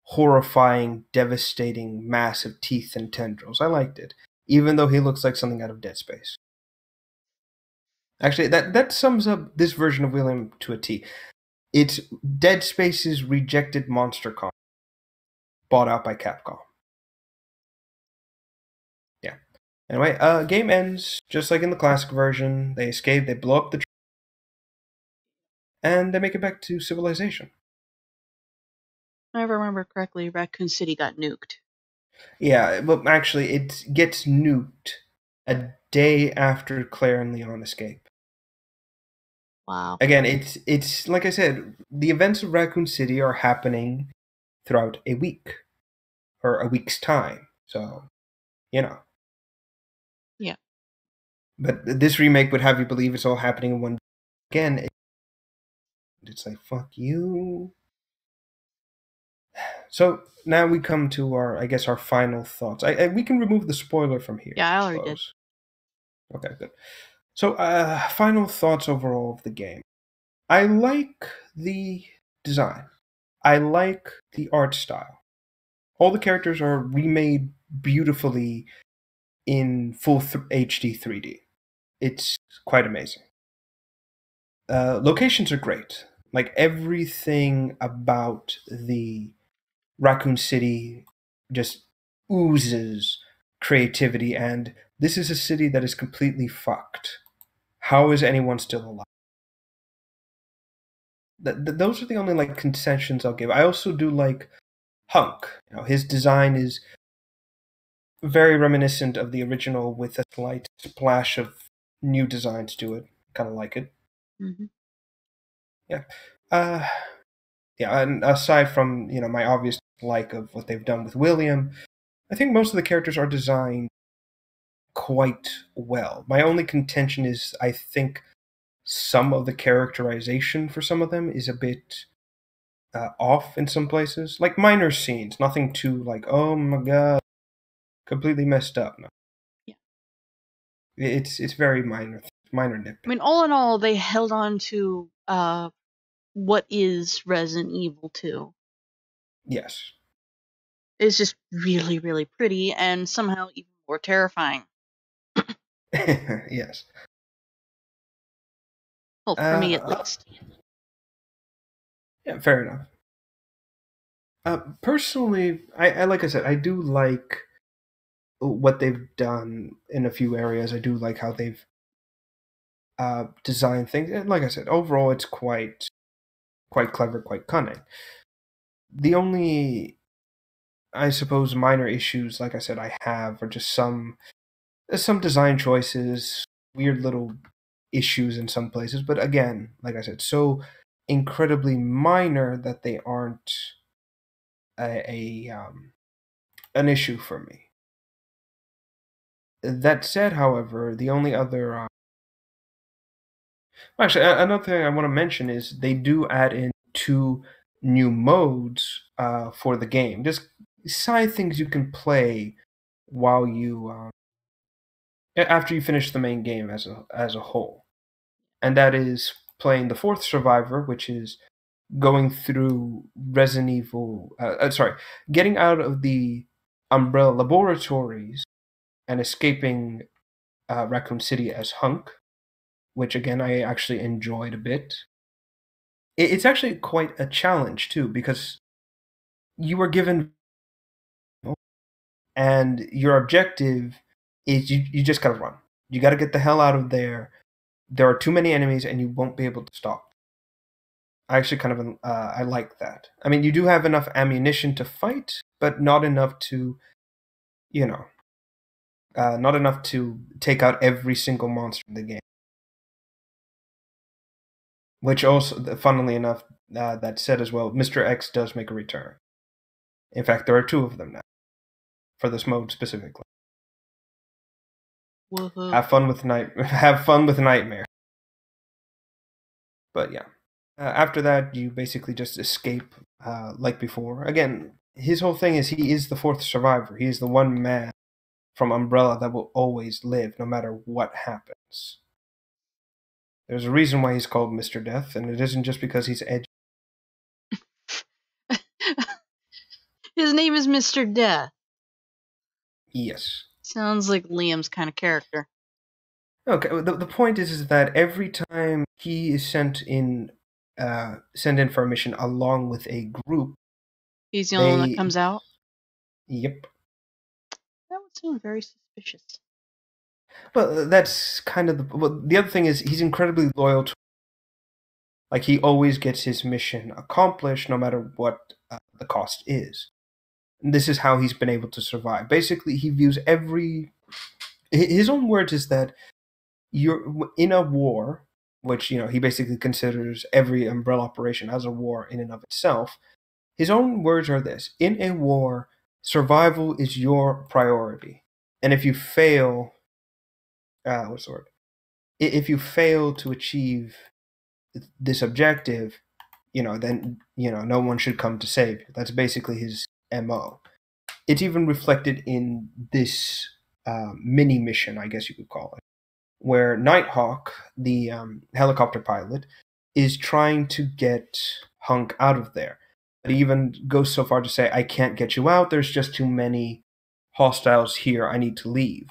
[SPEAKER 2] horrifying, devastating mass of teeth and tendrils. I liked it, even though he looks like something out of Dead Space. Actually, that sums up this version of William to a T. It's Dead Space's rejected monster con bought out by Capcom. Yeah. Anyway, game ends just like in the classic version. They escape, they blow up the and they make it back to civilization.
[SPEAKER 1] If I remember correctly, Raccoon City got nuked.
[SPEAKER 2] Yeah, but actually it gets nuked a day after Claire and Leon escape.
[SPEAKER 1] Wow.
[SPEAKER 2] Again, it's like I said, the events of Raccoon City are happening throughout a week or a week's time. So,
[SPEAKER 1] Yeah.
[SPEAKER 2] But this remake would have you believe it's all happening in one. Again, it's like fuck you. So now we come to our final thoughts. We can remove the spoiler from here.
[SPEAKER 1] Yeah, I already did.
[SPEAKER 2] Okay, good. So, final thoughts overall of the game. I like the design. I like the art style. All the characters are remade beautifully in full HD 3D. It's quite amazing. Locations are great. Like everything about the Raccoon City just oozes creativity, and this is a city that is completely fucked. How is anyone still alive? Those are the only like concessions I'll give. I also do like Hunk. His design is very reminiscent of the original with a slight splash of new designs to it. Kind of like it.
[SPEAKER 1] Mm-hmm.
[SPEAKER 2] Yeah. Yeah, and aside from, my obvious like of what they've done with William, I think most of the characters are designed quite well. My only contention is I think some of the characterization for some of them is a bit off in some places. Like minor scenes, nothing too like, oh my god, completely messed up. No.
[SPEAKER 1] Yeah.
[SPEAKER 2] It's very minor nitpick.
[SPEAKER 1] I mean, all in all, they held on to what is Resident Evil 2.
[SPEAKER 2] Yes.
[SPEAKER 1] It's just really, really pretty and somehow even more terrifying.
[SPEAKER 2] Yes.
[SPEAKER 1] Well, for me at least.
[SPEAKER 2] Yeah, fair enough. Personally, I like I said, I do like what they've done in a few areas. I do like how they've designed things. And like I said, overall, it's quite clever, quite cunning. The only, I suppose, minor issues, like I said, I have are just some design choices, weird little issues in some places. But again, like I said, so incredibly minor that they aren't an issue for me. That said, however, the only other actually another thing I want to mention is they do add in 2 new modes for the game. Just side things you can play while you after you finish the main game as a whole, and that is playing the 4th survivor, which is going through Resident Evil. Getting out of the Umbrella laboratories and escaping Raccoon City as Hunk, which again I actually enjoyed a bit. It's actually quite a challenge too, because you were given, and your objective is you just gotta run. You gotta get the hell out of there. There are too many enemies, and you won't be able to stop. I actually kind of I like that. I mean, you do have enough ammunition to fight, but not enough to, not enough to take out every single monster in the game. Which also, funnily enough, that said as well, Mr. X does make a return. In fact, there are 2 of them now, for this mode specifically.
[SPEAKER 1] Woohoo.
[SPEAKER 2] Have fun with Nightmare. But yeah, after that, you basically just escape like before. Again, his whole thing is he is the 4th survivor. He is the one man from Umbrella that will always live, no matter what happens. There's a reason why he's called Mr. Death, and it isn't just because he's edgy.
[SPEAKER 1] His name is Mr. Death.
[SPEAKER 2] Yes.
[SPEAKER 1] Sounds like Liam's kind of character.
[SPEAKER 2] Okay, the point is that every time he is sent in for a mission along with a group,
[SPEAKER 1] he's the only one that comes out?
[SPEAKER 2] Yep.
[SPEAKER 1] That would seem very suspicious.
[SPEAKER 2] Well, that's kind of the other thing is he's incredibly loyal to. Like, he always gets his mission accomplished, no matter what the cost is. And this is how he's been able to survive. Basically, he views his own words is that you're in a war, which, he basically considers every Umbrella operation as a war in and of itself. His own words are this: in a war, survival is your priority. And if you fail, if you fail to achieve this objective, then, no one should come to save you. That's basically his MO. It's even reflected in this mini mission, I guess you could call it, where Nighthawk, the helicopter pilot, is trying to get Hunk out of there. But he even goes so far to say, I can't get you out, there's just too many hostiles here, I need to leave.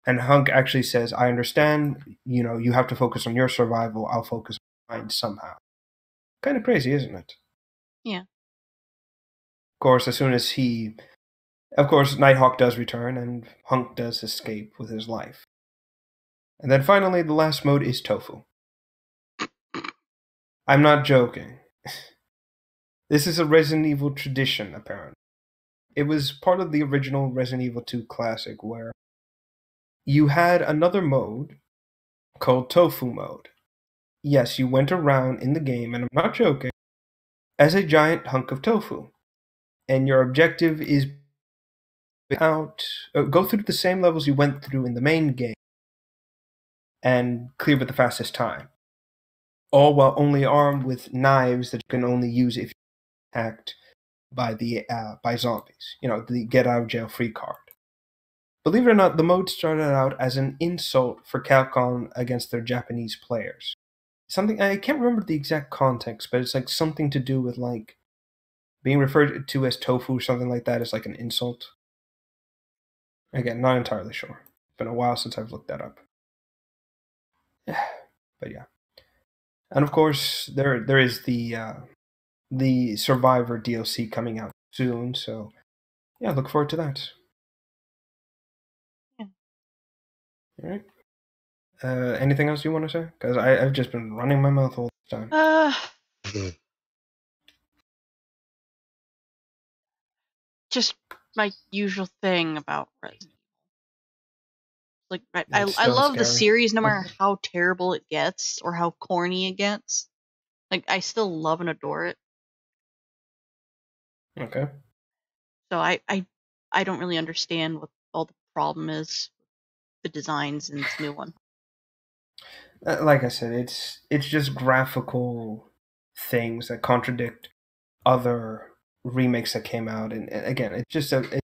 [SPEAKER 2] And Hunk actually says, I understand, you have to focus on your survival, I'll focus on mine somehow. Kind of crazy, isn't it?
[SPEAKER 1] Yeah.
[SPEAKER 2] Of course, Nighthawk does return, and Hunk does escape with his life. And then finally, the last mode is Tofu. I'm not joking. This is a Resident Evil tradition, apparently. It was part of the original Resident Evil 2 classic, where you had another mode called Tofu mode. Yes, you went around in the game, and I'm not joking, as a giant hunk of tofu. And your objective is go through the same levels you went through in the main game and clear with the fastest time, all while only armed with knives that you can only use if you're attacked by zombies. The get out of jail free card. Believe it or not, the mode started out as an insult for Capcom against their Japanese players. Something I can't remember the exact context, but it's like something to do with like being referred to as tofu or something like that is like an insult. Again, not entirely sure. It's been a while since I've looked that up. But yeah. And of course, there is the Survivor DLC coming out soon, so yeah, look forward to that.
[SPEAKER 1] Yeah.
[SPEAKER 2] All right. Anything else you want to say? Because I've just been running my mouth all the time.
[SPEAKER 1] Just my usual thing about Resident Evil. Like, I love the series no matter how terrible it gets or how corny it gets. Like, I still love and adore it.
[SPEAKER 2] Okay.
[SPEAKER 1] So I don't really understand what all the problem is with the designs in this new one.
[SPEAKER 2] Like I said, it's just graphical things that contradict other remakes that came out, and again, it's just a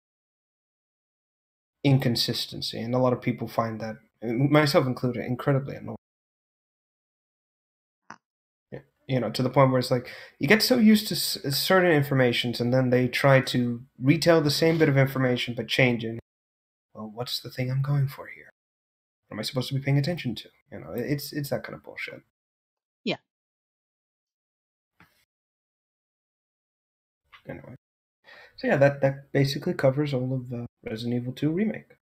[SPEAKER 2] inconsistency, and a lot of people find that, myself included, incredibly annoying. To the point where it's like you get so used to certain informations, and then they try to retell the same bit of information but change it. Well, what's the thing I'm going for here? What am I supposed to be paying attention to? It's that kind of bullshit.
[SPEAKER 1] Yeah.
[SPEAKER 2] Anyway, so yeah, that basically covers all of Resident Evil 2 Remake.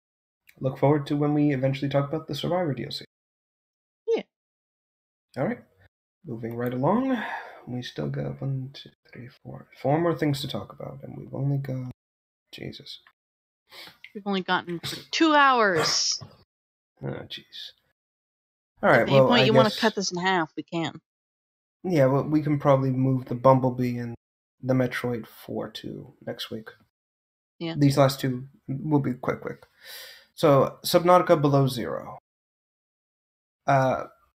[SPEAKER 2] Look forward to when we eventually talk about the Survivor DLC.
[SPEAKER 1] Yeah.
[SPEAKER 2] All right. Moving right along, we still got 1, 2, 3, 4 more things to talk about, and we've only got Jesus.
[SPEAKER 1] We've only gotten for 2 hours.
[SPEAKER 2] Oh, jeez. All right.
[SPEAKER 1] At any point you want to cut this in half, we can.
[SPEAKER 2] Yeah, well, we can probably move the Bumblebee and the Metroid 4 to next week.
[SPEAKER 1] Yeah.
[SPEAKER 2] These last two will be quick. So, Subnautica Below Zero.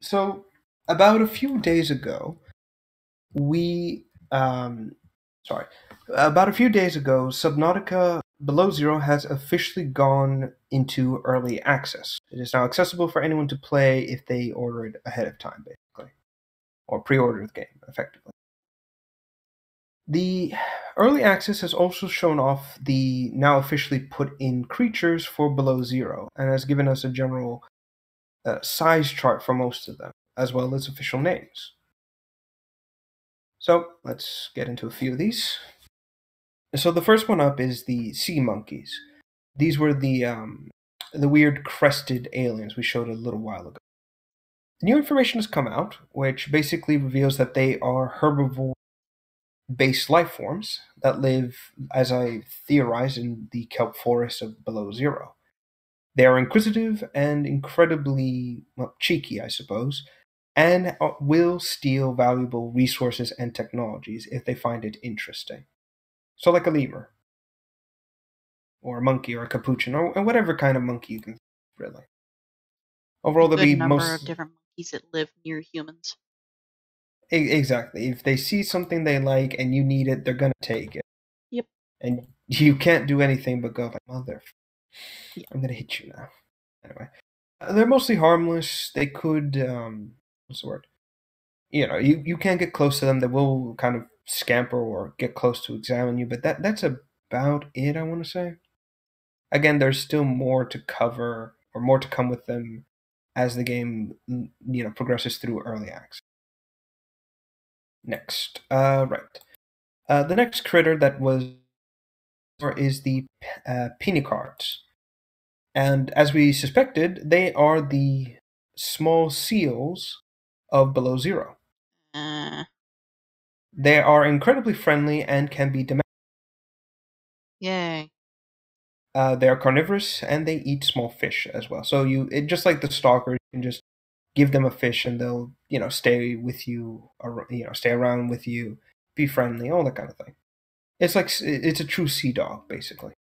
[SPEAKER 2] So about a few days ago, Subnautica Below Zero has officially gone into early access. It is now accessible for anyone to play if they order it ahead of time, basically, or pre-order the game, effectively. The early access has also shown off the now officially put-in creatures for Below Zero, and has given us a general size chart for most of them, as well as official names. So let's get into a few of these. So the first one up is the sea monkeys. These were the weird crested aliens we showed a little while ago. New information has come out, which basically reveals that they are herbivore-based life forms that live, as I theorize, in the kelp forest of Below Zero. They are inquisitive and incredibly cheeky, I suppose, and will steal valuable resources and technologies if they find it interesting. So like a lemur, or a monkey, or a capuchin, or whatever kind of monkey you can, really. Overall, there'll be
[SPEAKER 1] number of different monkeys that live near humans.
[SPEAKER 2] Exactly. If they see something they like and you need it, they're gonna take it.
[SPEAKER 1] Yep.
[SPEAKER 2] And you can't do anything but go like, mother, yeah. I'm gonna hit you now. Anyway, they're mostly harmless. They could, what's the word? You can't get close to them. They will kind of scamper or get close to examine you, but that's about it, I want to say. Again, there's still more to cover, or more to come with them as the game progresses through early access. Next, right. The next critter that is the pinicards. And as we suspected, they are the small seals of Below Zero. They are incredibly friendly and can be domesticated.
[SPEAKER 1] Yay.
[SPEAKER 2] They are carnivorous and they eat small fish as well. So just like the stalkers, you can just give them a fish and they'll stay with you, or stay around with you, be friendly, all that kind of thing. It's like it's a true sea dog, basically.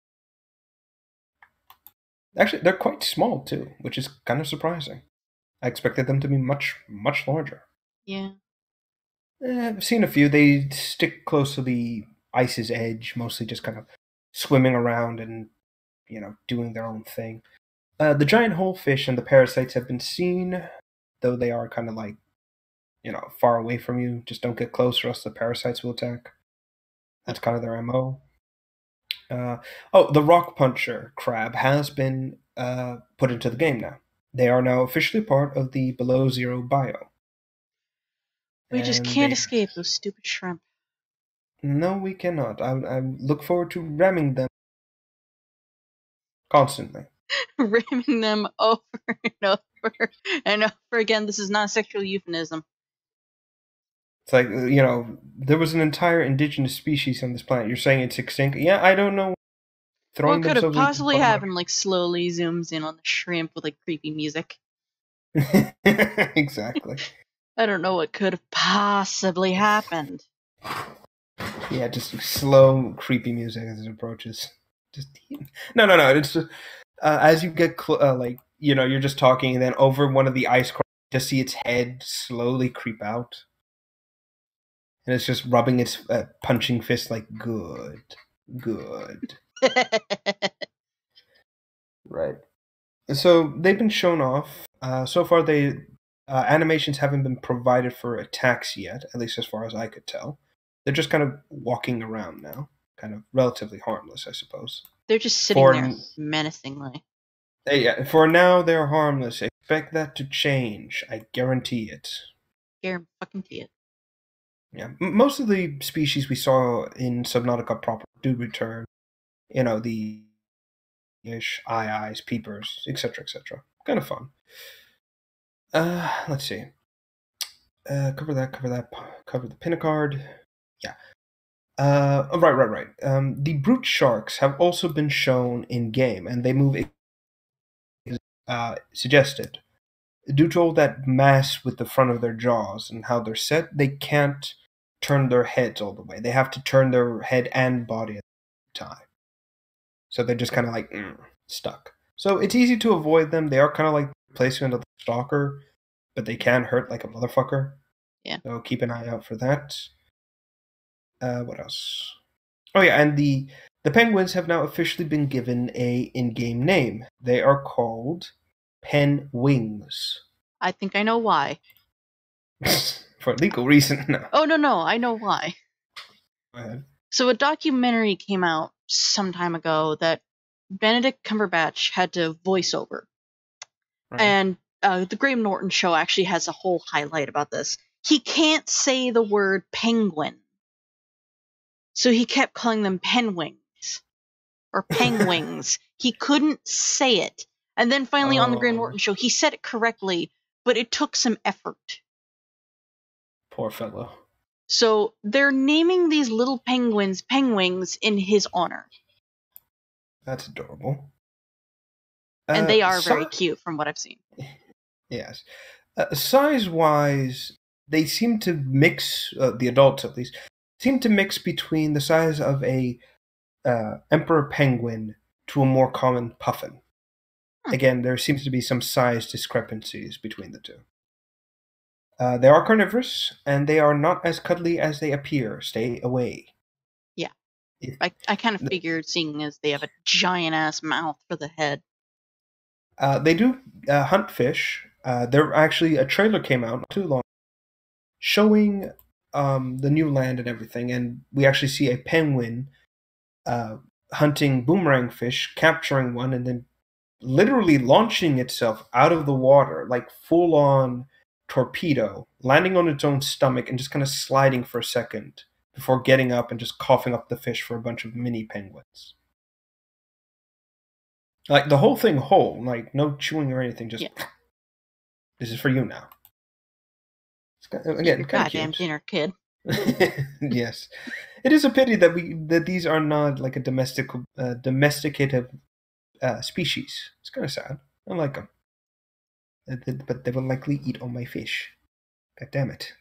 [SPEAKER 2] Actually, they're quite small too, which is kind of surprising. I expected them to be much, much larger.
[SPEAKER 1] Yeah.
[SPEAKER 2] I've seen a few. They stick close to the ice's edge, mostly just kind of swimming around and, doing their own thing. The giant holefish and the parasites have been seen, though they are kind of like, far away from you. Just don't get close or else the parasites will attack. That's kind of their MO. The rock puncher crab has been put into the game now. They are now officially part of the below zero bio.
[SPEAKER 1] We just can't escape those stupid shrimp.
[SPEAKER 2] No, we cannot. I look forward to ramming them constantly.
[SPEAKER 1] Ramming them over and over and over again. This is not a sexual euphemism.
[SPEAKER 2] It's like, there was an entire indigenous species on this planet. You're saying it's extinct? Yeah, I don't know.
[SPEAKER 1] What could have possibly happened? Like, slowly zooms in on the shrimp with, like, creepy music.
[SPEAKER 2] Exactly.
[SPEAKER 1] I don't know what could have possibly happened.
[SPEAKER 2] Yeah, just slow, creepy music as it approaches. No. It's just, as you get, you're just talking, and then over one of the ice crystals, you just see its head slowly creep out. And it's just rubbing its punching fist like, good. Right. So they've been shown off. So far, animations haven't been provided for attacks yet, at least as far as I could tell. They're just kind of walking around now, kind of relatively harmless, I suppose.
[SPEAKER 1] They're just sitting there menacingly.
[SPEAKER 2] Yeah, for now, they're harmless. Expect that to change. I guarantee it.
[SPEAKER 1] Guarantee it.
[SPEAKER 2] Yeah, most of the species we saw in Subnautica proper do return. The fish, eyes, peepers, etc., etc. Kind of fun. Let's see. Cover the Pinacard. Yeah. Right. The brute sharks have also been shown in game, and they move suggested. Due to all that mass with the front of their jaws and how they're set, they can't turn their heads all the way. They have to turn their head and body at the same time. So they're just kind of like stuck. So it's easy to avoid them. They are kind of like replacement of the stalker, but they can hurt like a motherfucker.
[SPEAKER 1] Yeah.
[SPEAKER 2] So keep an eye out for that. What else? Oh yeah, and the penguins have now officially been given a in-game name. They are called penwings.
[SPEAKER 1] I think I know why.
[SPEAKER 2] For legal reason, no.
[SPEAKER 1] Oh, no, I know why.
[SPEAKER 2] Go ahead.
[SPEAKER 1] So a documentary came out some time ago that Benedict Cumberbatch had to voice over. Right. And the Graham Norton show actually has a whole highlight about this. He can't say the word penguin. So he kept calling them penwings. Or penguins. He couldn't say it. And then finally on the Graham Norton show, he said it correctly, but it took some effort.
[SPEAKER 2] Poor fellow.
[SPEAKER 1] So they're naming these little penguins penguins in his honor.
[SPEAKER 2] That's adorable.
[SPEAKER 1] And they are very cute from what I've seen.
[SPEAKER 2] Yes. Size-wise, they seem to mix, the adults at least, seem to mix between the size of a emperor penguin to a more common puffin. Again, there seems to be some size discrepancies between the two. They are carnivorous, and they are not as cuddly as they appear. Stay away.
[SPEAKER 1] Yeah. I kind of figured, seeing as they have a giant-ass mouth for the head.
[SPEAKER 2] They do hunt fish. There actually, a trailer came out not too long showing the new land and everything, and we actually see a penguin hunting boomerang fish, capturing one, and then literally launching itself out of the water, like full-on torpedo, landing on its own stomach and just kind of sliding for a second before getting up and just coughing up the fish for a bunch of mini penguins. Like, the whole thing whole, like, no chewing or anything, just, This is for you now. It's, again,
[SPEAKER 1] goddamn dinner, kid.
[SPEAKER 2] Yes. It is a pity that these are not, like, a domesticated species. It's kind of sad. I like them. But they will likely eat all my fish. God damn it.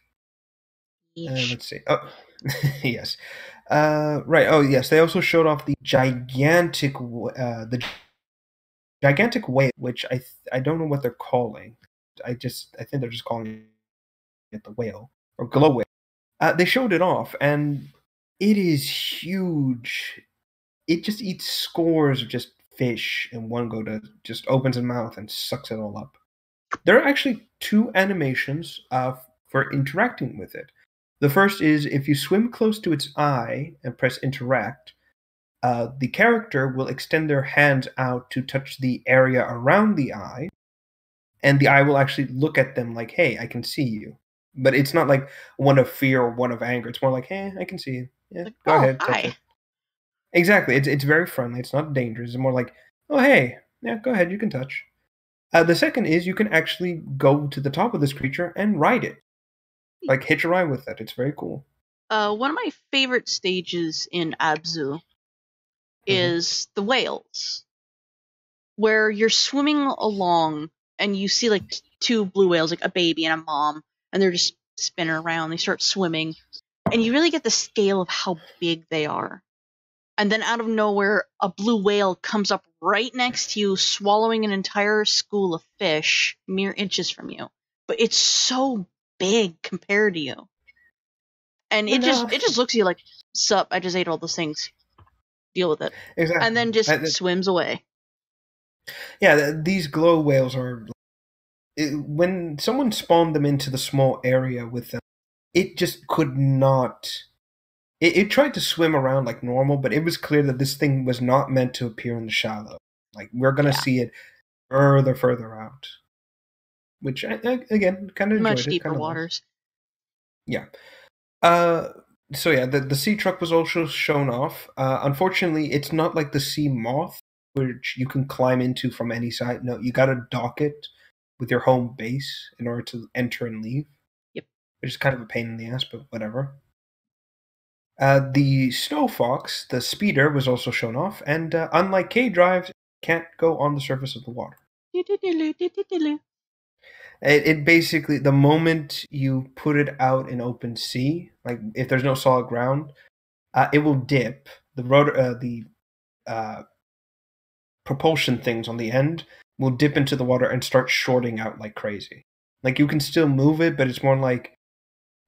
[SPEAKER 2] Let's see. Oh, yes. Right. Oh, yes. They also showed off the gigantic gigantic whale, which I don't know what they're calling. I think they're just calling it the whale or glow whale. They showed it off, and it is huge. It just eats scores of just fish in one go. To just opens its mouth and sucks it all up. There are actually two animations for interacting with it. The first is if you swim close to its eye and press interact, the character will extend their hands out to touch the area around the eye, and the eye will actually look at them like, hey, I can see you. But it's not like one of fear or one of anger. It's more like, hey, I can see you. Yeah,
[SPEAKER 1] Like,
[SPEAKER 2] go
[SPEAKER 1] oh,
[SPEAKER 2] ahead,
[SPEAKER 1] hi.
[SPEAKER 2] touch it. Exactly. It's very friendly. It's not dangerous. It's more like, oh, hey, yeah, go ahead, you can touch. The second is you can actually go to the top of this creature and ride it. Like, hitch a ride with it. It's very cool.
[SPEAKER 1] One of my favorite stages in Abzu is the whales, where you're swimming along and you see like two blue whales, like a baby and a mom, and they're just spinning around. They start swimming, and you really get the scale of how big they are. And then out of nowhere, a blue whale comes up right next to you, swallowing an entire school of fish mere inches from you. But it's so big compared to you. And it just looks at you like, sup, I just ate all those things. Deal with it.
[SPEAKER 2] Exactly.
[SPEAKER 1] And then just swims away.
[SPEAKER 2] Yeah, these glow whales are... when someone spawned them into the small area with them, it just could not... It tried to swim around like normal, but it was clear that this thing was not meant to appear in the shallow. Like, we're going to see it further out. Which, again, kind of enjoyed
[SPEAKER 1] Much
[SPEAKER 2] it.
[SPEAKER 1] deeper
[SPEAKER 2] Kinda
[SPEAKER 1] waters.
[SPEAKER 2] Yeah. So yeah, the sea truck was also shown off. Unfortunately, it's not like the sea moth, which you can climb into from any side. No, you got to dock it with your home base in order to enter and leave.
[SPEAKER 1] Yep.
[SPEAKER 2] Which is kind of a pain in the ass, but whatever. The Snow Fox, the speeder, was also shown off, and unlike K-Drive, can't go on the surface of the water. It basically, the moment you put it out in open sea, like if there's no solid ground, it will dip. The propulsion things on the end will dip into the water and start shorting out like crazy. Like, you can still move it, but it's more like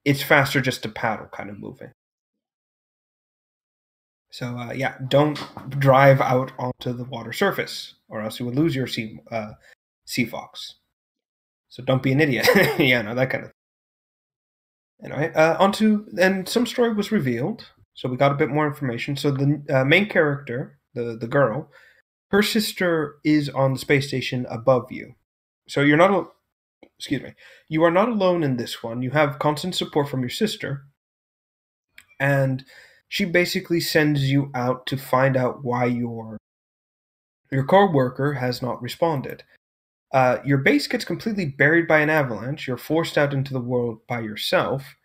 [SPEAKER 2] it's faster just to paddle kind of moving. So yeah, don't drive out onto the water surface, or else you will lose your sea fox. So don't be an idiot. Yeah, no, that kind of thing. Anyway, and some story was revealed, so we got a bit more information. So the main character, the girl, her sister is on the space station above you. So you are not alone in this one. You have constant support from your sister, and she basically sends you out to find out why your co-worker has not responded. Your base gets completely buried by an avalanche. You're forced out into the world by yourself,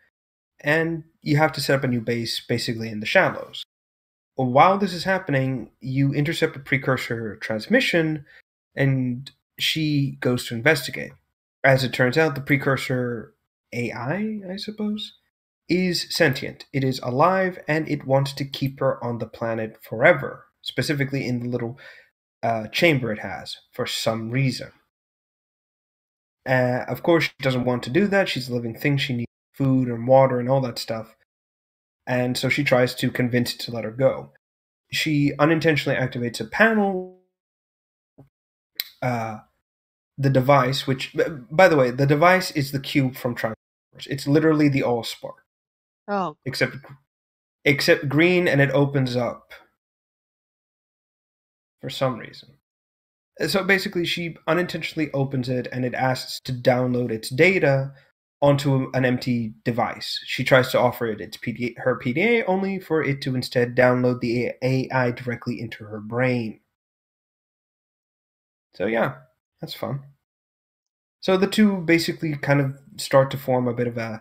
[SPEAKER 2] and you have to set up a new base basically in the shallows. While this is happening, you intercept a precursor transmission, and she goes to investigate. As it turns out, the precursor AI, I suppose, is sentient. It is alive, and it wants to keep her on the planet forever, specifically in the little chamber it has, for some reason. Of course, she doesn't want to do that. She's a living thing. She needs food and water and all that stuff. And so she tries to convince it to let her go. She unintentionally activates a panel. The device, which, by the way, the device is the cube from Transformers. It's literally the Allspark.
[SPEAKER 1] Oh.
[SPEAKER 2] Except green, and it opens up for some reason. So basically, she unintentionally opens it, and it asks to download its data onto an empty device. She tries to offer it her PDA, only for it to instead download the AI directly into her brain. So yeah, that's fun. So the two basically kind of start to form a bit of a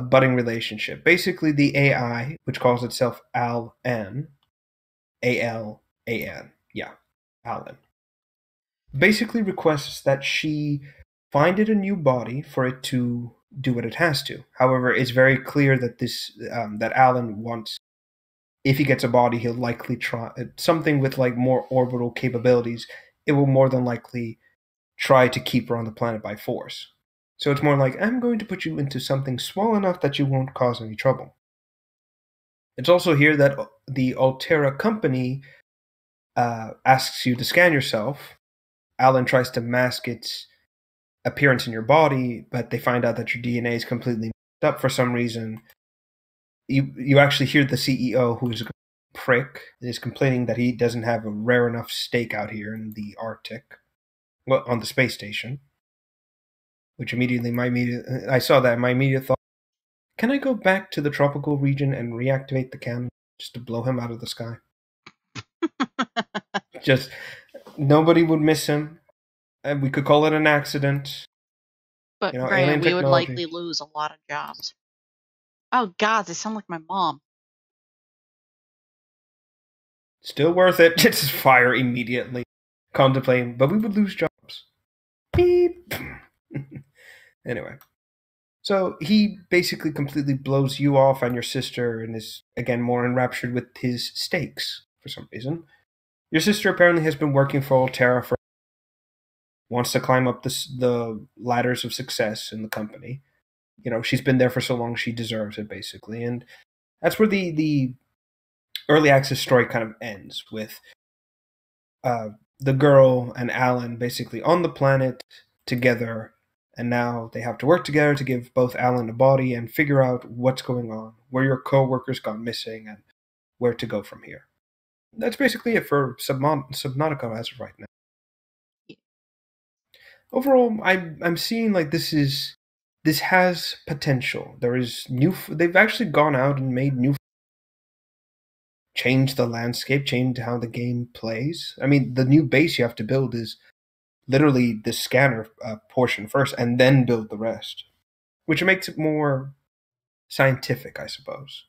[SPEAKER 2] budding relationship. Basically, the AI, which calls itself Al-An, A-L-A-N, yeah, Alan, basically requests that she find it a new body for it to do what it has to. However, it's very clear that that Alan wants, if he gets a body, he'll likely try something with like more orbital capabilities it will more than likely try to keep her on the planet by force. So it's more like, I'm going to put you into something small enough that you won't cause any trouble. It's also here that the Altera company asks you to scan yourself. Alan tries to mask its appearance in your body, but they find out that your DNA is completely messed up for some reason. You actually hear the CEO, who's a prick, is complaining that he doesn't have a rare enough steak out here in the Arctic, well, on the space station. Which immediately I saw that, and my immediate thought, can I go back to the tropical region and reactivate the cannon just to blow him out of the sky? Just nobody would miss him. And we could call it an accident.
[SPEAKER 1] But
[SPEAKER 2] You know,
[SPEAKER 1] granted,
[SPEAKER 2] alien
[SPEAKER 1] we would
[SPEAKER 2] technology.
[SPEAKER 1] likely lose a lot of jobs. Oh God, they sound like my mom.
[SPEAKER 2] Still worth it. Just fire immediately. Contemplating, but we would lose jobs. Beep. Anyway. So he basically completely blows you off and your sister and is, again, more enraptured with his steaks for some reason. Your sister apparently has been working for Altera for wants to climb up the ladders of success in the company. You know, she's been there for so long, she deserves it, basically. And that's where the early access story kind of ends, with the girl and Alan basically on the planet together, and now they have to work together to give both Alan a body and figure out what's going on, where your co-workers gone missing, and where to go from here. That's basically it for Subnautica as of right now. Overall, I'm seeing like this has potential. There is they've actually gone out and made new, change the landscape, change how the game plays. I mean, the new base you have to build is literally the scanner portion first, and then build the rest, which makes it more scientific, I suppose.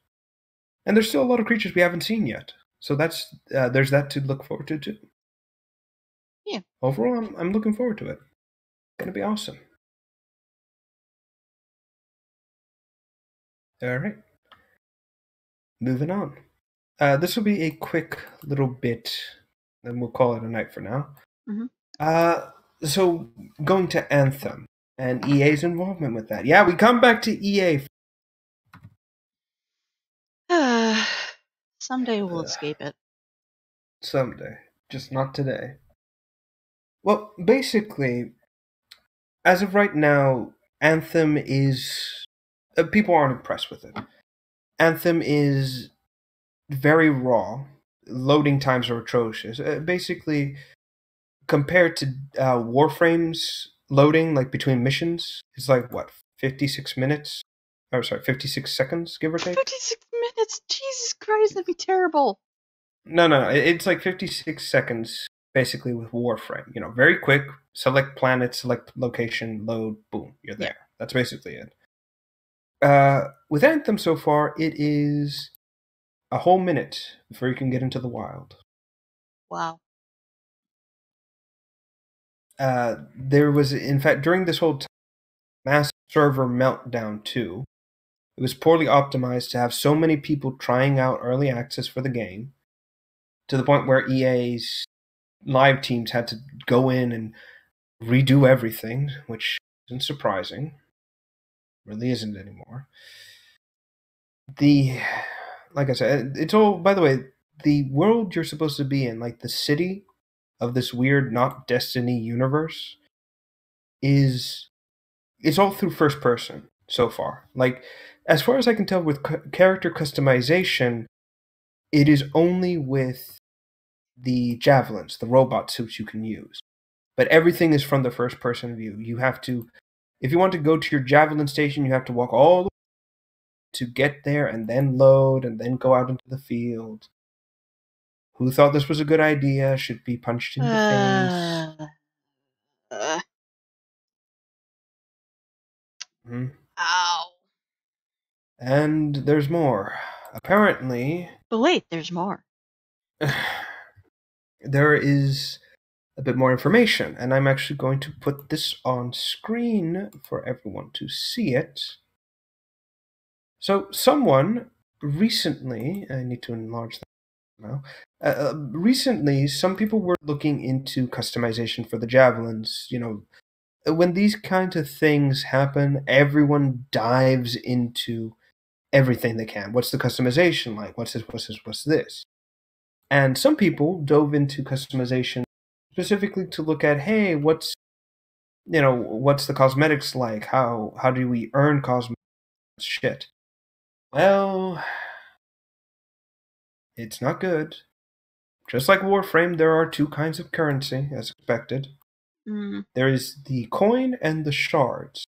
[SPEAKER 2] And there's still a lot of creatures we haven't seen yet, so that's there's that to look forward to too.
[SPEAKER 1] Yeah.
[SPEAKER 2] Overall, I'm looking forward to it. It's gonna be awesome. All right. Moving on. This will be a quick little bit, then we'll call it a night for now.
[SPEAKER 1] Mm-hmm.
[SPEAKER 2] So going to Anthem and EA's involvement with that. Yeah, we come back to EA.
[SPEAKER 1] Someday we'll escape it.
[SPEAKER 2] Someday, just not today. Well, basically, as of right now, Anthem is people aren't impressed with it. Anthem is very raw. Loading times are atrocious. Basically, compared to Warframe's loading, like between missions, it's like what, 56 minutes? Oh, sorry, 56 seconds, give or take.
[SPEAKER 1] 56 minutes. Jesus Christ, that'd be terrible.
[SPEAKER 2] No. It's like 56 seconds, basically, with Warframe. You know, very quick. Select planet, select location, load, boom, you're there. Yeah. That's basically it. With Anthem so far, it is a whole minute before you can get into the wild.
[SPEAKER 1] Wow.
[SPEAKER 2] There was, in fact, during this whole time, mass server meltdown too. It was poorly optimized to have so many people trying out early access for the game, to the point where EA's live teams had to go in and redo everything, which isn't surprising. Really isn't anymore. Like I said, it's all, by the way, the world you're supposed to be in, like the city of this weird not Destiny universe, it's all through first person so far. Like, as far as I can tell, with character customization, it is only with the javelins, the robot suits you can use. But everything is from the first person view. You have to, if you want to go to your javelin station, you have to walk all the way to get there and then load and then go out into the field. Who thought this was a good idea should be punched in the face.
[SPEAKER 1] Ow.
[SPEAKER 2] And there's more. Apparently...
[SPEAKER 1] But wait, there's more.
[SPEAKER 2] There is a bit more information, and I'm actually going to put this on screen for everyone to see it. So someone recently... I need to enlarge that. Well, recently, some people were looking into customization for the javelins. When these kinds of things happen, everyone dives into everything they can. What's the customization like? What's this? What's this? What's this? And some people dove into customization specifically to look at, hey, what's the cosmetics like? How do we earn cosmetics? Shit. Well, it's not good. Just like Warframe, there are two kinds of currency, as expected.
[SPEAKER 1] Mm.
[SPEAKER 2] There is the coin and the shards.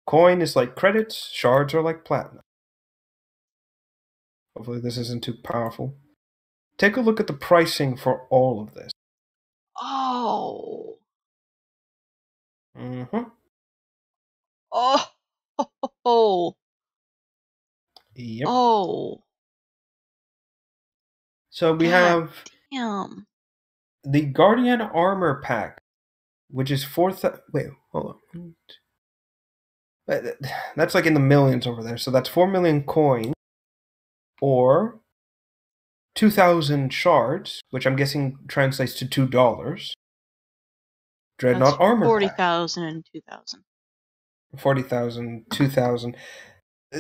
[SPEAKER 2] Coin is like credits, shards are like platinum. Hopefully this isn't too powerful. Take a look at the pricing for all of this.
[SPEAKER 1] Oh.
[SPEAKER 2] Mm-hmm.
[SPEAKER 1] Oh. Oh.
[SPEAKER 2] Yep.
[SPEAKER 1] Oh.
[SPEAKER 2] So we
[SPEAKER 1] God
[SPEAKER 2] have
[SPEAKER 1] damn.
[SPEAKER 2] the Guardian Armor Pack, which is wait, hold on. That's like in the millions over there. So that's 4 million coins, or 2,000 shards, which I'm guessing translates to $2.
[SPEAKER 1] That's
[SPEAKER 2] Dreadnought Armor Pack.
[SPEAKER 1] 40,000 and 2,000.
[SPEAKER 2] 40,000, 2,000.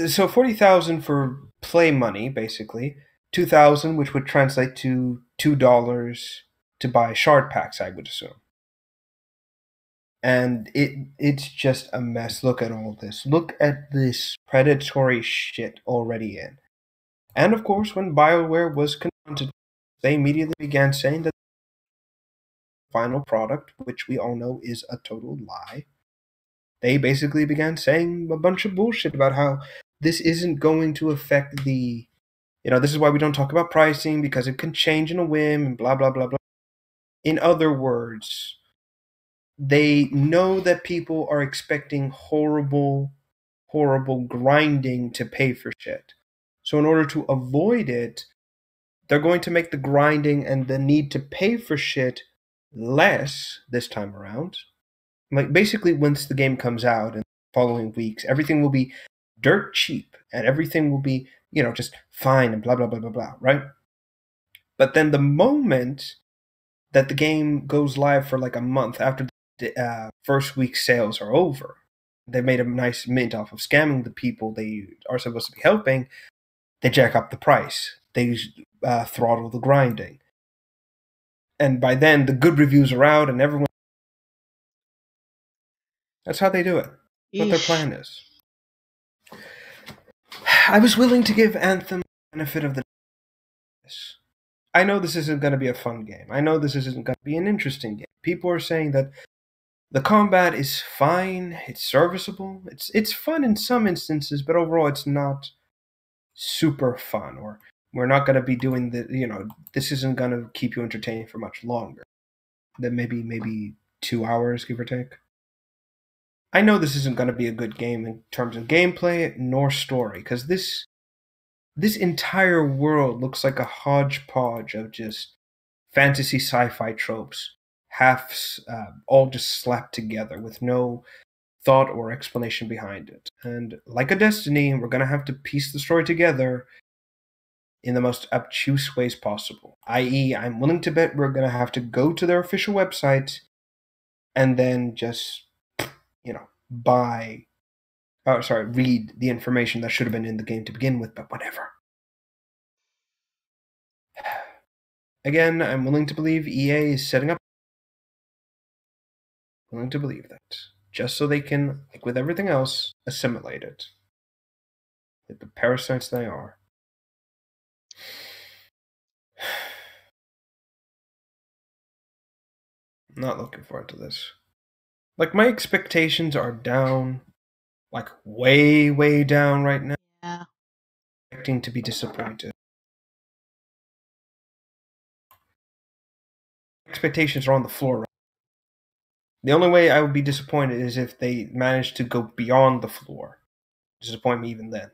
[SPEAKER 2] So 40,000 for play money, basically. 2,000, which would translate to $2 to buy shard packs, I would assume. And it's just a mess. Look at all this. Look at this predatory shit already in. And of course, when BioWare was confronted, they immediately began saying that the final product, which we all know is a total lie, they basically began saying a bunch of bullshit about how this isn't going to affect this is why we don't talk about pricing, because it can change in a whim and blah, blah, blah, blah. In other words, they know that people are expecting horrible, horrible grinding to pay for shit. So in order to avoid it, they're going to make the grinding and the need to pay for shit less this time around. Like, basically, once the game comes out in the following weeks, everything will be dirt cheap and everything will be, just fine and blah, blah, blah, blah, blah, right? But then the moment that the game goes live for like a month after the first week's sales are over, they made a nice mint off of scamming the people they are supposed to be helping. They jack up the price. They throttle the grinding. And by then, the good reviews are out and everyone... That's how they do it. What their plan is. I was willing to give Anthem the benefit of the doubt. I know this isn't going to be a fun game. I know this isn't going to be an interesting game. People are saying that the combat is fine, it's serviceable, it's fun in some instances, but overall it's not super fun, or we're not going to be doing this isn't going to keep you entertained for much longer than maybe 2 hours, give or take. I know this isn't going to be a good game in terms of gameplay nor story, because this entire world looks like a hodgepodge of just fantasy sci-fi tropes, all just slapped together with no thought or explanation behind it. And like a Destiny, we're going to have to piece the story together in the most obtuse ways possible. I.e., I'm willing to bet we're going to have to go to their official website and then just, read the information that should have been in the game to begin with, but whatever. Again, I'm willing to believe EA is setting up. Willing to believe that. Just so they can, like with everything else, assimilate it. Like the parasites they are. I'm not looking forward to this. Like, my expectations are down, like way, way down right now.
[SPEAKER 1] Yeah.
[SPEAKER 2] Expecting to be disappointed. Expectations are on the floor right now. The only way I would be disappointed is if they manage to go beyond the floor. Disappoint me even then.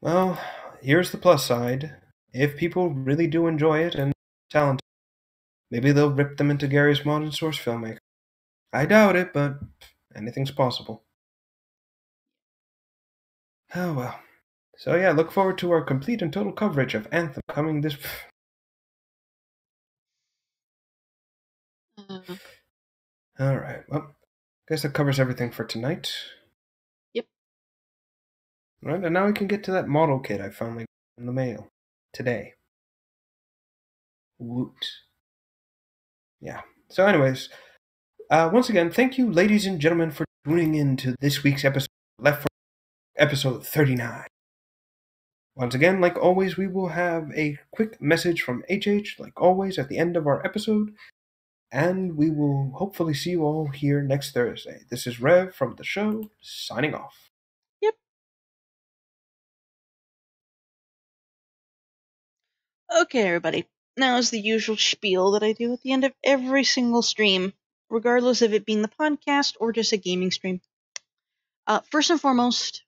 [SPEAKER 2] Well, here's the plus side. If people really do enjoy it and are talented, maybe they'll rip them into Gary's modern source filmmaker. I doubt it, but anything's possible. Oh well. So yeah, look forward to our complete and total coverage of Anthem coming this.
[SPEAKER 1] Uh,
[SPEAKER 2] All right. Well, guess that covers everything for tonight.
[SPEAKER 1] Yep.
[SPEAKER 2] All right, and now we can get to that model kit I finally got in the mail today. Woot. Yeah. So, anyways, once again, thank you, ladies and gentlemen, for tuning in to this week's episode, Left 4 episode 39. Once again, like always, we will have a quick message from HH, like always, at the end of our episode, and we will hopefully see you all here next Thursday. This is Rev from the show, signing off.
[SPEAKER 1] Yep. Okay, everybody. Now is the usual spiel that I do at the end of every single stream, regardless of it being the podcast or just a gaming stream. First and foremost,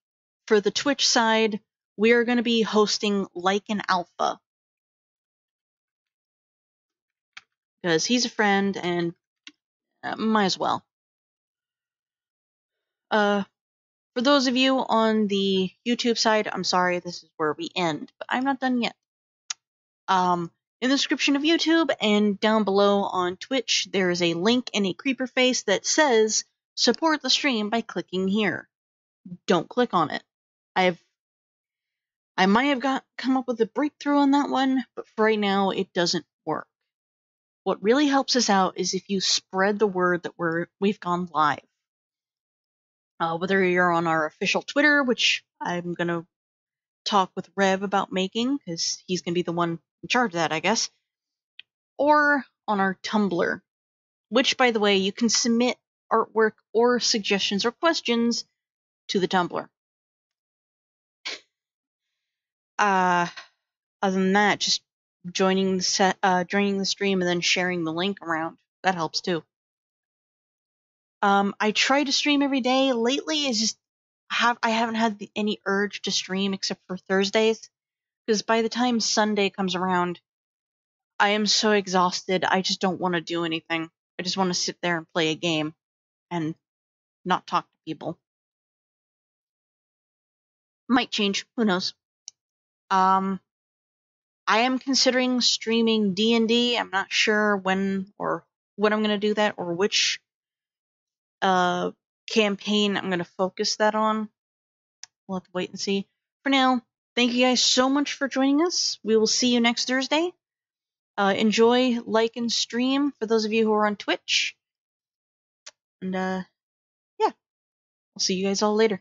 [SPEAKER 1] for the Twitch side, we are going to be hosting Like an Alpha. Because he's a friend and might as well. For those of you on the YouTube side, I'm sorry, this is where we end, but I'm not done yet. In the description of YouTube and down below on Twitch, there is a link and a creeper face that says support the stream by clicking here. Don't click on it. I might have come up with a breakthrough on that one, but for right now it doesn't work. What really helps us out is if you spread the word that we've gone live. Whether you're on our official Twitter, which I'm gonna talk with Rev about making, because he's gonna be the one in charge of that, I guess, or on our Tumblr, which, by the way, you can submit artwork or suggestions or questions to the Tumblr. Other than that, just joining the stream and then sharing the link around. That helps too. I try to stream every day. Lately, I haven't had any urge to stream except for Thursdays, because by the time Sunday comes around, I am so exhausted. I just don't want to do anything. I just want to sit there and play a game and not talk to people. Might change. Who knows? I am considering streaming D&D. I'm not sure when or when I'm going to do that or which campaign I'm going to focus that on. We'll have to wait and see. For now, thank you guys so much for joining us. We will see you next Thursday. Enjoy, like, and stream for those of you who are on Twitch. And, yeah. I'll see you guys all later.